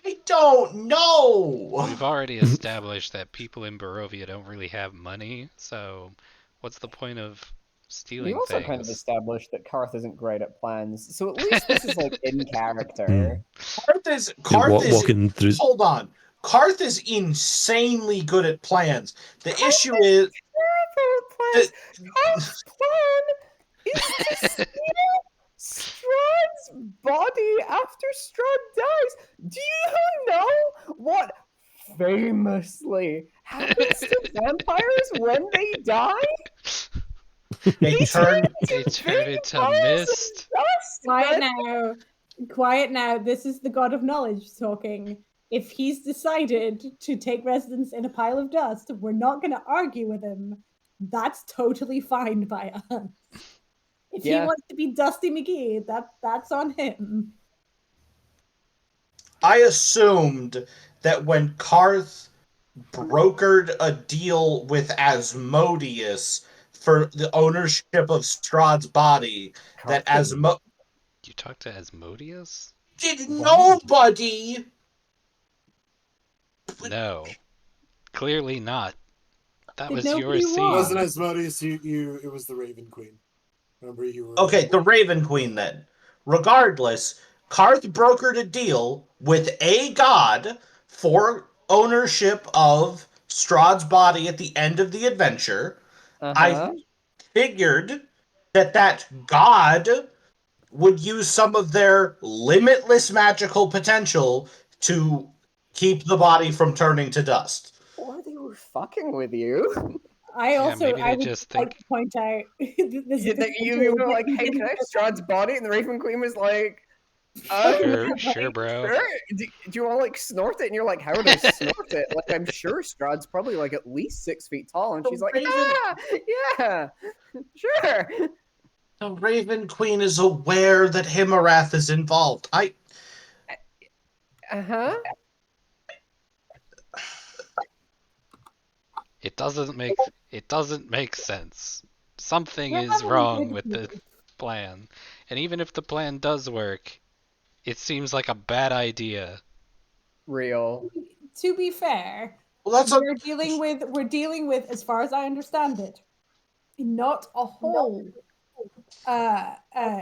I don't know. We've already established that people in Barovia don't really have money, so what's the point of stealing We also things? kind of established that Karth isn't great at plans, so at least this is like in character. Karth is walking through. Hold on. Karth is insanely good at plans. The issue is Karth's plan is to steal Strahd's body after Strahd dies. Do you know what famously happens to vampires when they die? they turn into mist. Quiet now. This is the god of knowledge talking. If he's decided to take residence in a pile of dust, we're not going to argue with him. That's totally fine by us. If he wants to be Dusty McGee, that's on him. I assumed that when Karth brokered a deal with Asmodeus for the ownership of Strahd's body, that You talked to Asmodeus? Did nobody? No. Clearly not. That was It your wasn't scene. Asmodeus. It was the Raven Queen. Remember, you were Okay, the Raven Queen then. Regardless, Karth brokered a deal with a god for ownership of Strahd's body at the end of the adventure. I figured that god would use some of their limitless magical potential to keep the body from turning to dust. Or they were fucking with you. I also maybe I they would just like think- to point out this You, you were like, hey, can I have Strahd's body? And the Raven Queen was like, Sure, bro. Sure. Do you want to like snort it? And you're like, how would I snort it? Like, I'm sure Strahd's probably like at least 6 feet tall. And she's like, yeah, sure. The Raven Queen is aware that Himarath is involved. It doesn't make sense. Something is wrong with the plan. And even if the plan does work, it seems like a bad idea. Real. To be fair, well, we're dealing with, as far as I understand it, not a whole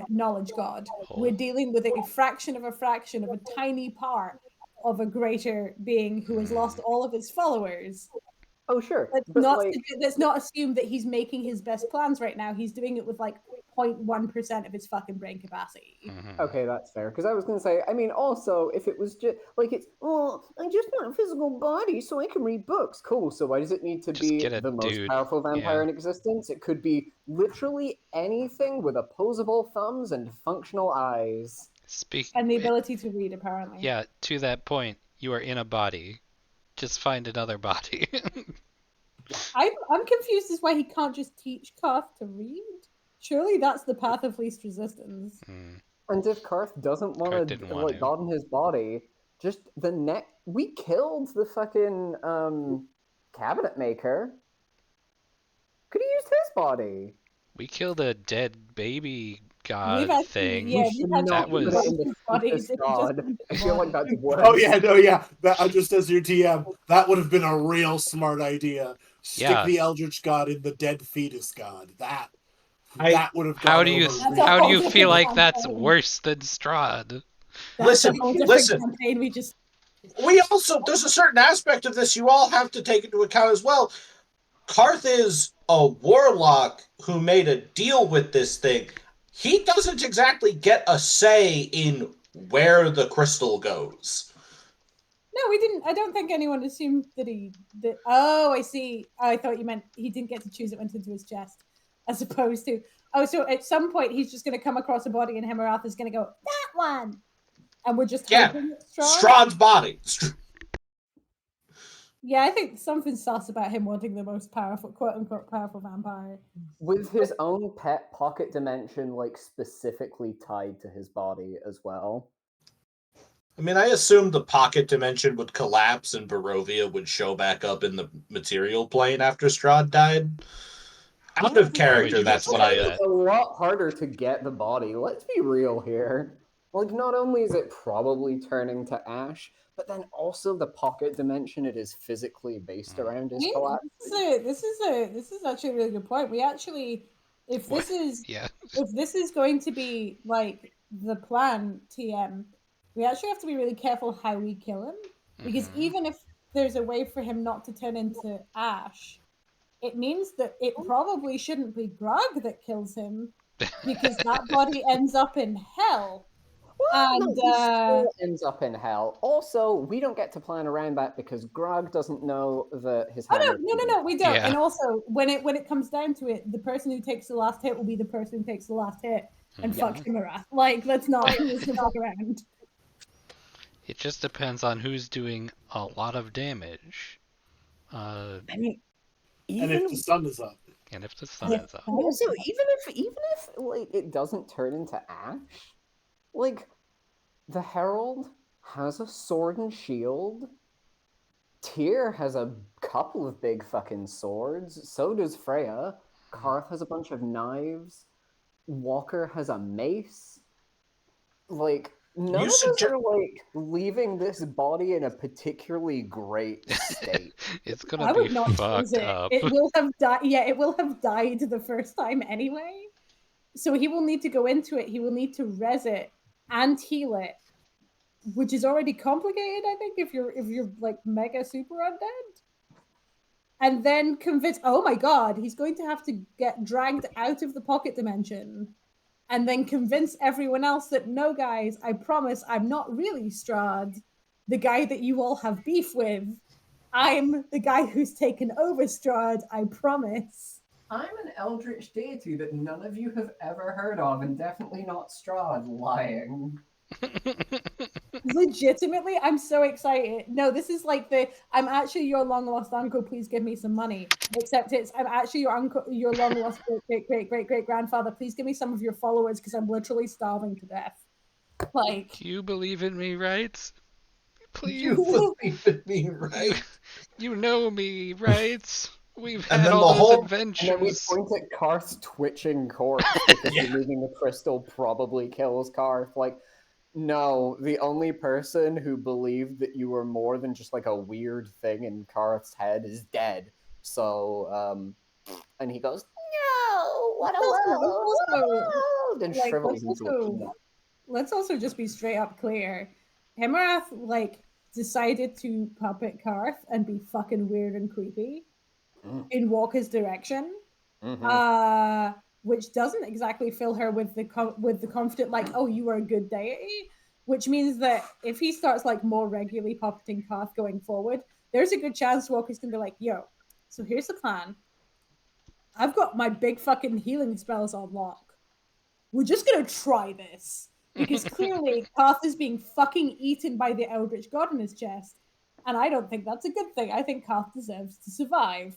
knowledge god. Oh. We're dealing with a fraction of a tiny part of a greater being who has lost all of his followers. Oh, sure. Let's But, not, like, let's not assume that he's making his best plans right now. He's doing it with like 0.1% of his fucking brain capacity. Mhm. okay, that's fair. Because I was going to say, I mean, also, if it was just, like, it's, oh, I just want a physical body so I can read books. Cool, so why does it need to Just be get a the most dude. powerful vampire Yeah. in existence? It could be literally anything with opposable thumbs and functional eyes. And the ability to read, apparently. Yeah, to that point, you are in a body. Just find another body. I'm confused as why he can't just teach Karth to read. Surely that's the path of least resistance. Hmm. And if Karth doesn't Karth want didn't to, want like, to. God in his body, just we killed the fucking, cabinet maker. Could have used his body. We killed a dead baby god We've actually, thing. yeah, We we've should had That not put was- it in the bodies. fetus It just god. been I feel like body. that's worse. Oh yeah, no, yeah. That just as your TM, that would have been a real smart idea. Stick Yeah. the Eldritch God in the dead fetus god. That would have How gone do you over That's really a how do whole you well. feel different like that's campaign. worse than Strahd? That's a Listen, whole different listen. campaign. We just We also, there's a certain aspect of this you all have to take into account as well. Karth is a warlock who made a deal with this thing. He doesn't exactly get a say in where the crystal goes. no, we didn't. I don't think anyone assumed that he. That oh, I see. I thought you meant he didn't get to choose it went into his chest, as opposed to so at some point he's just going to come across a body and Hemerath is going to go that one, and we're just Yeah, hoping it's Strahd. Strahd's body. Yeah, I think something sus about him wanting the most powerful, quote unquote, powerful vampire. With his own pet pocket dimension, like, specifically tied to his body as well. I mean, I assumed the pocket dimension would collapse and Barovia would show back up in the material plane after Strahd died. Out of character, you that's just what say I. that? It's a lot harder to get the body. Let's be real here. Like, not only is it probably turning to ash, but then also the pocket dimension it is physically based around I is mean, collapsing. this is actually a really good point. We actually, if this is Yeah. if this is going to be like the plan, TM, we actually have to be really careful how we kill him because Mhm. even if there's a way for him not to turn into ash, it means that it probably shouldn't be Grog that kills him because that body ends up in hell. Well, no, And he still ends up in hell. Also, we don't get to plan around that because Grog doesn't know that his oh hammer. no, we don't. Yeah. And also, when it comes down to it, the person who takes the last hit will be the person who takes the last hit and Mhm. fucks him around. Like, let's not fuck around. It just depends on who's doing a lot of damage. I mean, And if the sun is up. And if the sun is up. also, even if like it doesn't turn into ash, like the Herald has a sword and shield. Tyr has a couple of big fucking swords. So does Freya. Karth has a bunch of knives. Walker has a mace. Like, none of us are like leaving this body in a particularly great state. It's I gonna would be not choose fucked it. up. It will have died. Yeah, it will have died the first time anyway. So he will need to go into it. He will need to res it and heal it, which is already complicated. I think if you're like mega super undead, and then convince. Oh my god, he's going to have to get dragged out of the pocket dimension, and then convince everyone else that no, guys, I promise I'm not really Strahd, the guy that you all have beef with. I'm the guy who's taken over Strahd, I promise. I'm an eldritch deity that none of you have ever heard of, and definitely not Strahd lying. Legitimately, I'm so excited. No, this is like the I'm actually your long lost uncle, please give me some money. Except it's I'm actually your uncle, your long lost great grandfather, please give me some of your followers because I'm literally starving to death. Like, Do you believe in me, right? Please. You believe in me, right? You know me, right? We've And had then all the those whole- And then we adventures. point at Karth's twitching corpse because Yeah. removing the crystal probably kills Karth. Like, no, the only person who believed that you were more than just like a weird thing in Karth's head is dead. So, and he goes, no. what a world! And Like, shrivels into a peanut. let's also just be straight up clear. Himarath, like, decided to puppet Karth and be fucking weird and creepy in Walker's direction. Which doesn't exactly fill her with the confident, like, oh, you are a good deity. Which means that if he starts like more regularly puppeting Karth going forward, there's a good chance Walker's gonna be like, yo, so here's the plan. I've got my big fucking healing spells on lock. We're just gonna try this. Because clearly Karth is being fucking eaten by the Eldritch God in his chest. And I don't think that's a good thing. I think Karth deserves to survive.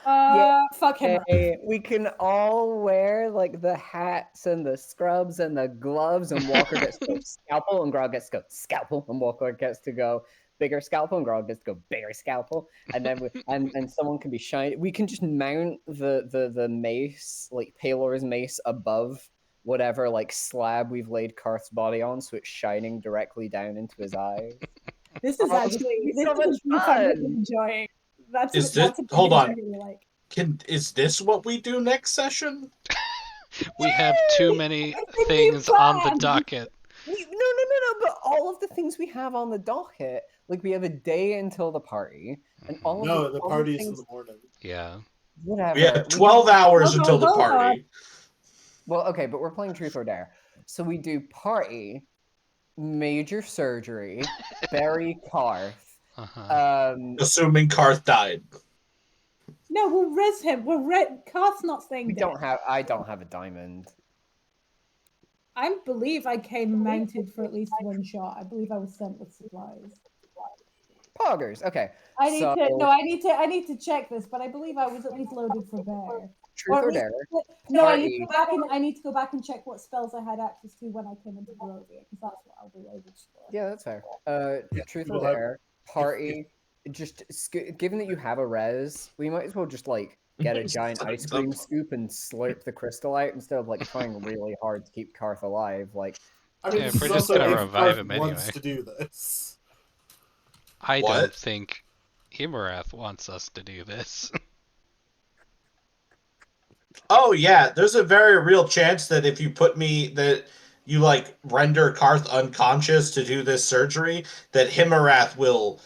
Fuck him. Hey, we can all wear like the hats and the scrubs and the gloves, and Walker gets to go scalpel, and Grog gets to go scalpel, and Walker gets to go bigger scalpel, and Grog gets to go bigger scalpel, and then and someone can be shiny. We can just mount the mace, like Palor's mace, above whatever like slab we've laid Karth's body on, so it's shining directly down into his eyes. This is actually so much I'm really fun. enjoying. Hold on. Is this what we do next session? We have too many things on the docket. No, but all of the things we have on the docket, like we have a day until the party, and all of the party is in things, the morning. Yeah. whatever. We have 12 hours until the party. Well, okay, but we're playing Truth or Dare. So we do party, major surgery, bury Karth. Assuming Karth died. No, we'll res him. Karth's not staying dead. I don't have a diamond. I believe I came mounted for at least one shot. I believe I was sent with supplies. Poggers. Okay. I need to check this, but I believe I was at least loaded for bear. Truth or Dare. No, I need to go back and check what spells I had access to when I came into Barovia, because that's what I'll be loaded for. Yeah, that's fair. Truth or Dare. Party. Just given that you have a res, we might as well just like get a giant ice cream scoop and slurp the crystal out instead of like trying really hard to keep Karth alive. Like, I mean, if we're just gonna revive him anyway. To do this. I don't think Himarath wants us to do this. Oh yeah, there's a very real chance that if you you like render Karth unconscious to do this surgery, that Himarath will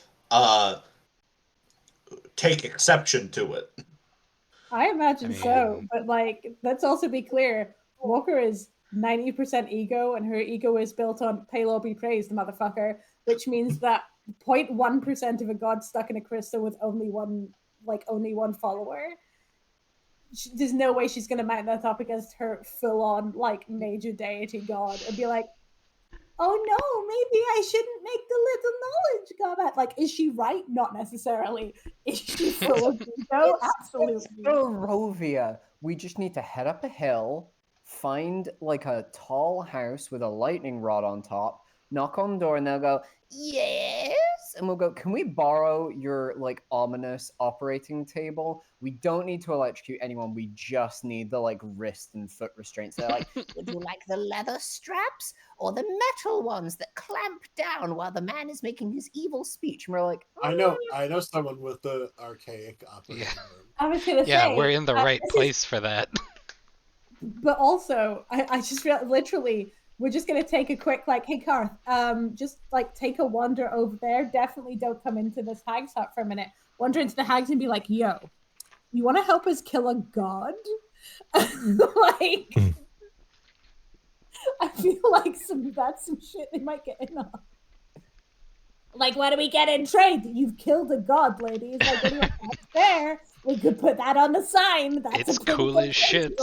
take exception to it. I imagine so, but like, let's also be clear. Walker is 90% ego, and her ego is built on Palor be praised, motherfucker, which means that 0.1% of a god stuck in a crystal with only one follower. There's no way she's gonna mount that up against her full-on like major deity god and be like, oh no, maybe I shouldn't make the little knowledge comment. Like, is she right? Not necessarily. Is she full of ego? Absolutely. It's Barovia. We just need to head up a hill, find like a tall house with a lightning rod on top, knock on the door, and they'll go, yes, and we'll go, can we borrow your like ominous operating table? We don't need to electrocute anyone, we just need the like wrist and foot restraints. They're like, would you like the leather straps or the metal ones that clamp down while the man is making his evil speech? And we're like, I know someone with the archaic operating room. I was gonna Yeah, say, we're in the right place for that. But also, I just literally, we're just gonna take a quick like, hey Karth, just like take a wander over there. Definitely don't come into this hag's hut for a minute. Wander into the hags and be like, yo, you want to help us kill a god? Like, I feel like that's some shit they might get in on. Like, what do we get in trade? You've killed a god, ladies. Like, anyway, that's fair. We could put that on the sign. That's It's cool as shit.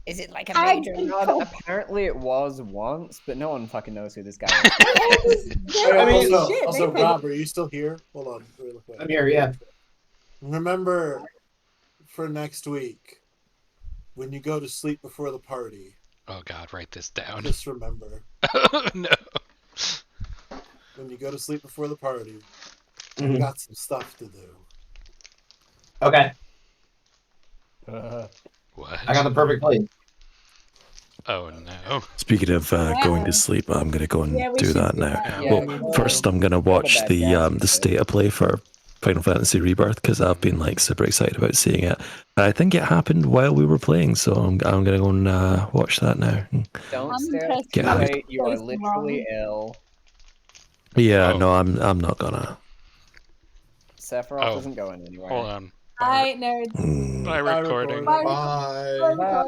Is it like a major God, apparently it was once, but no one fucking knows who this guy is. Also, Rob, are you still here? Hold on, really quick. I'm here, yeah. Remember, for next week, when you go to sleep before the party. Oh god, write this down. Just remember. Oh no. When you go to sleep before the party, we got some stuff to do. Okay. What? I got the perfect place. Oh no. Speaking of going to sleep, I'm gonna go and do that now. Yeah, well, first I'm gonna watch the state of play for Final Fantasy Rebirth because I've been like super excited about seeing it. And I think it happened while we were playing, so I'm gonna go and watch that now. Don't I'm stare at impressed. Get the out. plate. You are Face literally wrong. ill. Yeah, Oh. no, I'm not gonna. Sephiroth Oh. isn't going anywhere. Hold on. Bye, nerds. Mm. Bye Bye, recording. recording. Bye, Bye. recording. Bye.